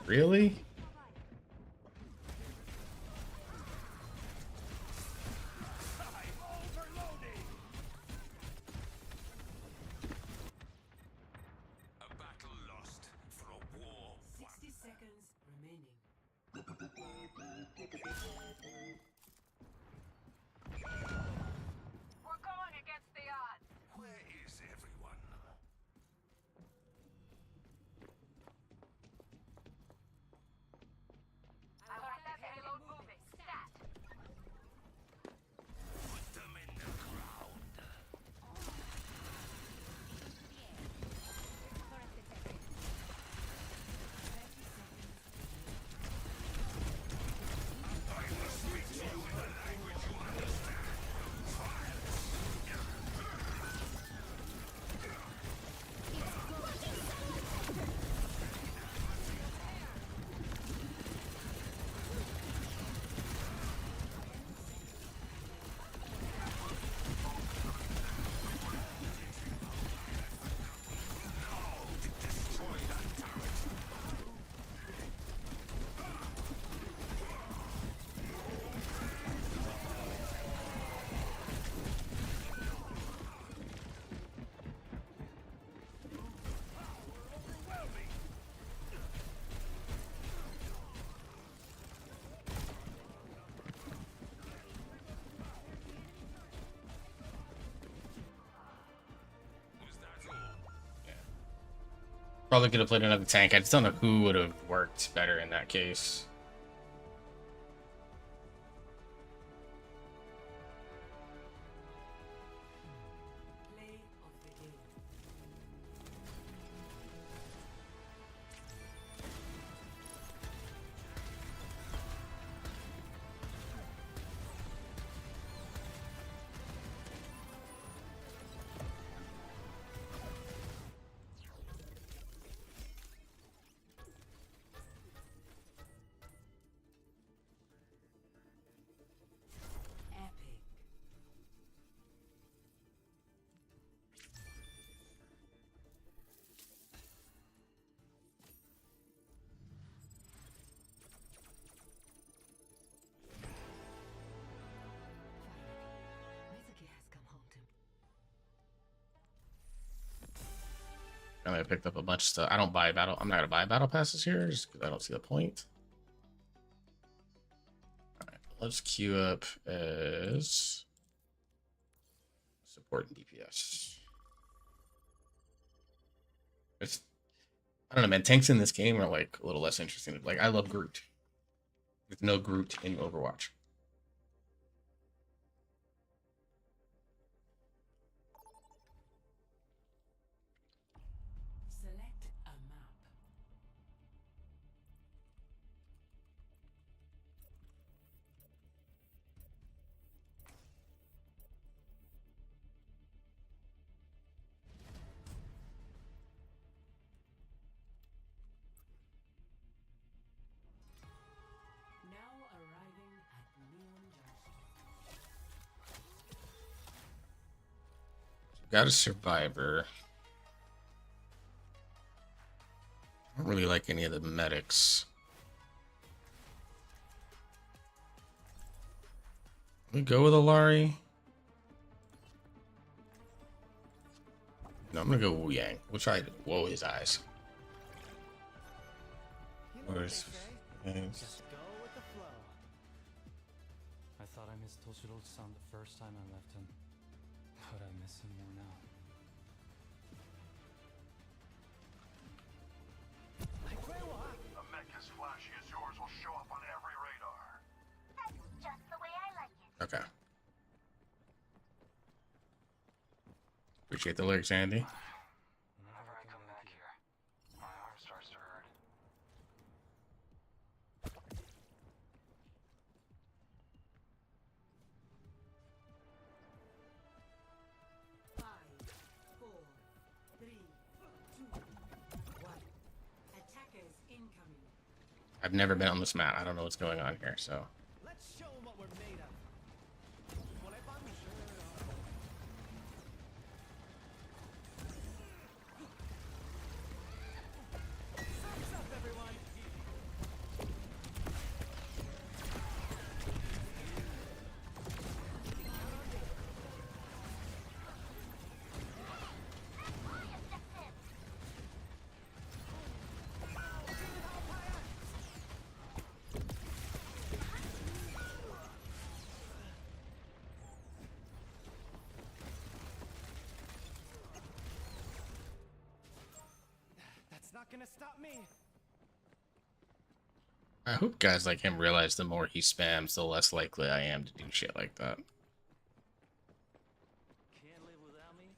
Really? A battle lost for a war won. 60 seconds remaining. We're going against the odds. Where is everyone? I want that payload moving. Stat. Put them in the ground. I must speak to you in a language you understand. Was that all? Probably could have played another tank. I just don't know who would have worked better in that case. Play of the game. Epic. Mizuki has come home to me. I picked up a bunch of stuff. I don't buy battle. I'm not gonna buy battle passes here just because I don't see the point. All right, let's queue up as support and DPS. It's, I don't know, man. Tanks in this game are like a little less interesting. Like I love Groot. There's no Groot in Overwatch. Select a map. Now arriving at Neon Junction. Got a survivor. I don't really like any of the medics. We go with Alari. No, I'm gonna go Wu Yang. We'll try to whoa his eyes. Where's Just go with the flow. I thought I missed Toshiro-san the first time I left him, but I miss him more now. A mech as flashy as yours will show up on every radar. That's just the way I like it. okay. Appreciate the lyrics, Andy. Whenever I come back here, my arm starts to hurt. Five, four, three, two, one. Attackers incoming. I've never been on this map. I don't know what's going on here, so. Let's show 'em what we're made of. Por ahí va mi Thumbs up, everyone. That's not gonna stop me. I hope guys like him realize the more he spams, the less likely I am to do shit like that. Can't live without me?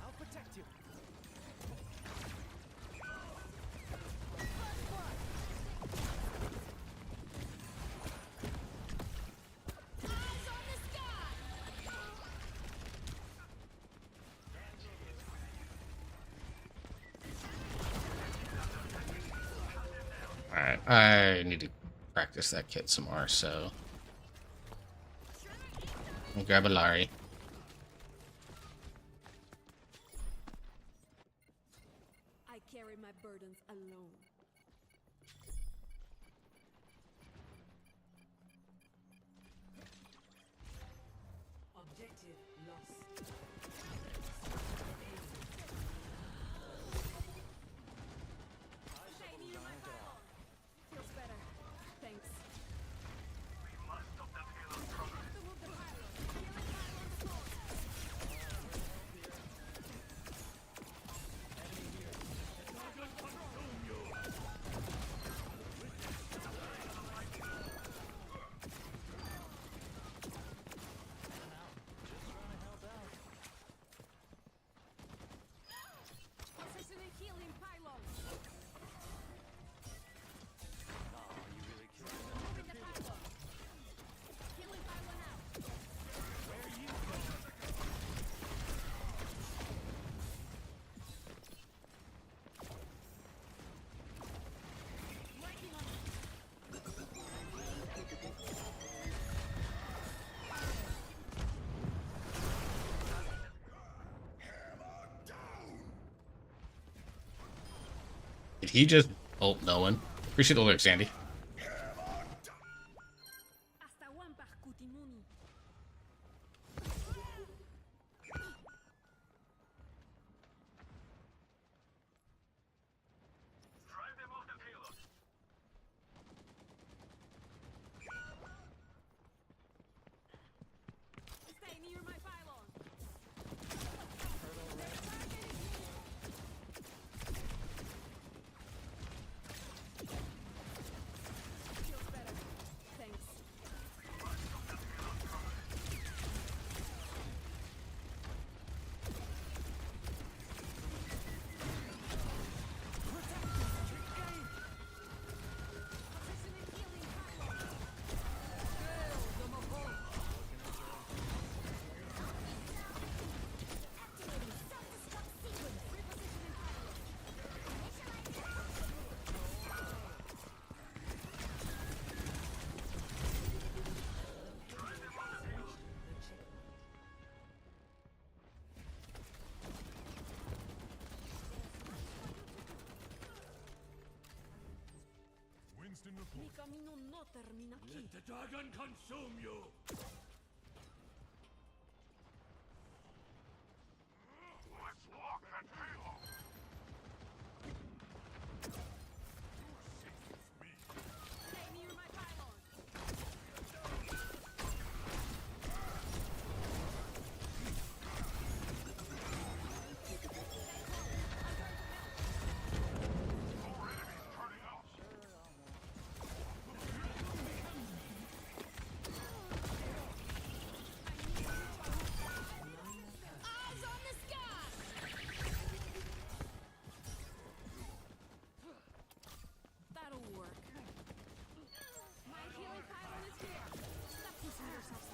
I'll protect you. Eyes on the sky! Alright, I need to practice that kit some more, so. I'll grab a Lari. I carry my burdens alone. Objective lost. Feels better. Thanks. We must stop that payload program. To move the pylon. Healing pylon source. Positioning healing pylon. Moving the pylon. Healing pylon out. Working on it. Did he just ult no one? Appreciate the lyrics, Andy. Hasta Wampa, Kutimuni. Drive them off the payload. Stay near my pylon. Mi camino no termina aquí. Let the dragon consume you! Let's lock that halo! Stay near my pylon. More enemies turning out! Eyes on the sky. That'll work. My healing pylon is here. Stop pushing yourself.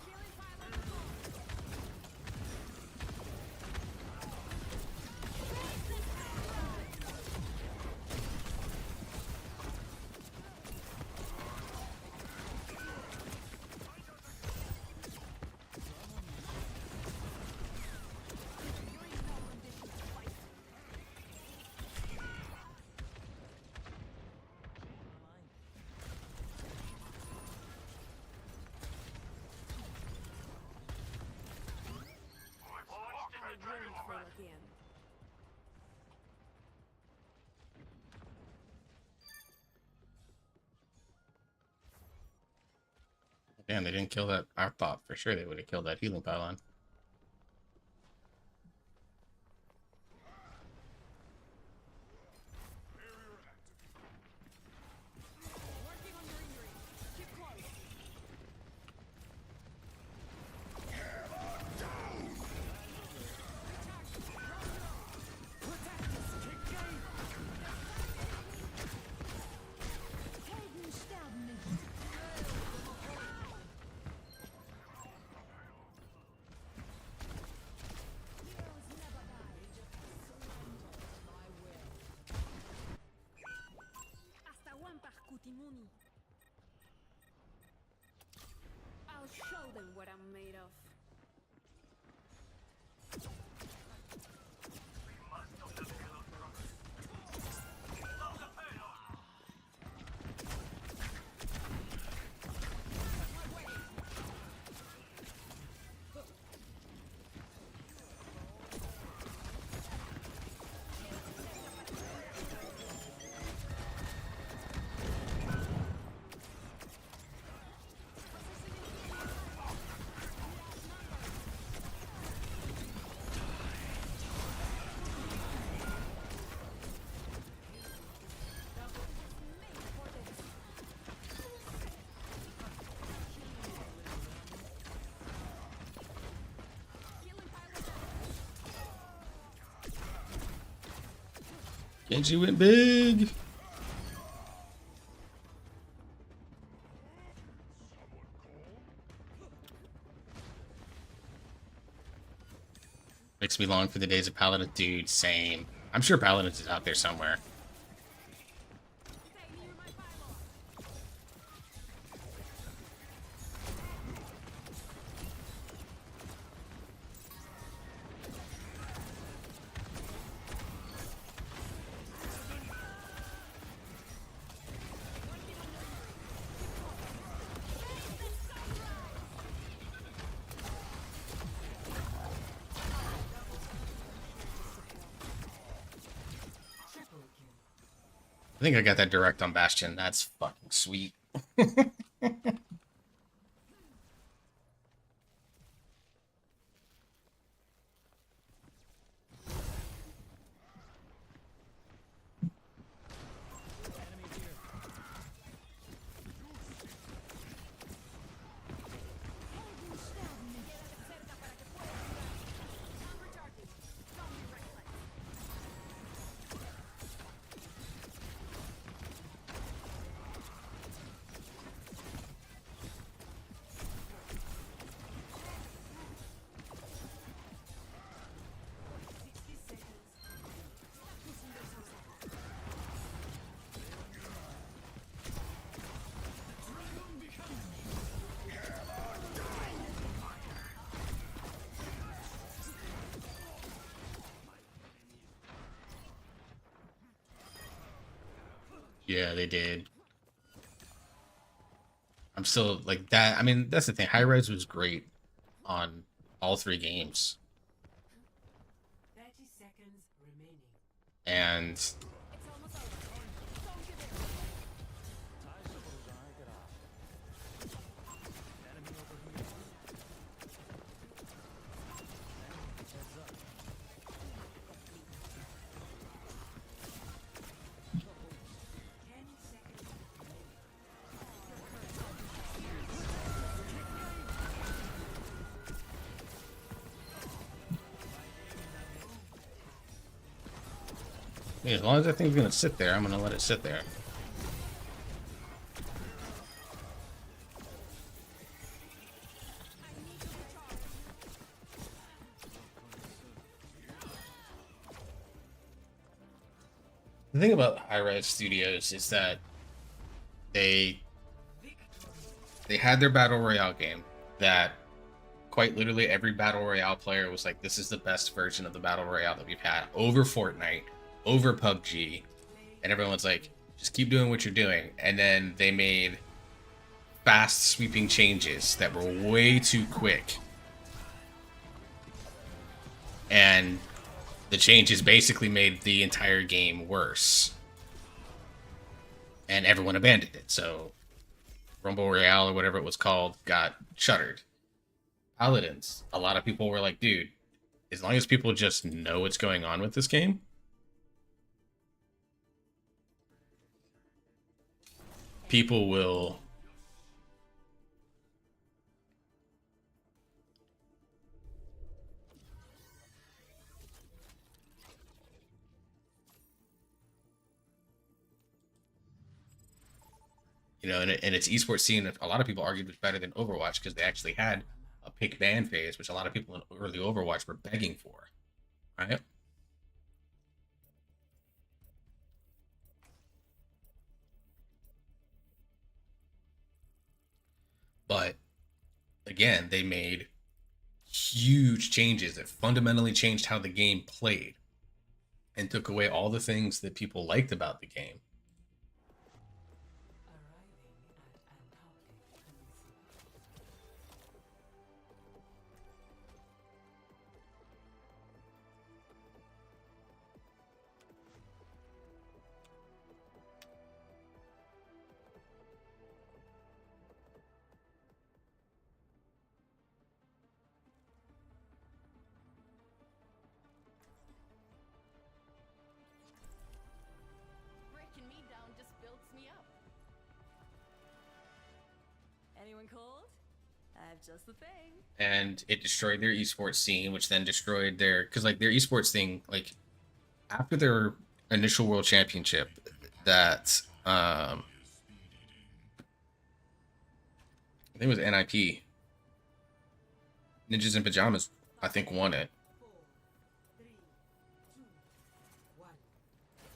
Healing pylon is on. Lock that halo! Trail again. Damn, they didn't kill that. I thought for sure they would have killed that healing pylon. Working on your injury. Keep close. Hasta Wampas Kutimuni. I'll show them what I'm made of. Genji went big. Makes me long for the days of Paladin. Dude, same. I'm sure Paladins is out there somewhere. Stay near my pylon. I think I got that direct on Bastion. That's fucking sweet. Yeah, they did. I'm still like that. I mean, that's the thing. High Res was great on all 3 games. 30 seconds remaining. And It's almost over. Don't give in. yeah, as long as that thing's gonna sit there, I'm gonna let it sit there. The thing about High Res Studios is that they had their battle royale game that quite literally every battle royale player was like, this is the best version of the battle royale that we've had over Fortnite, over PUBG, and everyone's like, just keep doing what you're doing. And then they made fast sweeping changes that were way too quick, and the changes basically made the entire game worse, and everyone abandoned it. So Rumble Royale or whatever it was called got shuttered. Paladins, a lot of people were like, dude, as long as people just know what's going on with this game, people will and its esports scene, a lot of people argued was better than Overwatch because they actually had a pick ban phase, which a lot of people in early Overwatch were begging for, right? But again, they made huge changes that fundamentally changed how the game played and took away all the things that people liked about the game. Breaking me down just builds me up. Anyone cold? I have just the thing. And it destroyed their esports scene, which then destroyed their, because like their esports thing, like after their initial world championship, that I think it was NIP, Ninjas in Pajamas, I think won it. 4, 3, 2, 1.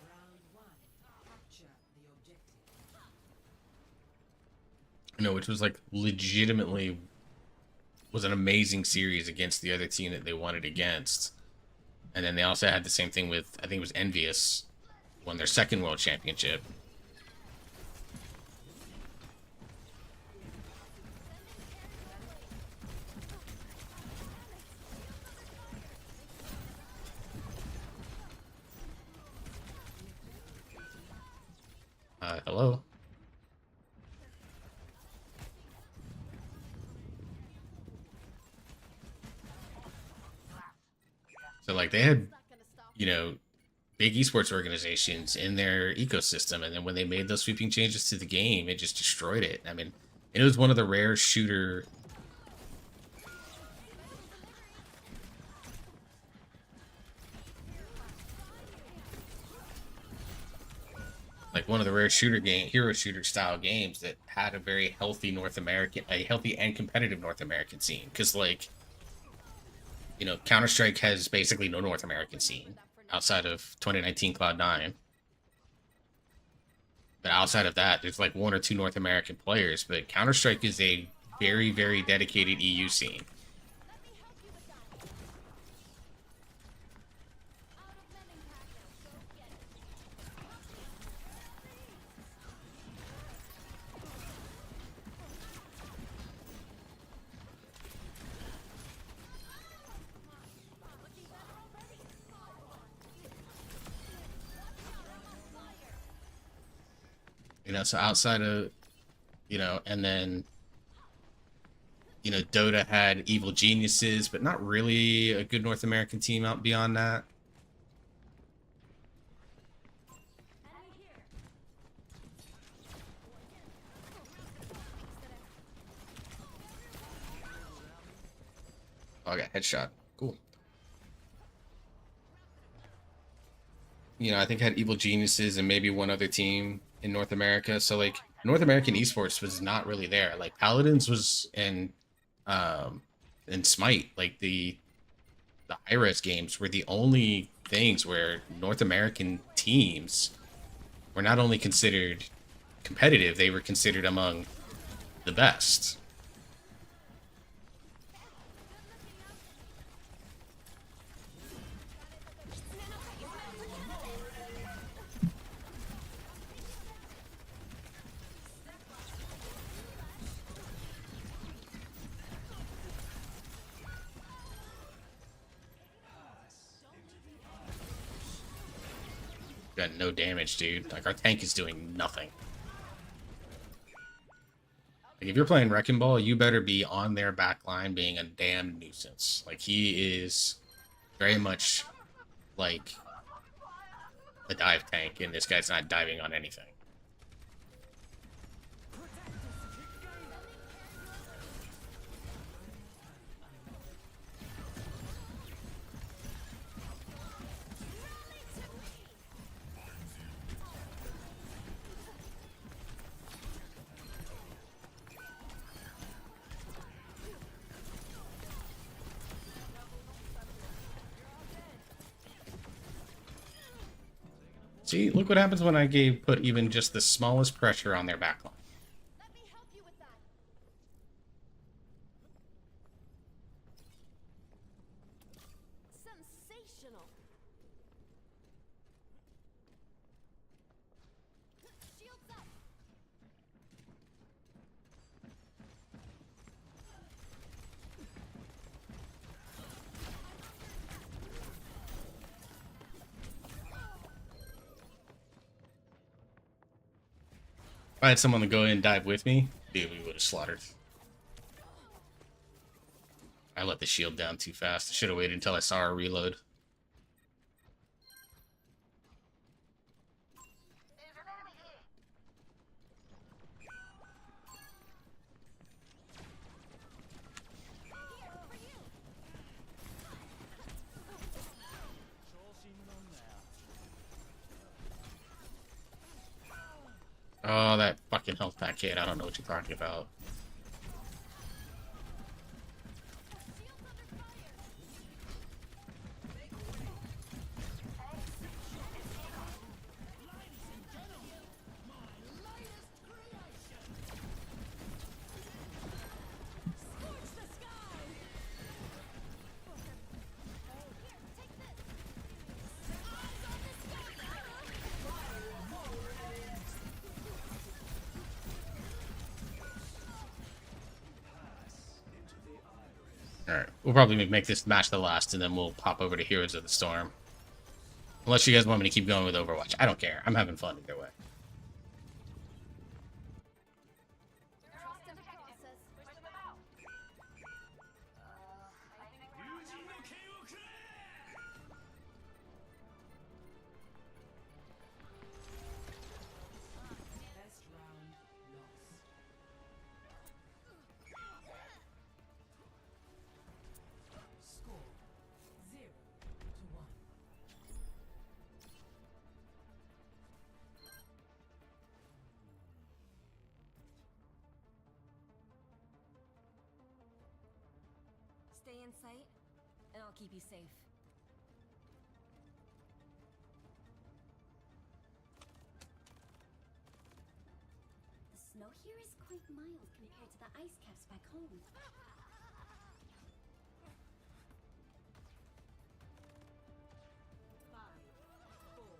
Round 1. Capture the objective. Which was like legitimately was an amazing series against the other team that they won it against. And then they also had the same thing with, I think it was Envious, won their second world championship. Hello? So like they had, big esports organizations in their ecosystem, and then when they made those sweeping changes to the game, it just destroyed it. I mean, it was one of the rare shooter hero shooter style games that had a very healthy healthy and competitive North American scene. Because Counter-Strike has basically no North American scene outside of 2019 Cloud9. But outside of that, there's like 1 or 2 North American players. But Counter-Strike is a very, very dedicated EU scene. You know, so outside of, you know, and then, you know, Dota had Evil Geniuses, but not really a good North American team out beyond that. Oh, I got headshot. Cool. You know, I think I had Evil Geniuses and maybe one other team in North America. So like North American esports was not really there. Like Paladins was in Smite, like the IRES games were the only things where North American teams were not only considered competitive, they were considered among the best. Got no damage, dude. Like, our tank is doing nothing. Like, if you're playing Wrecking Ball, you better be on their back line being a damn nuisance. Like, he is very much like a dive tank, and this guy's not diving on anything. See, look what happens when I put even just the smallest pressure on their backline. Let me help you with that. Sensational. Shields up. If I had someone to go in and dive with me, dude, we would have slaughtered. I let the shield down too fast. I should have waited until I saw her reload. Oh, that fucking health pack kid. I don't know what you're talking about. Alright, we'll probably make this match the last, and then we'll pop over to Heroes of the Storm. Unless you guys want me to keep going with Overwatch. I don't care. I'm having fun either way. Trust in the process. Push them out. Best round lost. Score 0-1. Stay in sight, and I'll keep you safe. The snow here is quite mild compared to the ice caps back home. Five, four,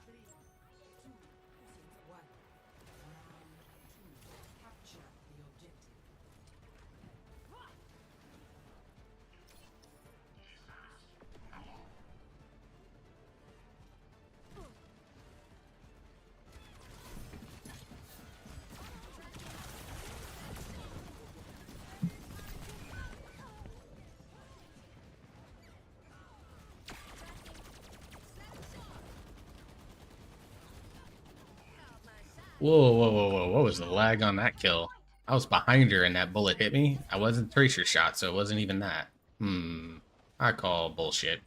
three, two, one. Round two. Capture the objective. Whoa, whoa, whoa, whoa. What was the lag on that kill? I was behind her and that bullet hit me. I wasn't tracer shot, so it wasn't even that. I call bullshit.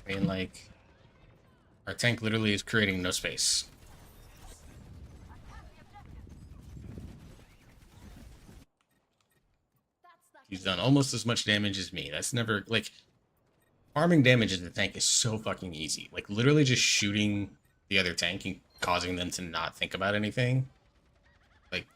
I mean, like, our tank literally is creating no space. He's done almost as much damage as me. That's never, like, farming damage in the tank is so fucking easy. Like, literally just shooting the other tank and causing them to not think about anything. Like,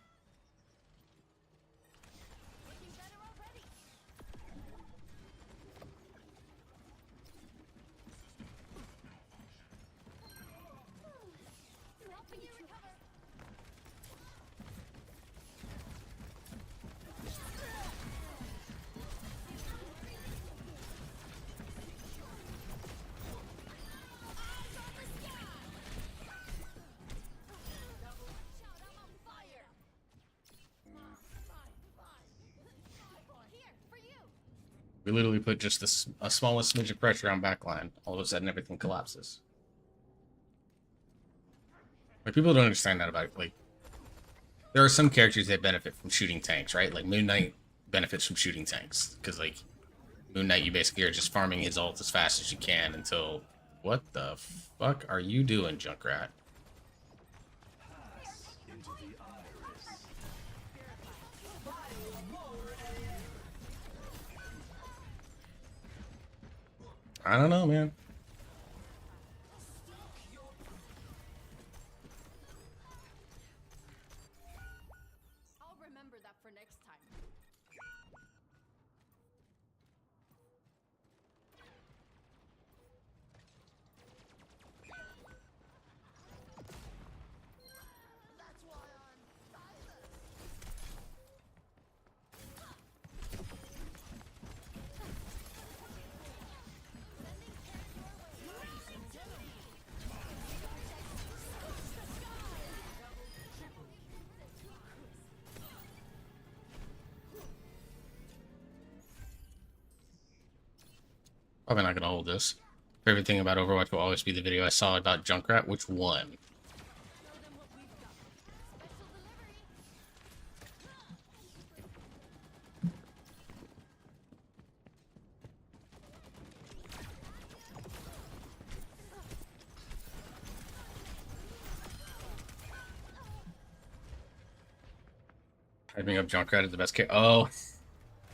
we literally put just a smallest smidge of pressure on backline. All of a sudden, everything collapses. Like, people don't understand that about it. Like, there are some characters that benefit from shooting tanks, right? Like, Moon Knight benefits from shooting tanks. Because, like, Moon Knight, you basically are just farming his ult as fast as you can until... What the fuck are you doing, Junkrat? I don't know, man. I'll remember that for next time. That's why I'm silent. Probably not gonna hold this. Favorite thing about Overwatch will always be the video I saw about Junkrat. Which one? Hyping up Junkrat is the best character. Oh,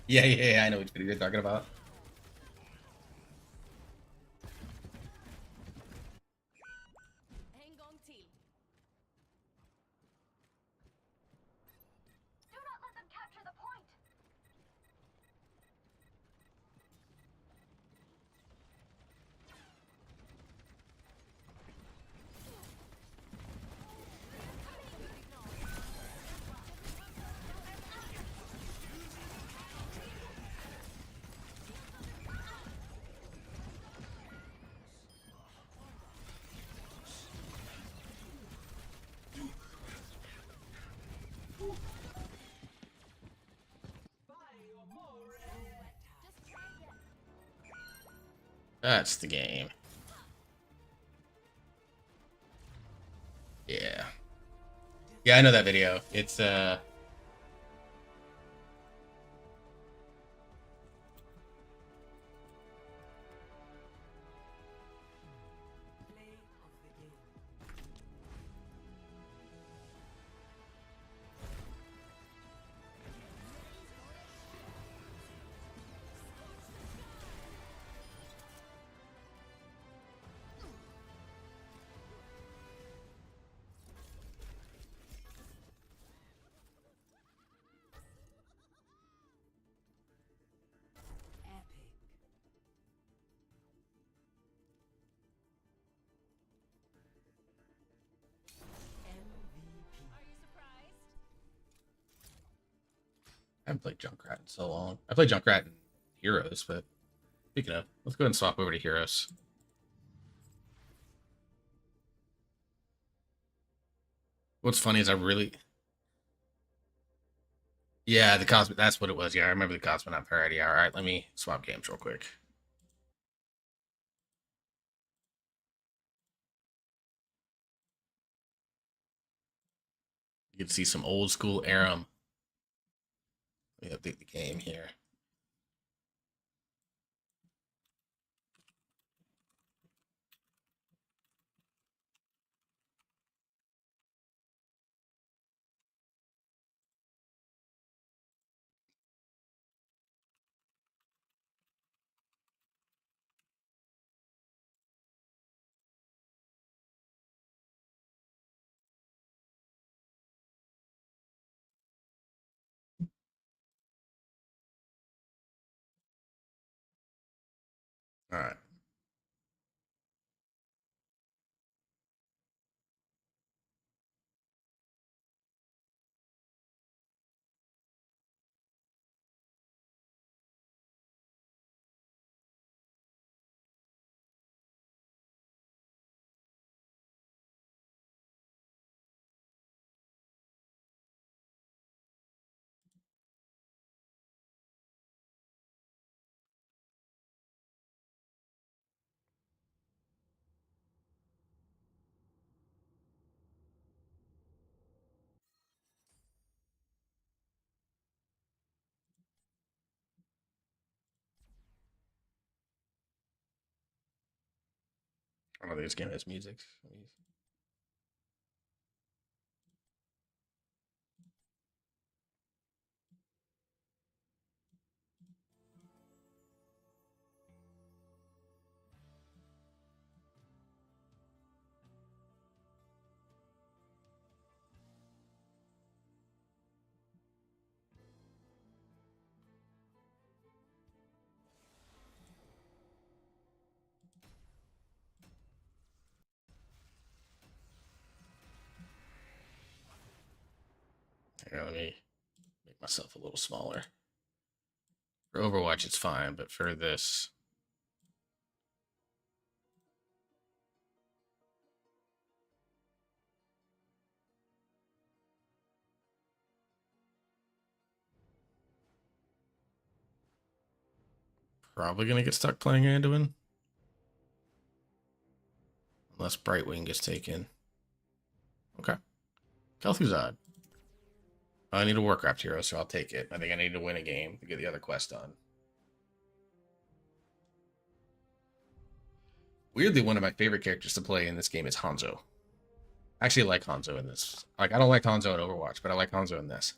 yeah, I know which video you're talking about. Hang on, team. Do not let them capture the point. That's the game. Yeah. Yeah, I know that video. It's haven't played Junkrat in so long. I played Junkrat in Heroes, but speaking of, let's go ahead and swap over to Heroes. What's funny is yeah, the Cosmo, that's what it was. Yeah, I remember the Cosmonaut parody. All right, let me swap games real quick. You can see some old school Aram. Let me update the game here. All right. I don't think this game has music. Here, let me make myself a little smaller. For Overwatch, it's fine, but for this, probably gonna get stuck playing Anduin. Unless Brightwing gets taken. Okay. Kel'Thuzad. I need a Warcraft hero, so I'll take it. I think I need to win a game to get the other quest done. Weirdly, one of my favorite characters to play in this game is Hanzo. I actually like Hanzo in this. Like, I don't like Hanzo in Overwatch, but I like Hanzo in this.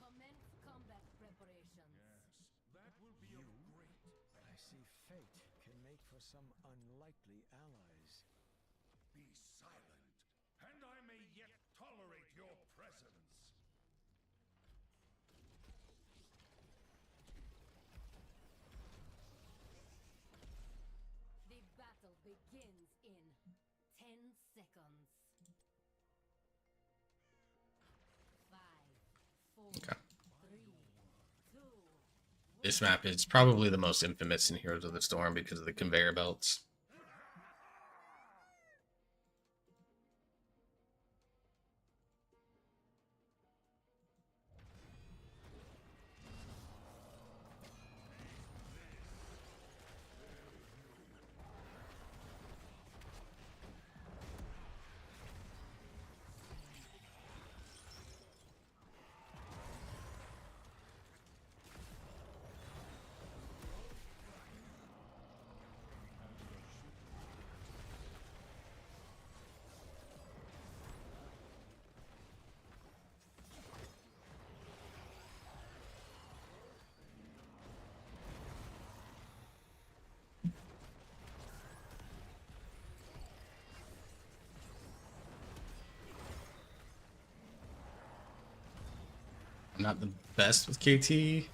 Commence combat preparations. That will be a great. I see fate can make for some unlikely allies. Be silent, and I may yet tolerate your presence. The battle begins in 10 seconds. 5, 4, Okay. 3, 2. This map is probably the most infamous in Heroes of the Storm because of the conveyor belts. I'm not the best with KT.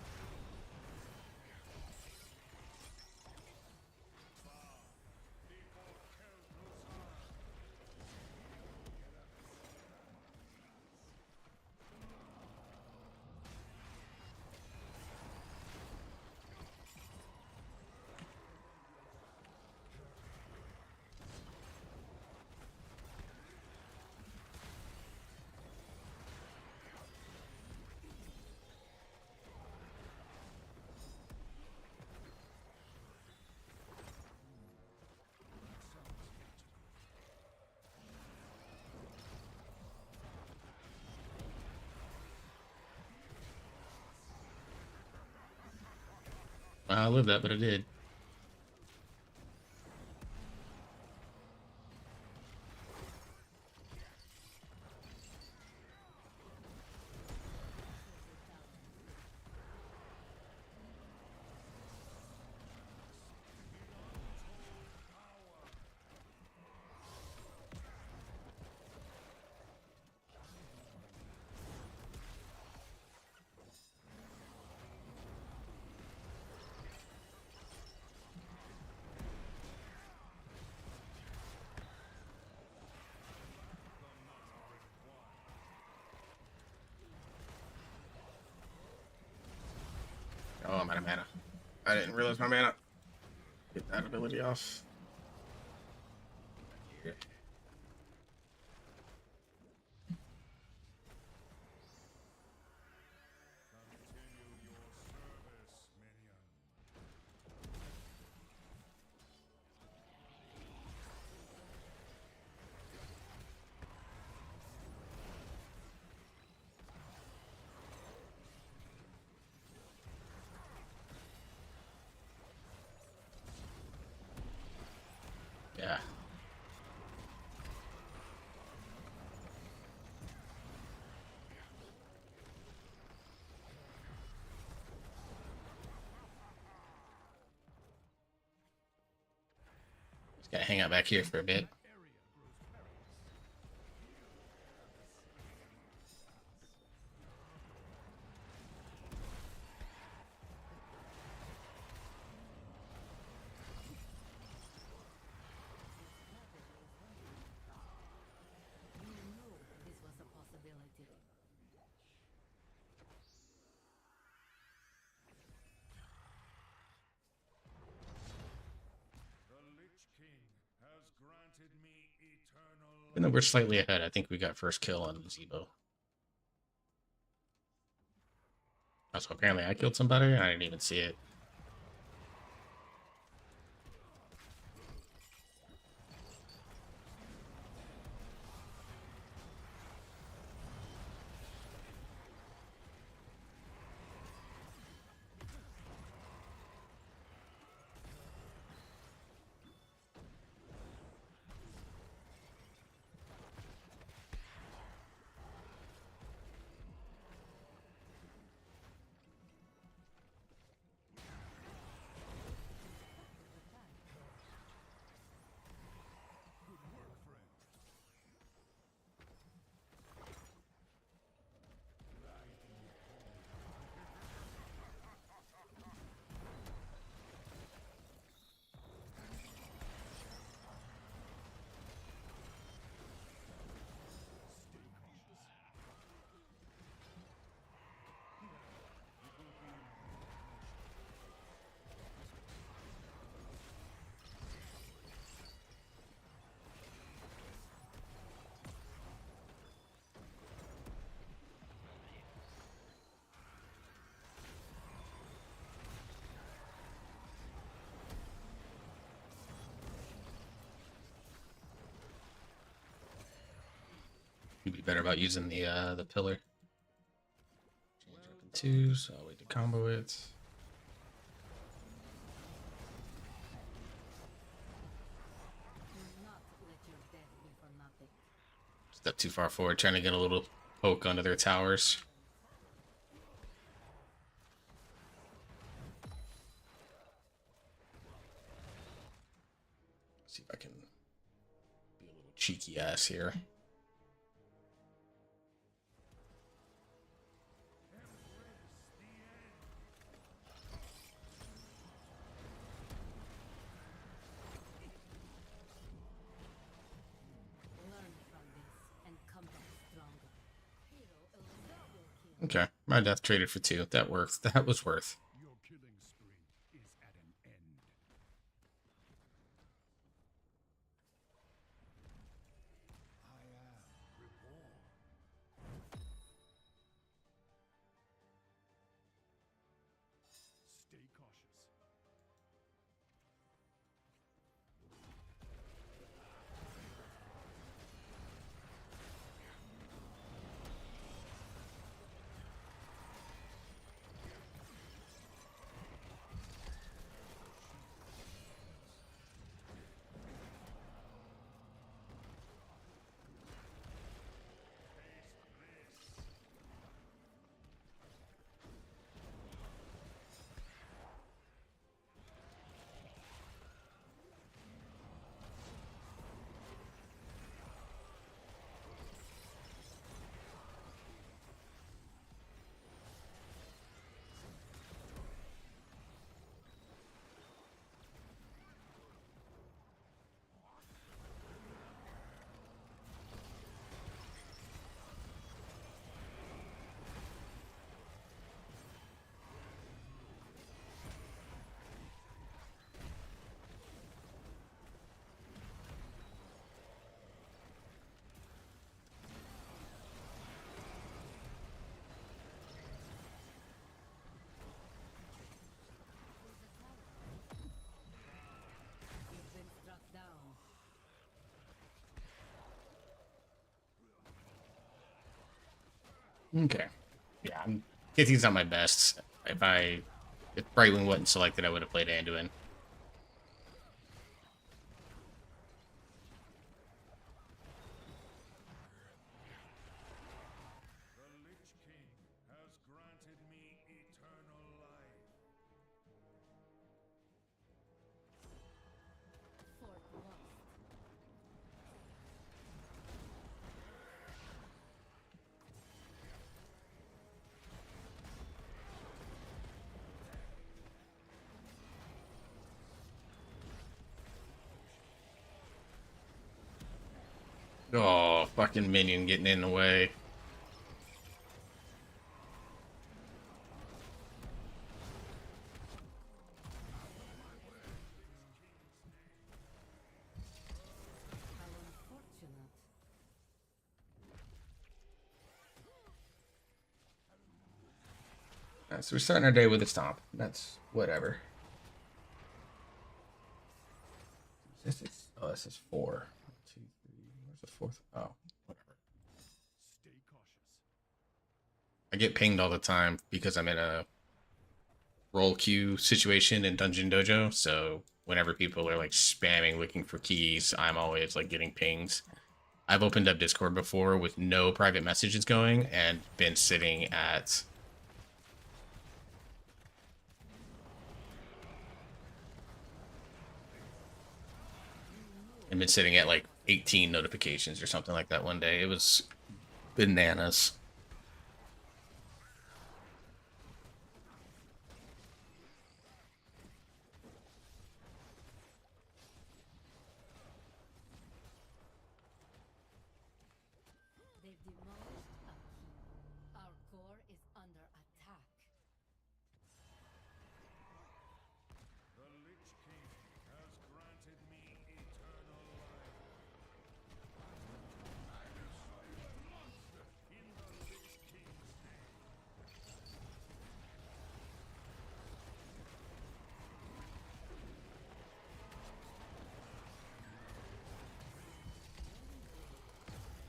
I lived that, but I did. Oh, I'm out of mana. I didn't realize my mana. Get that ability off. Yeah. Continue your service, minion. Yeah. Just gotta hang out back here for a bit. You knew this was a possibility. The Lich King has granted me eternal. Even though we're slightly ahead, I think we got first kill on Zebo. Also, apparently I killed somebody. I didn't even see it. Good work, friend. You'd be better about using the pillar. Change up in two, so I'll wait to combo it. Do not let your death be for nothing. Step too far forward, trying to get a little poke under their towers. See if I can be a little cheeky ass here. Learn from this and come back stronger. Hero double kill. Okay, my death traded for 2. That worked. That was worth. Your killing spree is at an end. I am reborn. Stay cautious. Okay. Yeah, I'm 15's not my best. If Brightwing wasn't selected, I would have played Anduin. The Lich King has granted me eternal life. Fort lost. Oh, fucking minion getting in the way. How unfortunate. So we're starting our day with a stomp. That's whatever. This is 4. 1, 2, 3. Where's the fourth? Oh, whatever. Stay cautious. I get pinged all the time because I'm in a roll queue situation in Dungeon Dojo. So whenever people are like spamming looking for keys, I'm always like getting pings. I've opened up Discord before with no private messages going and been sitting at like 18 notifications or something like that one day. It was bananas. They've demolished a key. Our core is under attack. The Lich King has granted me eternal life. In the Lich King's name.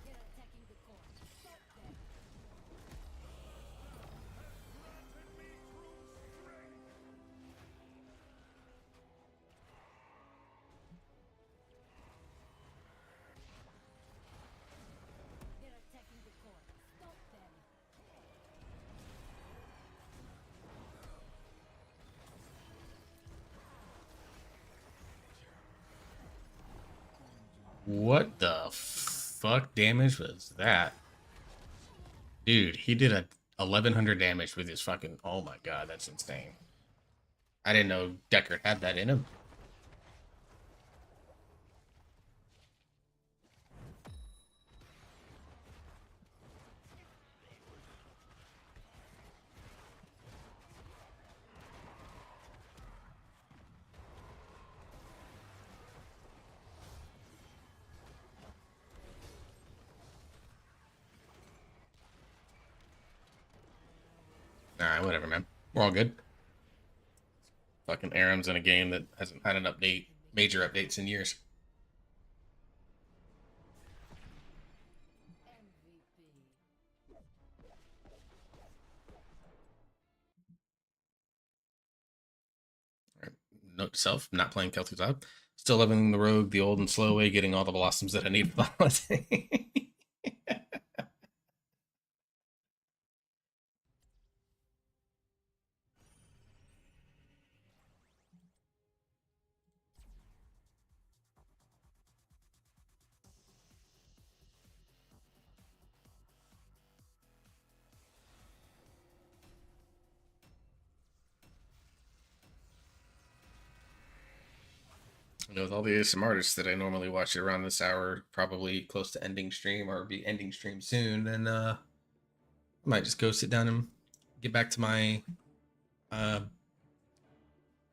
They're attacking the core. Stop them. Granted me true strength. They're attacking the core. Stop them. What the fuck damage was that? Dude, he did a 1100 damage with his fucking... Oh my god, that's insane. I didn't know Deckard had that in him. Alright, whatever, man. We're all good. Fucking Aram's in a game that hasn't had an update, major updates in years. MVP. Alright. Note to self, not playing Celtic Cloud. Still loving the rogue the old and slow way, getting all the blossoms that I need for the holiday. You know, with all the ASM artists that I normally watch around this hour, probably close to ending stream or be ending stream soon, then I might just go sit down and get back to my body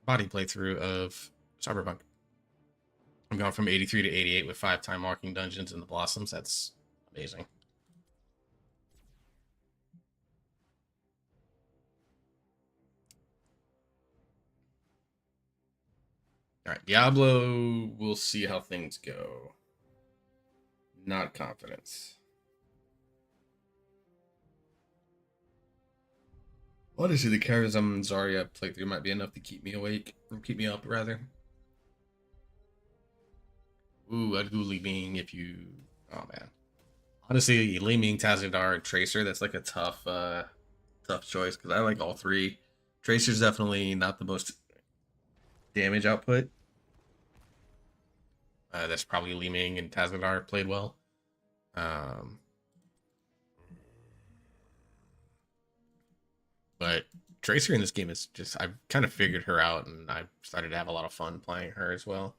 playthrough of Cyberpunk. I'm going from 83 to 88 with 5 time marking dungeons and the blossoms. That's amazing. All right, Diablo, we'll see how things go. Not confidence. Honestly, the characters on Zarya playthrough might be enough to keep me awake, or keep me up rather. Ooh, I'd go Li Ming if you. Oh man. Honestly, Li Ming, Tazadar, Tracer. That's like a tough choice because I like all three. Tracer's definitely not the most damage output. That's probably Li Ming and Tazadar played well. But Tracer in this game is just, I've kind of figured her out and I've started to have a lot of fun playing her as well.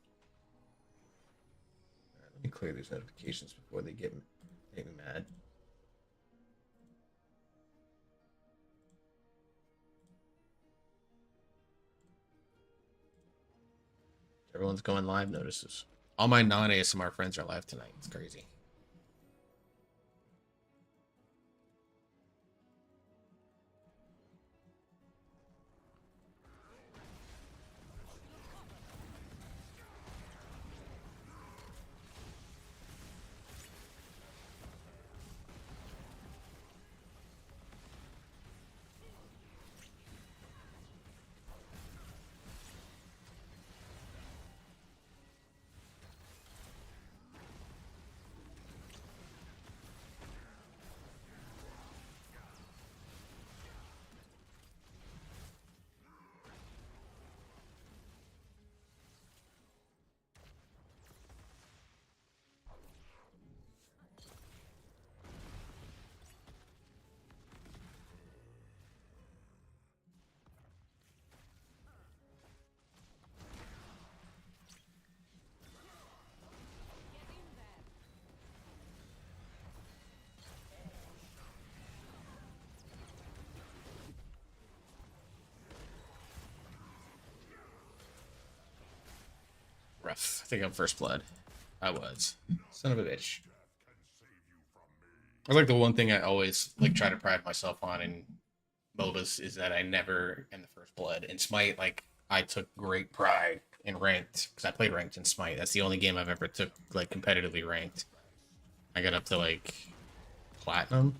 Let me clear these notifications before they make me mad. Everyone's going live notices. All my non-ASMR friends are live tonight. It's crazy. Rough. I think I'm first blood. I was. Son of a bitch. I like the one thing I always like try to pride myself on in MOBAs is that I never am the first blood. In Smite, like I took great pride in ranked because I played ranked in Smite. That's the only game I've ever took like competitively ranked. I got up to like platinum.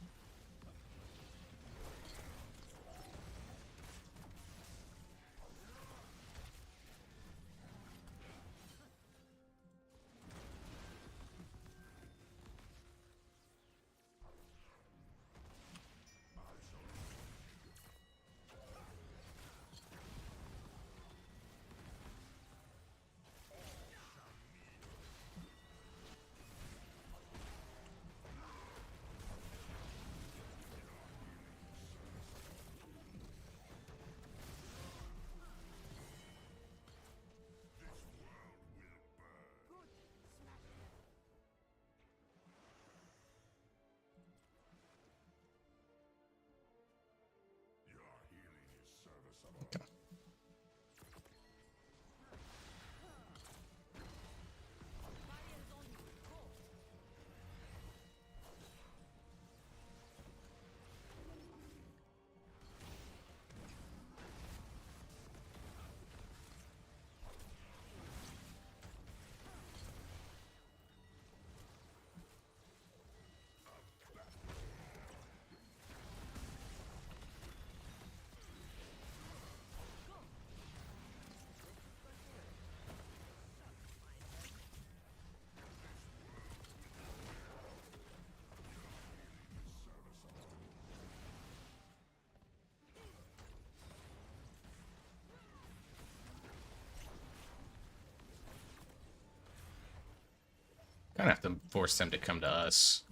Kind of have to force them to come to us.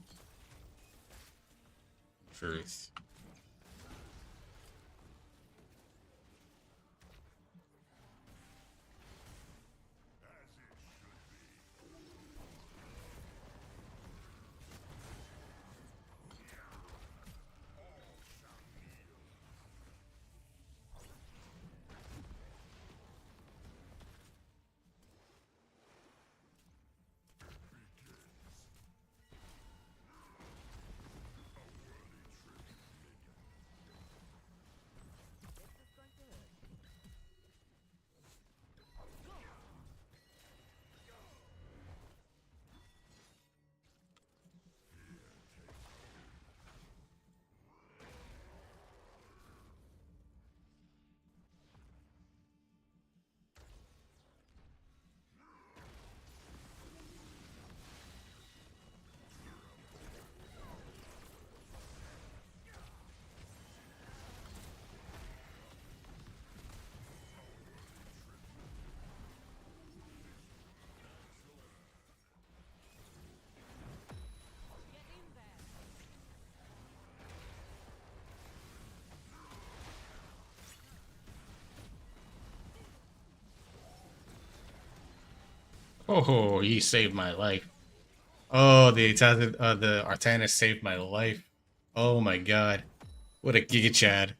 Truth. Oh, he saved my life. Oh, the Artanis saved my life. Oh my god. What a Giga Chad.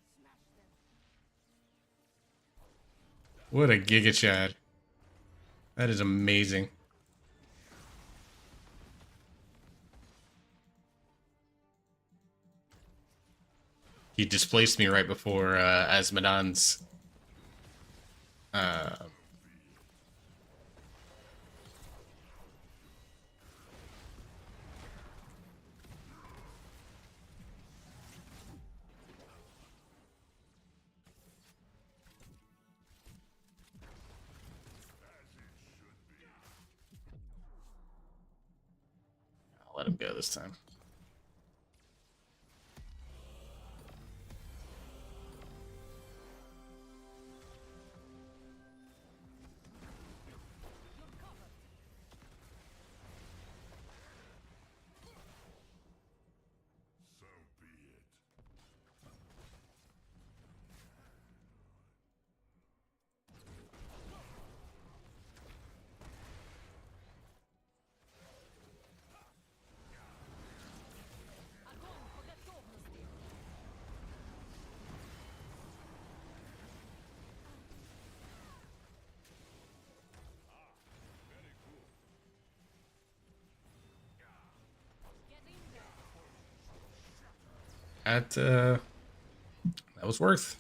What a Giga Chad. That is amazing. He displaced me right before Asmodan's I'll let him go this time. That was worth.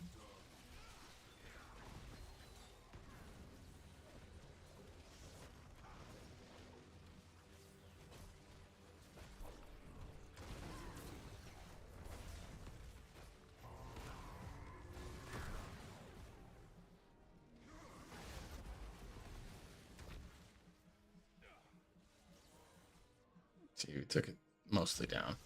See, we took it mostly down.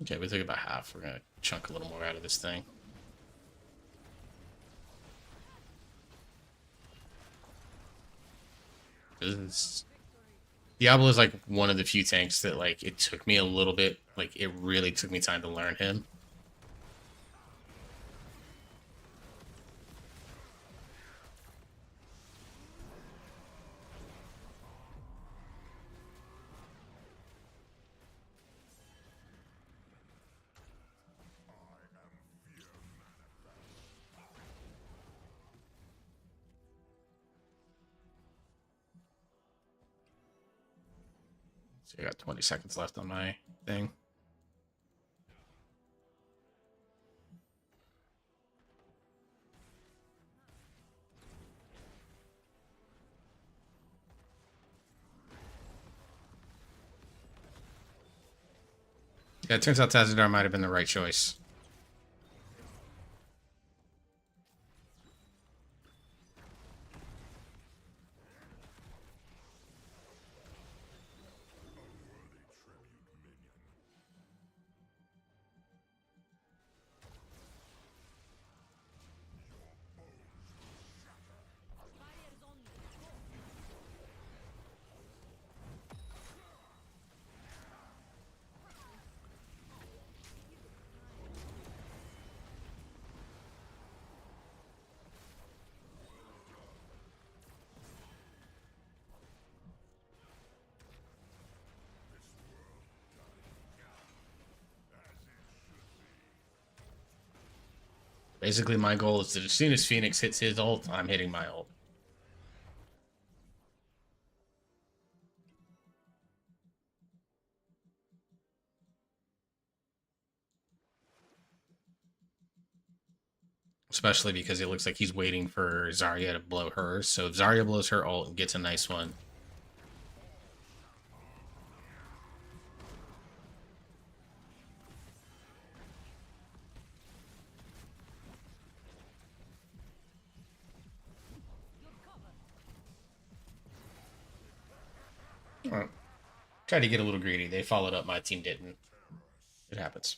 Okay, we took about half. We're gonna chunk a little more out of this thing. Diablo is like one of the few tanks that like it took me a little bit, like it really took me time to learn him. So I got 20 seconds left on my thing. Yeah, it turns out Tazadar might have been the right choice. Basically, my goal is that as soon as Phoenix hits his ult, I'm hitting my ult. Especially because it looks like he's waiting for Zarya to blow hers. So if Zarya blows her ult and gets a nice one, Well, tried to get a little greedy. They followed up. My team didn't. It happens.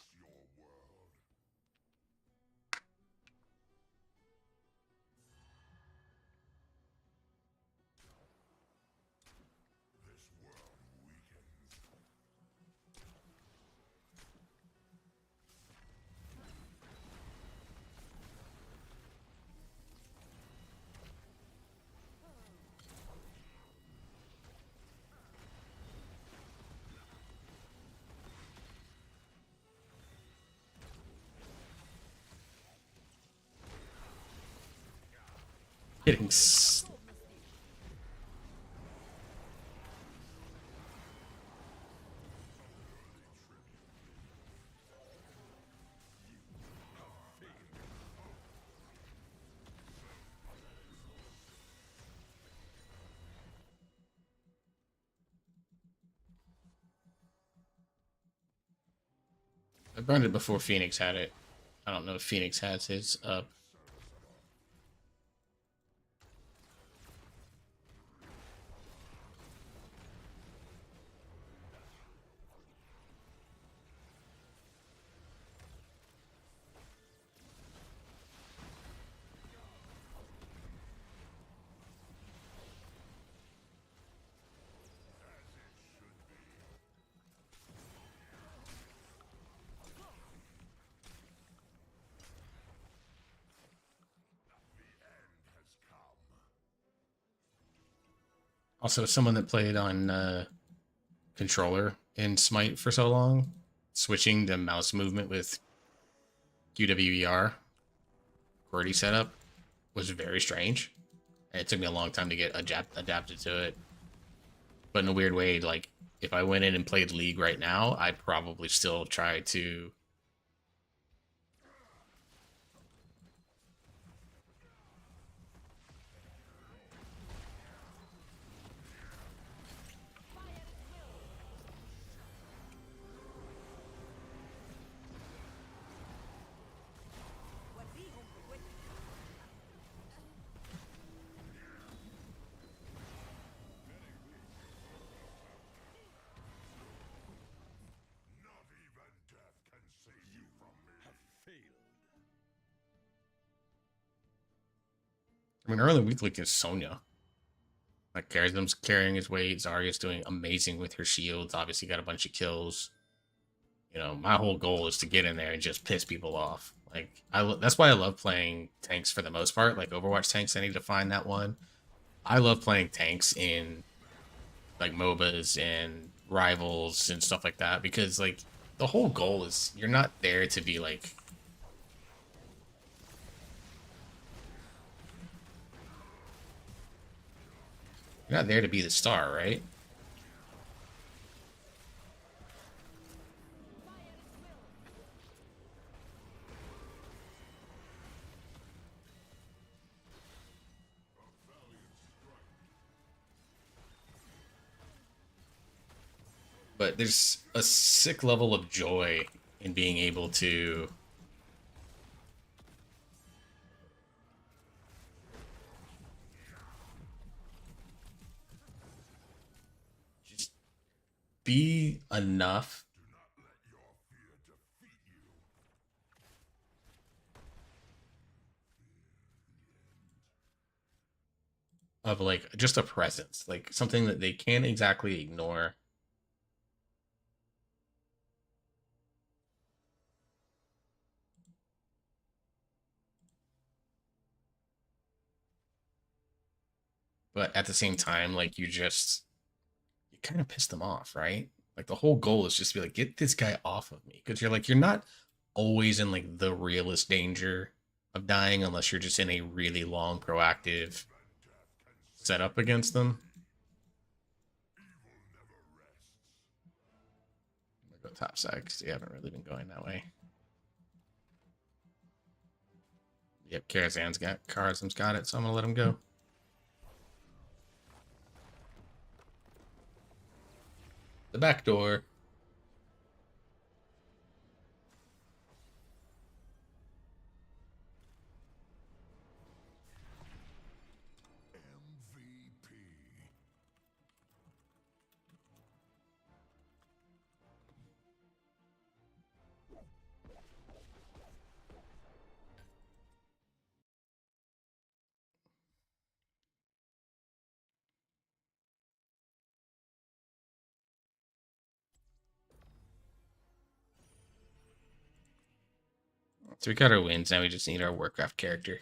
Getting I burned it before Phoenix had it. I don't know if Phoenix has his up. Also, someone that played on controller in Smite for so long, switching the mouse movement with QWER QWERTY setup was very strange. And it took me a long time to get adapted to it. But in a weird way, like, if I went in and played League right now, I'd probably still try to... I mean, early week like is Sonya. Like, Karazm's carrying his weight. Zarya's doing amazing with her shields. Obviously got a bunch of kills. You know, my whole goal is to get in there and just piss people off. Like, that's why I love playing tanks for the most part. Like, Overwatch tanks, I need to find that one. I love playing tanks in, like, MOBAs and Rivals and stuff like that. Because, like, the whole goal is you're not there to be, like... You're not there to be the star, right? But there's a sick level of joy in being able to just be enough of, like, just a presence, like something that they can't exactly ignore. But at the same time, like, you kind of piss them off, right? Like, the whole goal is just to be like, get this guy off of me. Because you're not always in, like, the realest danger of dying unless you're just in a really long proactive setup against them. I'm gonna go top side because they haven't really been going that way. Yep, Karazhan's got it, so I'm gonna let him go. The back door. So we got our wins. Now we just need our Warcraft character.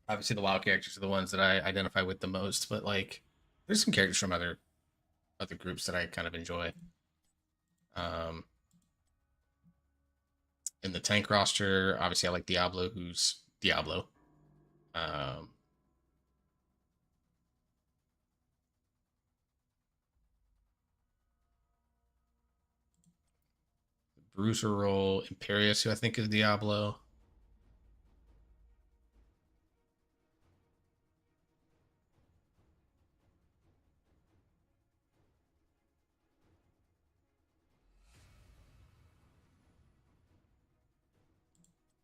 Obviously, the WoW characters are the ones that I identify with the most, but like, there's some characters from other groups that I kind of enjoy. In the tank roster, obviously, I like Diablo, who's Diablo. Bruiser role, Imperius, who I think is Diablo.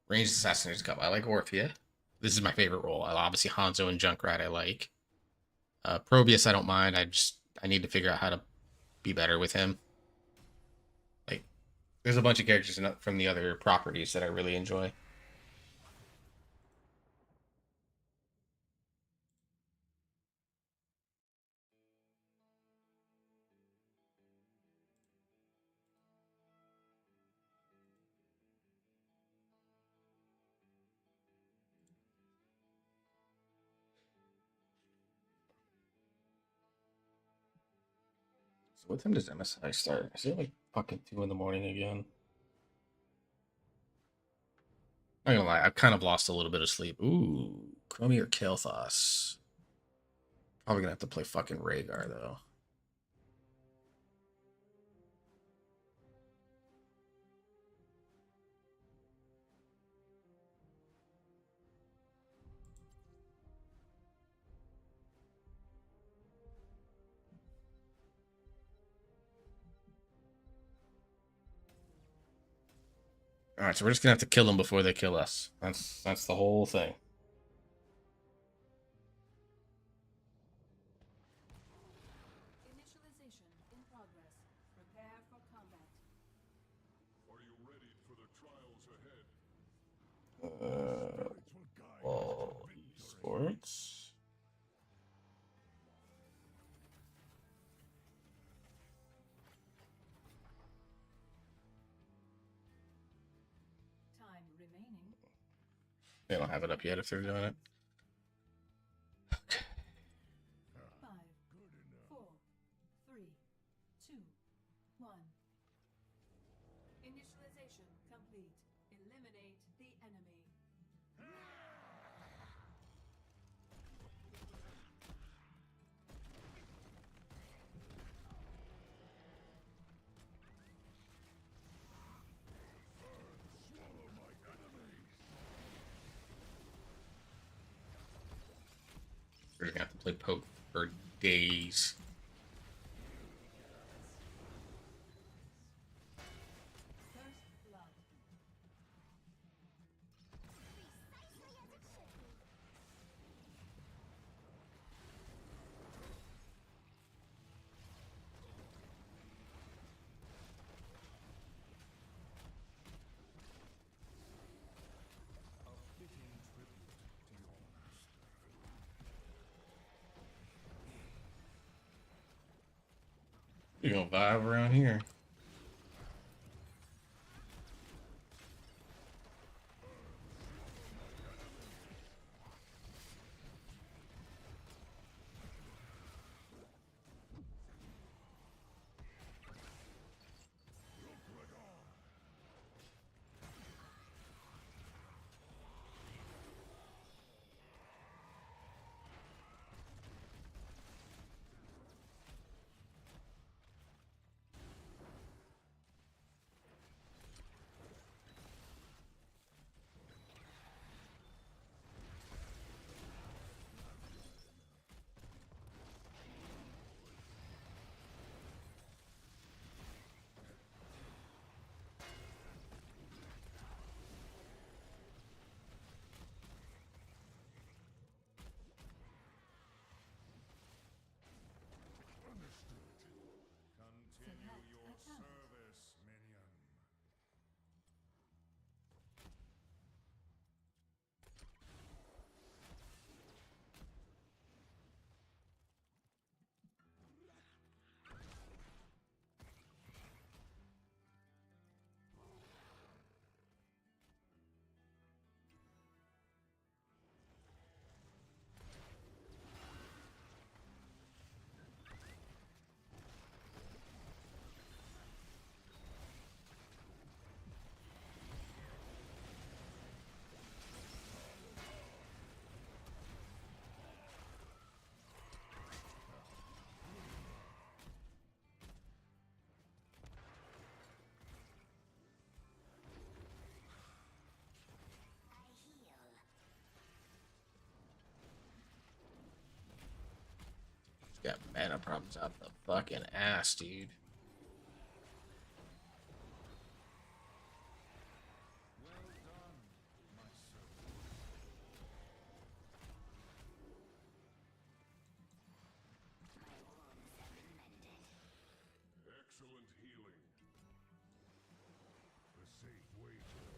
Ranged Assassin's Cup. I like Orphea. This is my favorite role. Obviously, Hanzo and Junkrat I like. Probius I don't mind. I need to figure out how to be better with him. Like, there's a bunch of characters from the other properties that I really enjoy. So what time does MSI start? Is it like fucking 2 in the morning again? I'm not gonna lie, I've kind of lost a little bit of sleep. Ooh, Chromie or Kael'thas. Probably gonna have to play fucking Rhaegar though. All right, so we're just gonna have to kill them before they kill us. That's the whole thing. Initialization in progress. Prepare for combat. Are you ready for the trials ahead? Sports. Time remaining. They don't have it up yet if they're doing it. Okay. 5, 4, 3, 2, 1. Initialization complete. Eliminate the enemy. Swallow my enemies! We're gonna have to play poke for days. First blood. A fitting tribute to your master. You're gonna vibe around here. got mana problems out the fucking ass, dude. Excellent healing. A safe wager.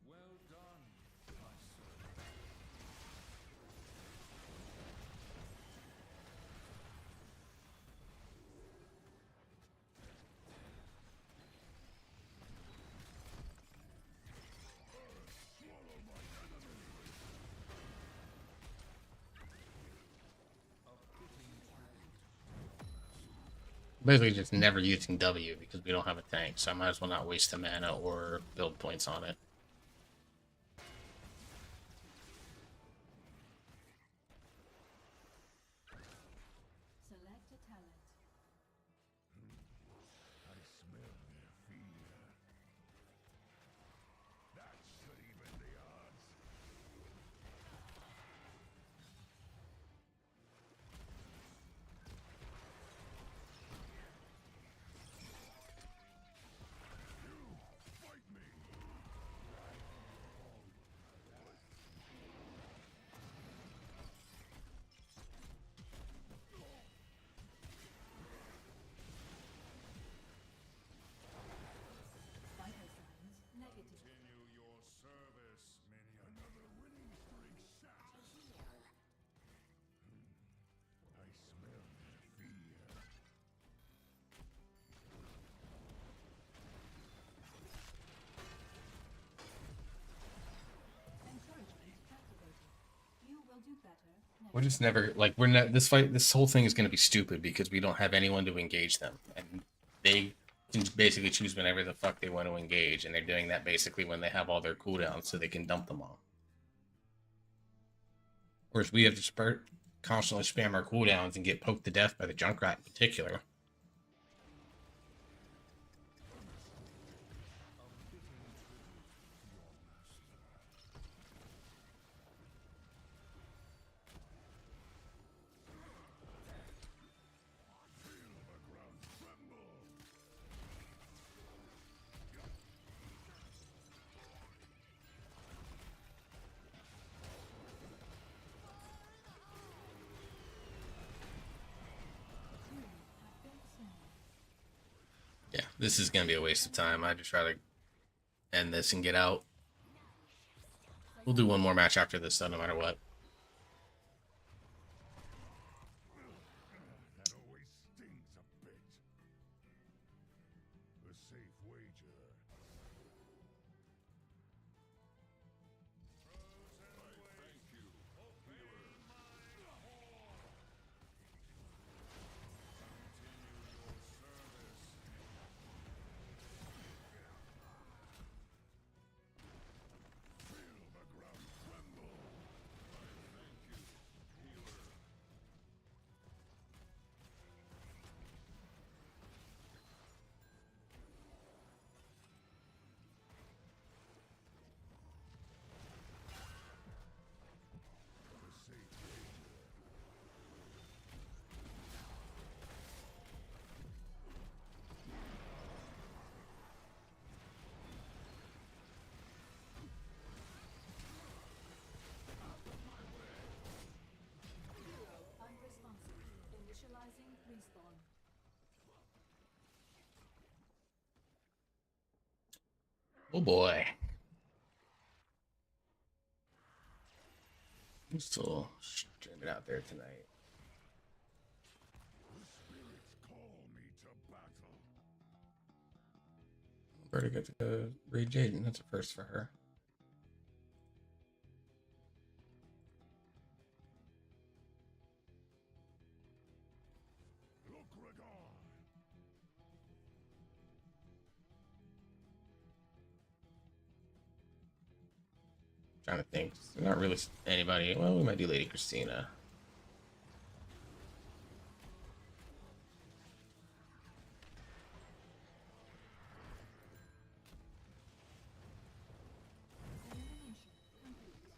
Well done, my servant. Swallow my enemy. Basically just never using W because we don't have a tank, so I might as well not waste the mana or build points on it. Select a talent. I smell their fear. That should even the odds. You fight me. Vital signs negative. Continue your service, minion. Another winning streak shattered. I smell their fear. Encouragement activated. You will do better next We're just never like we're not this whole thing is gonna be stupid because we don't have anyone to engage them. And they can basically choose whenever the fuck they want to engage, and they're doing that basically when they have all their cooldowns so they can dump them all. Whereas we have to constantly spam our cooldowns and get poked to death by the Junkrat in particular. Yeah, this is gonna be a waste of time. I'd just rather end this and get out. We'll do one more match after this, though, no matter what. That always stings a bit. A safe wager. I thank you. Obey my call. Continue your service. Feel the ground tremble. I thank you, healer. A safe wager. unresponsive. Initializing respawn. Oh boy. I'm still streaming out there tonight. The spirits call me to battle. Pretty good to raid Jaden. That's a first for her. Look, Ragar. Trying to think. There's not really anybody. Well, we might do Lady Christina. Elimination complete.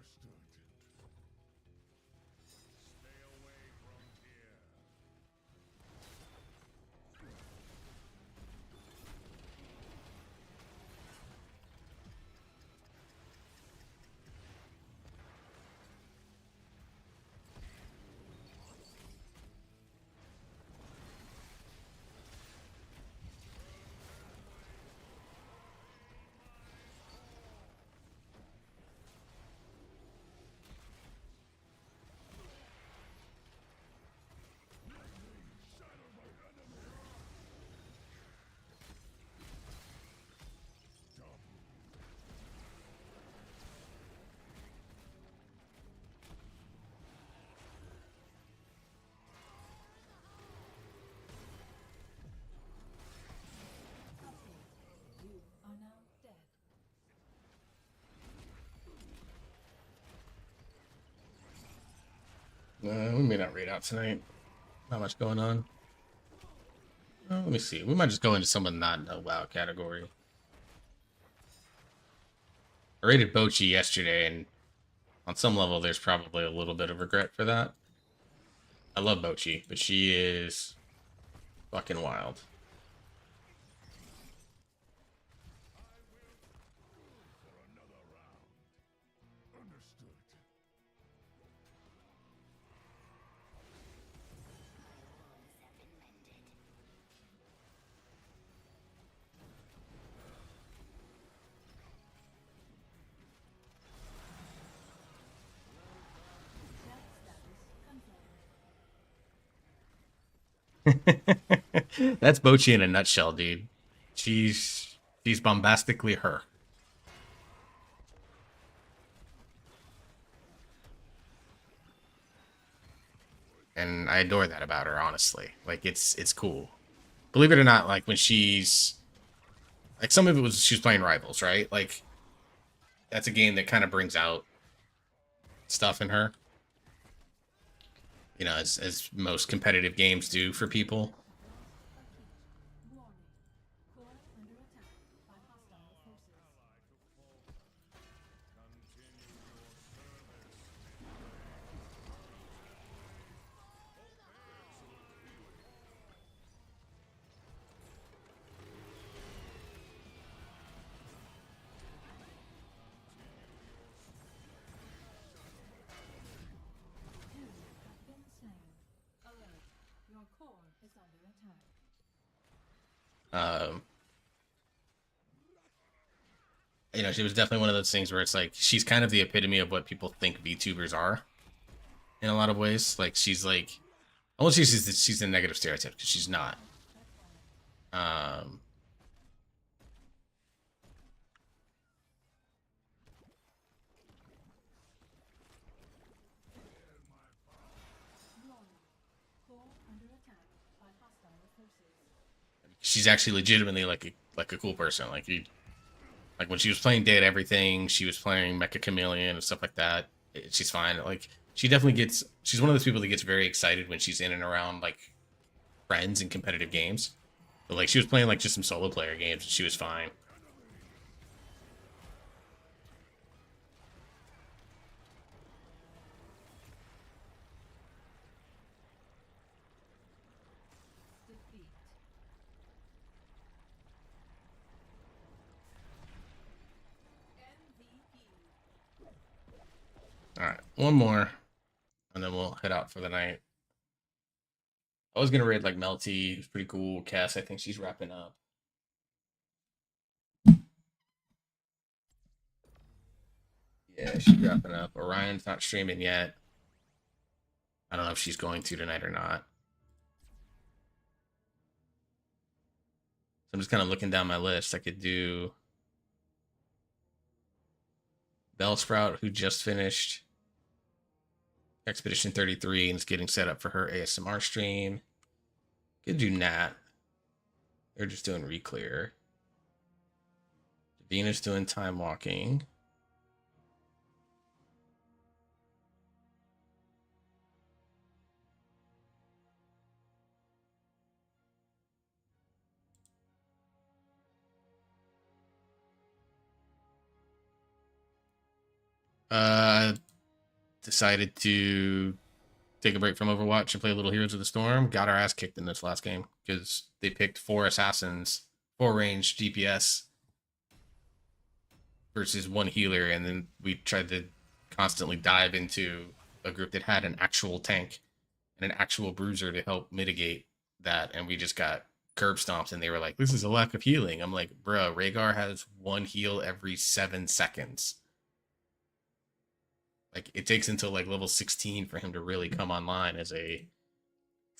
Understood. Stay away from here. You are now dead. We may not raid out tonight. Not much going on. Let me see. We might just go into someone not in a WoW category. I raided Bochi yesterday, and on some level, there's probably a little bit of regret for that. I love Bochi, but she is fucking wild. Understood. That's Bochi in a nutshell, dude. She's bombastically her. And I adore that about her, honestly. Like it's cool. Believe it or not, like when she's like some of it was she's playing Rivals, right? Like that's a game that kind of brings out stuff in her. You know, as most competitive games do for people. Warning. Core under attack by hostile forces. You have been slain. Alert. Your core is under attack. You know, she was definitely one of those things where it's like she's kind of the epitome of what people think VTubers are in a lot of ways. Like she's like almost she's a negative stereotype because she's not. Warning. Core under attack by hostile forces. She's actually legitimately like a cool person. Like when she was playing Dead Everything, she was playing Mecha Chameleon and stuff like that. She's fine. Like she definitely gets. She's one of those people that gets very excited when she's in and around like friends in competitive games. But like she was playing like just some solo player games and she was fine. Defeat. MVP. All right, one more, and then we'll head out for the night. I was gonna raid like Melty. It's pretty cool. Cass, I think she's wrapping up. Yeah, she's wrapping up. Orion's not streaming yet. I don't know if she's going to tonight or not. So I'm just kind of looking down my list. I could do Bellsprout, who just finished Expedition 33 and is getting set up for her ASMR stream. Could do Nat. They're just doing Reclear. Venus doing Time Walking. Uh, decided to take a break from Overwatch and play a little Heroes of the Storm. Got our ass kicked in this last game because they picked 4 assassins, 4 range DPS versus 1 healer, and then we tried to constantly dive into a group that had an actual tank and an actual bruiser to help mitigate that, and we just got curb stomps, and they were like, this is a lack of healing. I'm like, bro, Rhaegar has 1 heal every 7 seconds. Like, it takes until like level 16 for him to really come online as a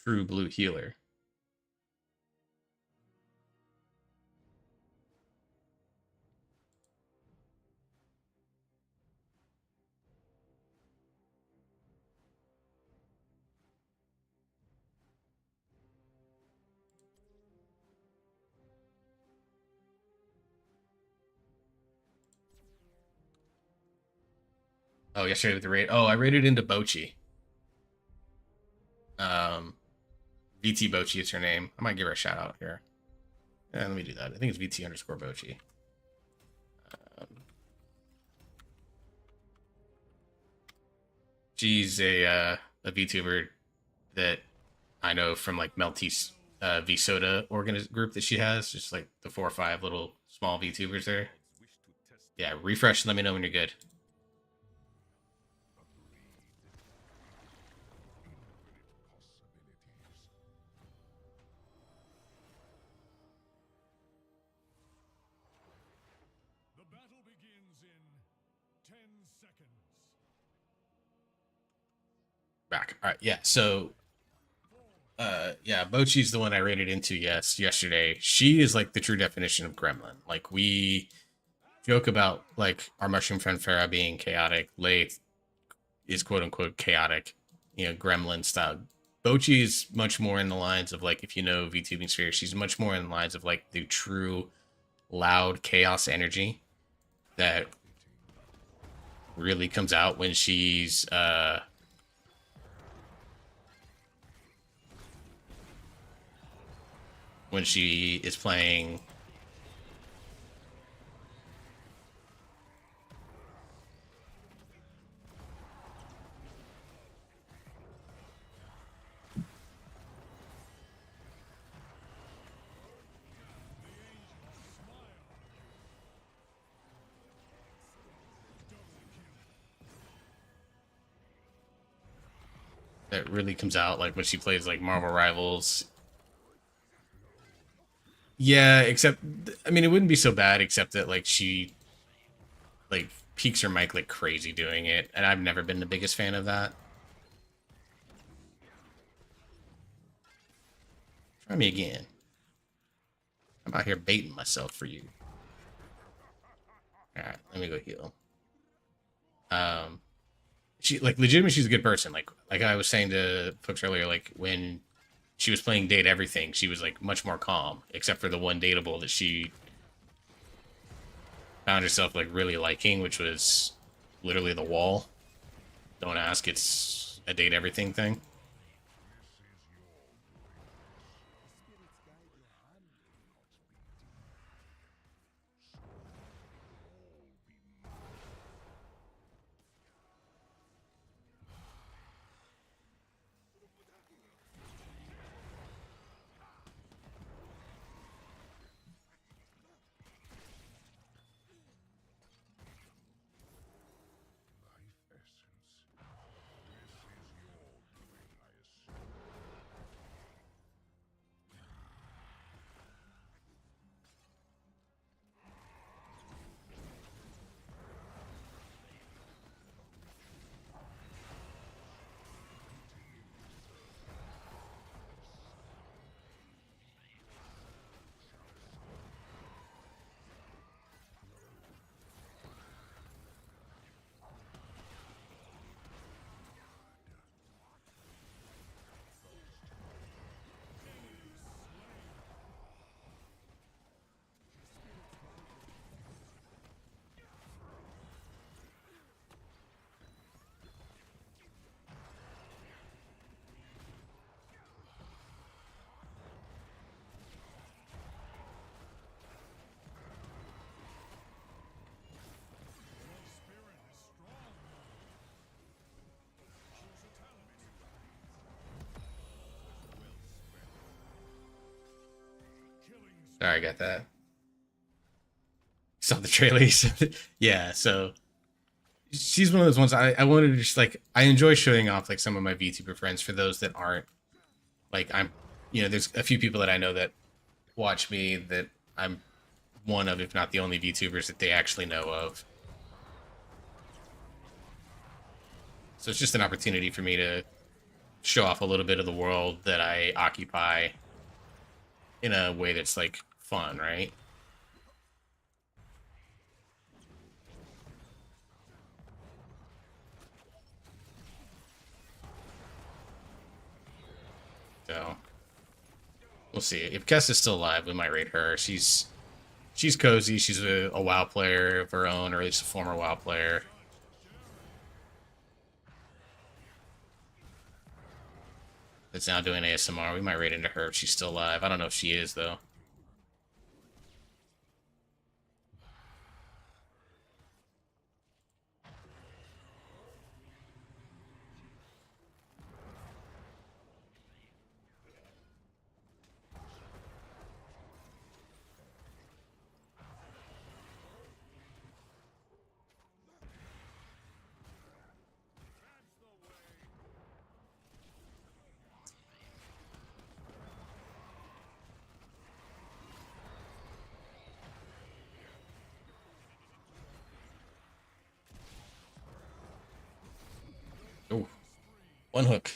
true blue healer. Oh, yesterday with the raid. Oh, I raided into Bochi. VT Bochi is her name. I might give her a shout out here. Yeah, let me do that. I think it's VT underscore Bochi. She's a VTuber that I know from like Melty's VSoda group that she has. Just like the 4 or 5 little small VTubers there. Yeah, refresh. Let me know when you're good. The battle begins in 10 seconds. Back. All right. Yeah. So, yeah, Bochi's the one I rated into. Yes, yesterday. She is like the true definition of gremlin. Like, we joke about like our mushroom friend Farah being chaotic. Layth is quote unquote chaotic, you know, gremlin style. Bochi is much more in the lines of like, if you know VTubing sphere, she's much more in the lines of like the true loud chaos energy that really comes out when she's when she is playing that really comes out like when she plays like Marvel Rivals. Yeah, except I mean it wouldn't be so bad except that like she like peaks her mic like crazy doing it, and I've never been the biggest fan of that. Try me again. I'm out here baiting myself for you. All right, let me go heal. She like legitimately she's a good person. Like I was saying to folks earlier, like when she was playing Date Everything, she was like much more calm, except for the one dateable that she found herself like really liking, which was literally the wall. Don't ask, it's a Date Everything thing. Sorry, I got that. Saw the trailer. Yeah, so she's one of those ones I wanted to just like I enjoy showing off like some of my VTuber friends for those that aren't like I'm there's a few people that I know that watch me that I'm one of, if not the only VTubers that they actually know of. So it's just an opportunity for me to show off a little bit of the world that I occupy in a way that's like fun, right? So we'll see. If Kess is still alive, we might raid her. She's cozy. She's a WoW player of her own, or at least a former WoW player. That's now doing ASMR. We might raid into her if she's still alive. I don't know if she is, though. Oh, one hook.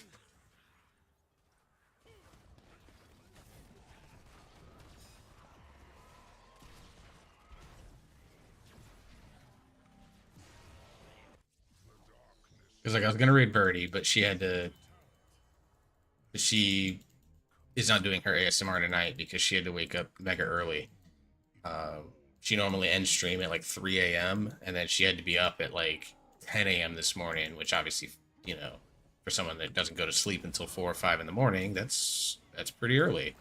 Because like I was gonna raid Birdie, but she had to. She is not doing her ASMR tonight because she had to wake up mega early. She normally ends stream at like 3 a.m. and then she had to be up at like 10 a.m. this morning, which obviously, for someone that doesn't go to sleep until 4 or 5 in the morning, that's pretty early.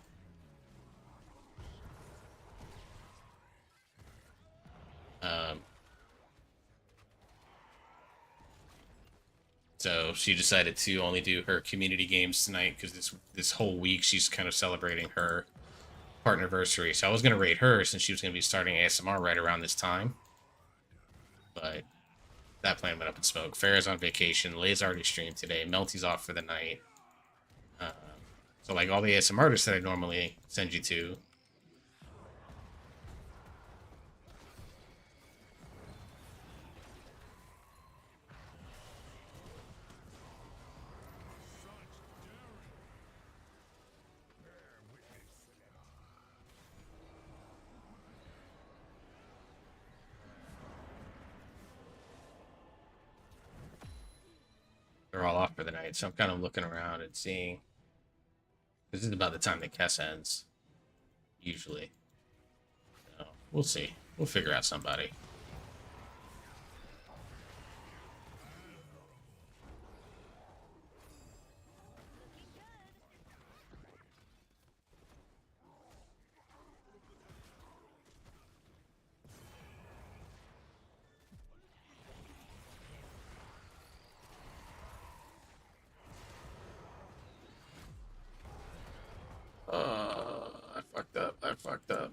So she decided to only do her community games tonight because this whole week she's kind of celebrating her partnerversary. So I was gonna raid her since she was gonna be starting ASMR right around this time, but that plan went up in smoke. Farrah's on vacation. Lay's already streamed today. Melty's off for the night. So like all the ASMR artists that I normally send you to. They're all off for the night, so I'm kind of looking around and seeing. This is about the time that Kess ends, usually. So we'll see. We'll figure out somebody. I fucked up. I fucked up.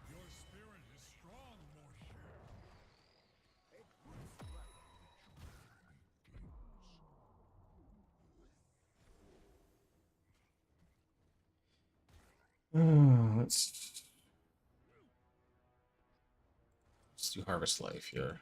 Your spirit is strong, Mortier. Let's do Harvest Life here.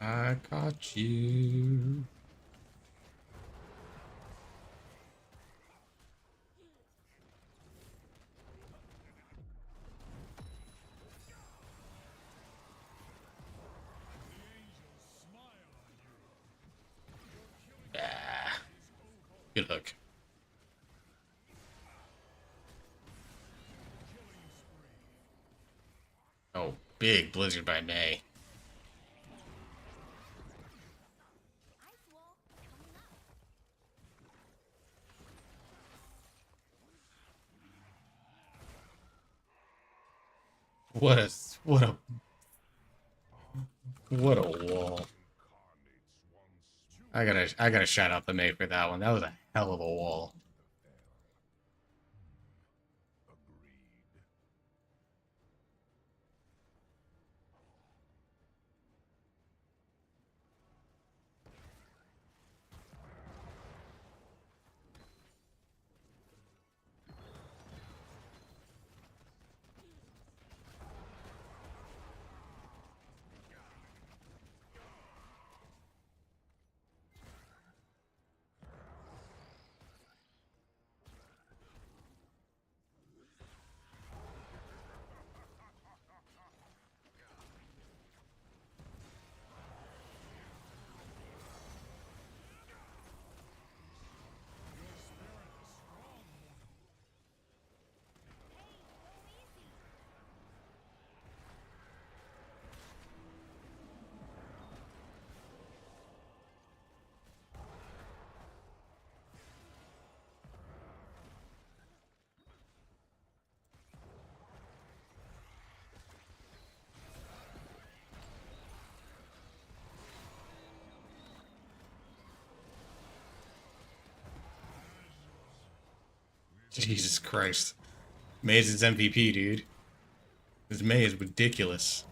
I caught you. Good hook. Oh, big blizzard by May. Ice wall coming up. What a wall. I gotta shout out the May for that one. That was a hell of a wall. Jesus Christ. May's his MVP, dude. This May is ridiculous.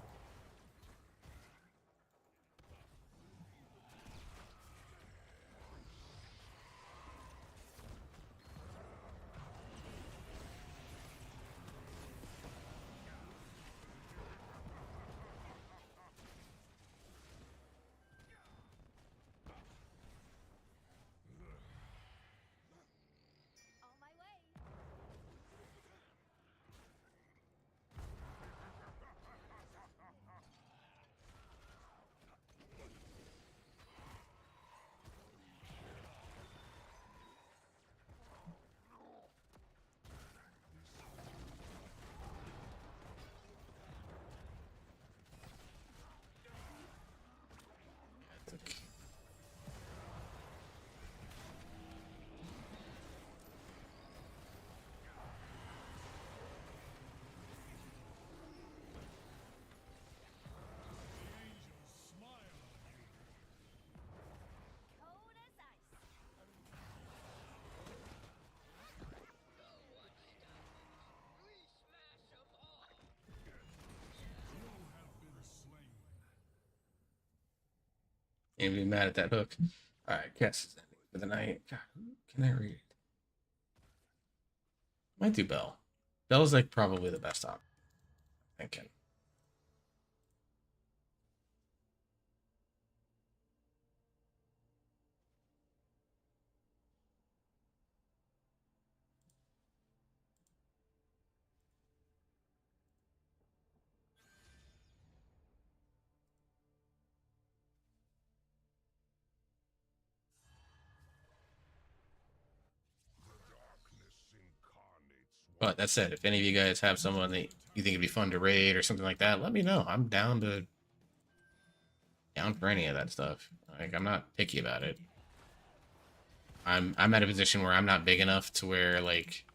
On my way. Cold as ice. Ain't be mad at that hook. Alright, guess for the night. God, who can I read? Might do Bell. Bell's like probably the best option. Thinking. But that said, if any of you guys have someone that you think would be fun to raid or something like that, let me know. I'm down for any of that stuff. Like, I'm not picky about it. I'm at a position where I'm not big enough to where like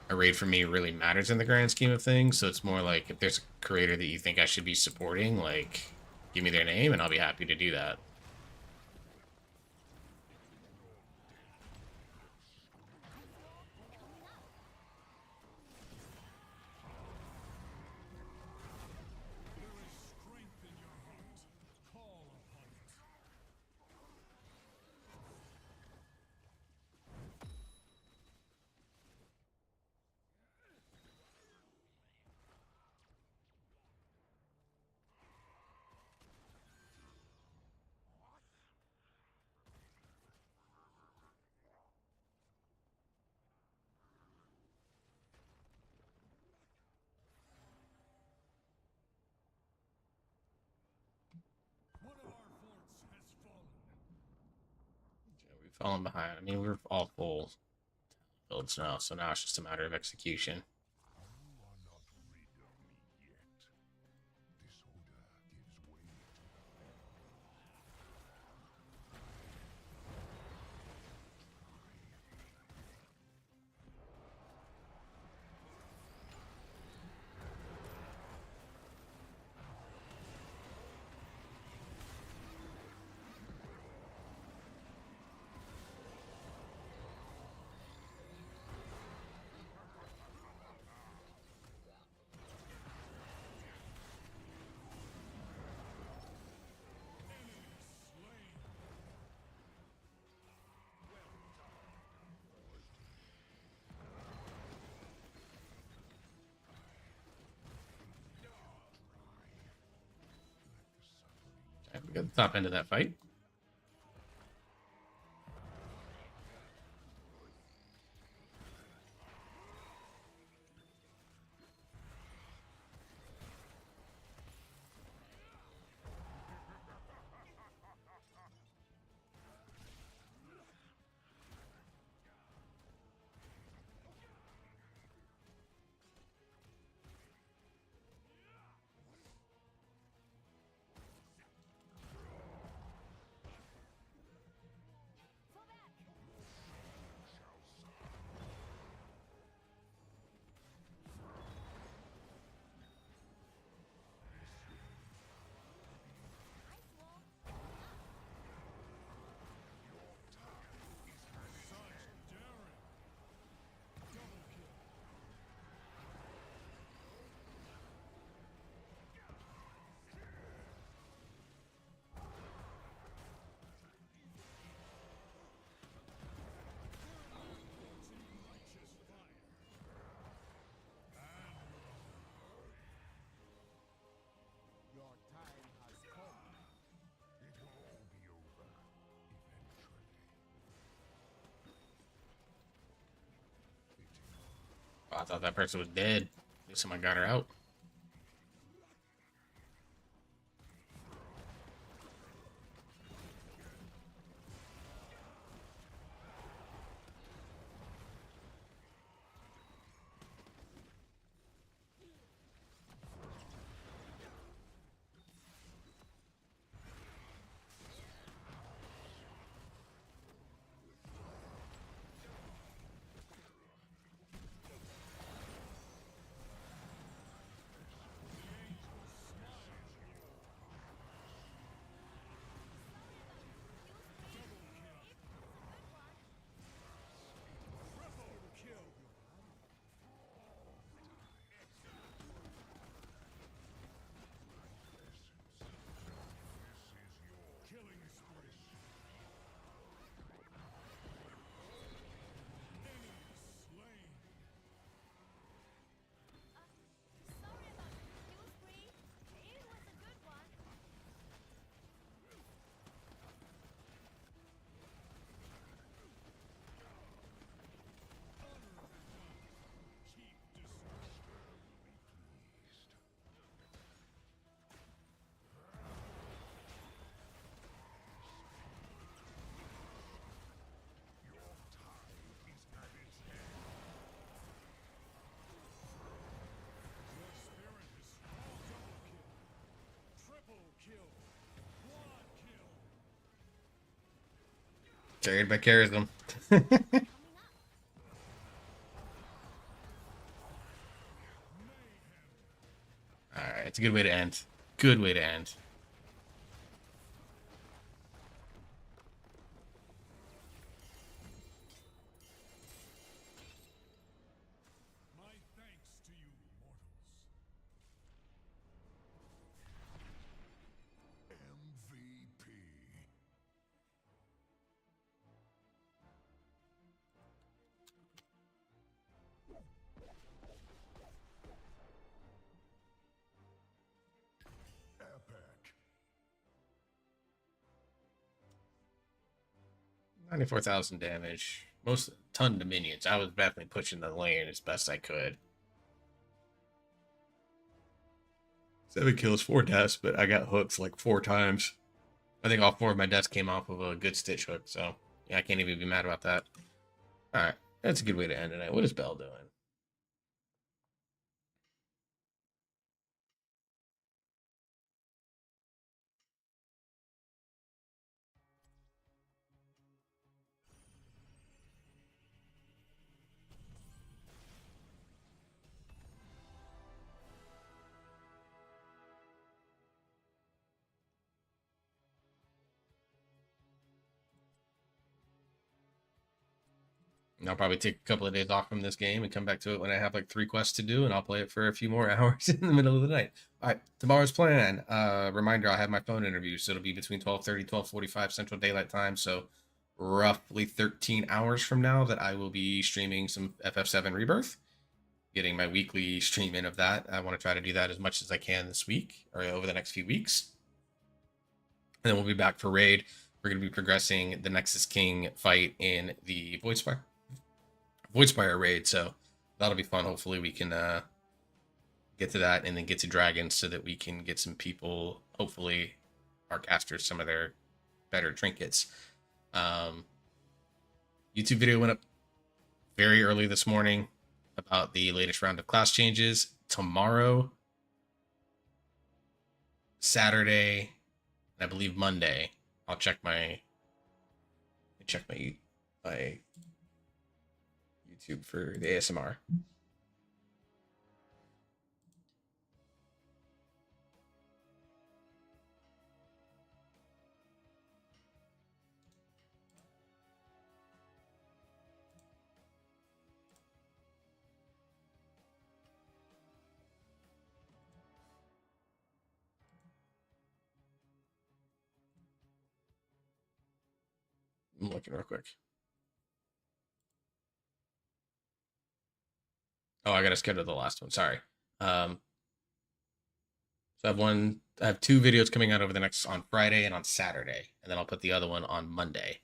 a raid for me really matters in the grand scheme of things. So it's more like if there's a creator that you think I should be supporting, like give me their name and I'll be happy to do that. we've fallen behind. I mean, we're all full builds now, so now it's just a matter of execution. We got the top end of that fight. Oh, I thought that person was dead. At least someone got her out. Carried by charism. Alright, it's a good way to end. Good way to end. My thanks to you, mortals. MVP. Epic. 94,000 damage. Most ton to minions. I was definitely pushing the lane as best I could. 7 kills, 4 deaths, but I got hooks like 4 times. I think all 4 of my deaths came off of a good stitch hook, so Yeah, I can't even be mad about that. All right, that's a good way to end tonight. What is Belle doing? And I'll probably take a couple of days off from this game and come back to it when I have like 3 quests to do, and I'll play it for a few more hours in the middle of the night. All right, tomorrow's plan. Reminder: I'll have my phone interview, so it'll be between 12:30, 12:45 Central Daylight Time. So roughly 13 hours from now, that I will be streaming some FF7 Rebirth, getting my weekly stream in of that. I want to try to do that as much as I can this week or over the next few weeks, and then we'll be back for raid. We're going to be progressing the Nexus King fight in the Voidspire raid, so that'll be fun. Hopefully we can get to that and then get to dragons so that we can get some people, hopefully our casters, some of their better trinkets. YouTube video went up very early this morning about the latest round of class changes. Tomorrow, Saturday, and I believe Monday, I'll check my YouTube for the ASMR. I'm looking real quick. Oh, I gotta schedule the last one. Sorry. So I have 2 videos coming out over the next on Friday and on Saturday, and then I'll put the other one on Monday.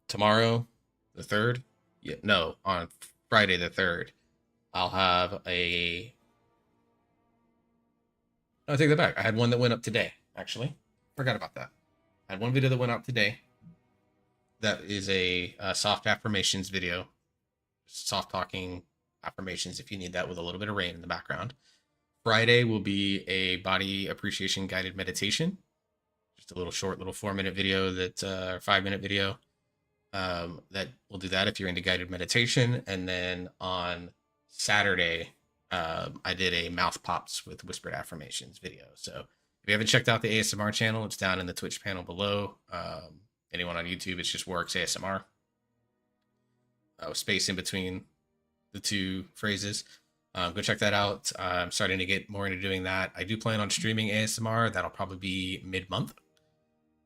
Tomorrow, the 3rd. Yeah, no, on Friday the 3rd, I'll have a. No, I take that back. I had one that went up today. Actually, forgot about that. I had one video that went out today. That is a soft affirmations video, soft talking affirmations. If you need that with a little bit of rain in the background. Friday will be a body appreciation guided meditation. Just a little short, little 4-minute video that, or 5-minute video. That will do that if you're into guided meditation. And then on Saturday, I did a mouth pops with whispered affirmations video. So if you haven't checked out the ASMR channel, it's down in the Twitch panel below. Anyone on YouTube, it's just Works ASMR. Space in between the 2 phrases. Go check that out. I'm starting to get more into doing that. I do plan on streaming ASMR. That'll probably be mid-month.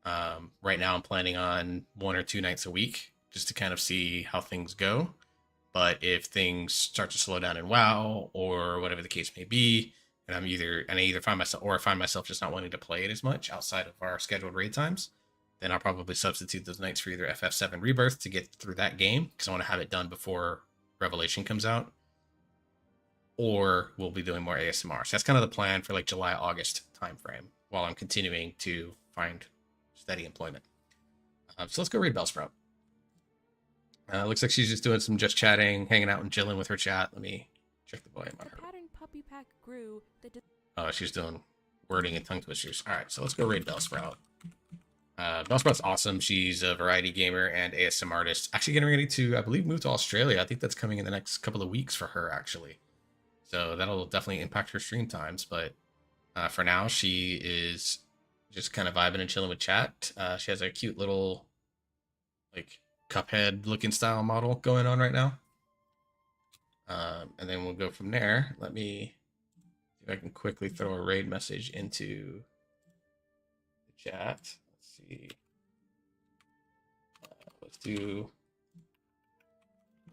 Right now I'm planning on 1 or 2 nights a week just to kind of see how things go. But if things start to slow down in WoW or whatever the case may be, and I either find myself just not wanting to play it as much outside of our scheduled raid times, then I'll probably substitute those nights for either FF7 Rebirth to get through that game because I want to have it done before Revelation comes out, or we'll be doing more ASMR. So that's kind of the plan for like July, August timeframe while I'm continuing to find steady employment. So let's go read Bellsprout. Looks like she's just doing some just chatting, hanging out and chilling with her chat. Let me check the volume on her. Pattern puppy pack grew. Oh, she's doing wording and tongue twisters. All right, so let's go raid Bellsprout. Bellsprout's awesome. She's a variety gamer and ASM artist. Actually getting ready to, I believe, move to Australia. I think that's coming in the next couple of weeks for her, actually. So that'll definitely impact her stream times. But for now, she is just kind of vibing and chilling with chat. She has a cute little, like, Cuphead looking style model going on right now. And then we'll go from there. Let me see if I can quickly throw a raid message into the chat. Let's see. Let's do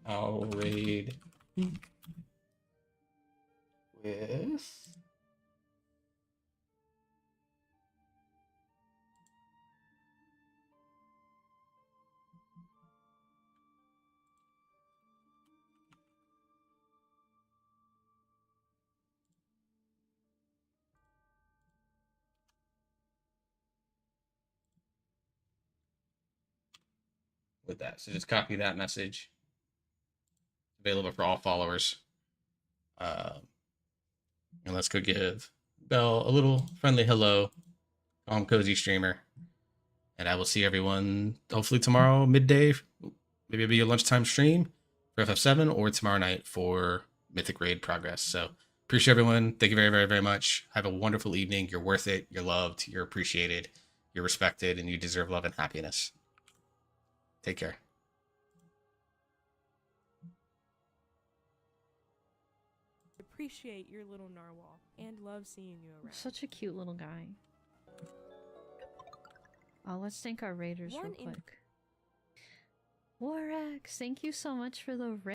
I'll raid with with that. So just copy that message. Available for all followers. And let's go give Belle a little friendly hello. I'm Cozy Streamer. And I will see everyone hopefully tomorrow midday. Maybe it'll be a lunchtime stream for FF7 or tomorrow night for Mythic Raid Progress. So appreciate everyone. Thank you very, very, very much. Have a wonderful evening. You're worth it. You're loved. You're appreciated. You're respected. And you deserve love and happiness. Take care. Appreciate your little narwhal and love seeing you around. Such a cute little guy. Oh, let's thank our raiders real quick. Warax, thank you so much for the raid.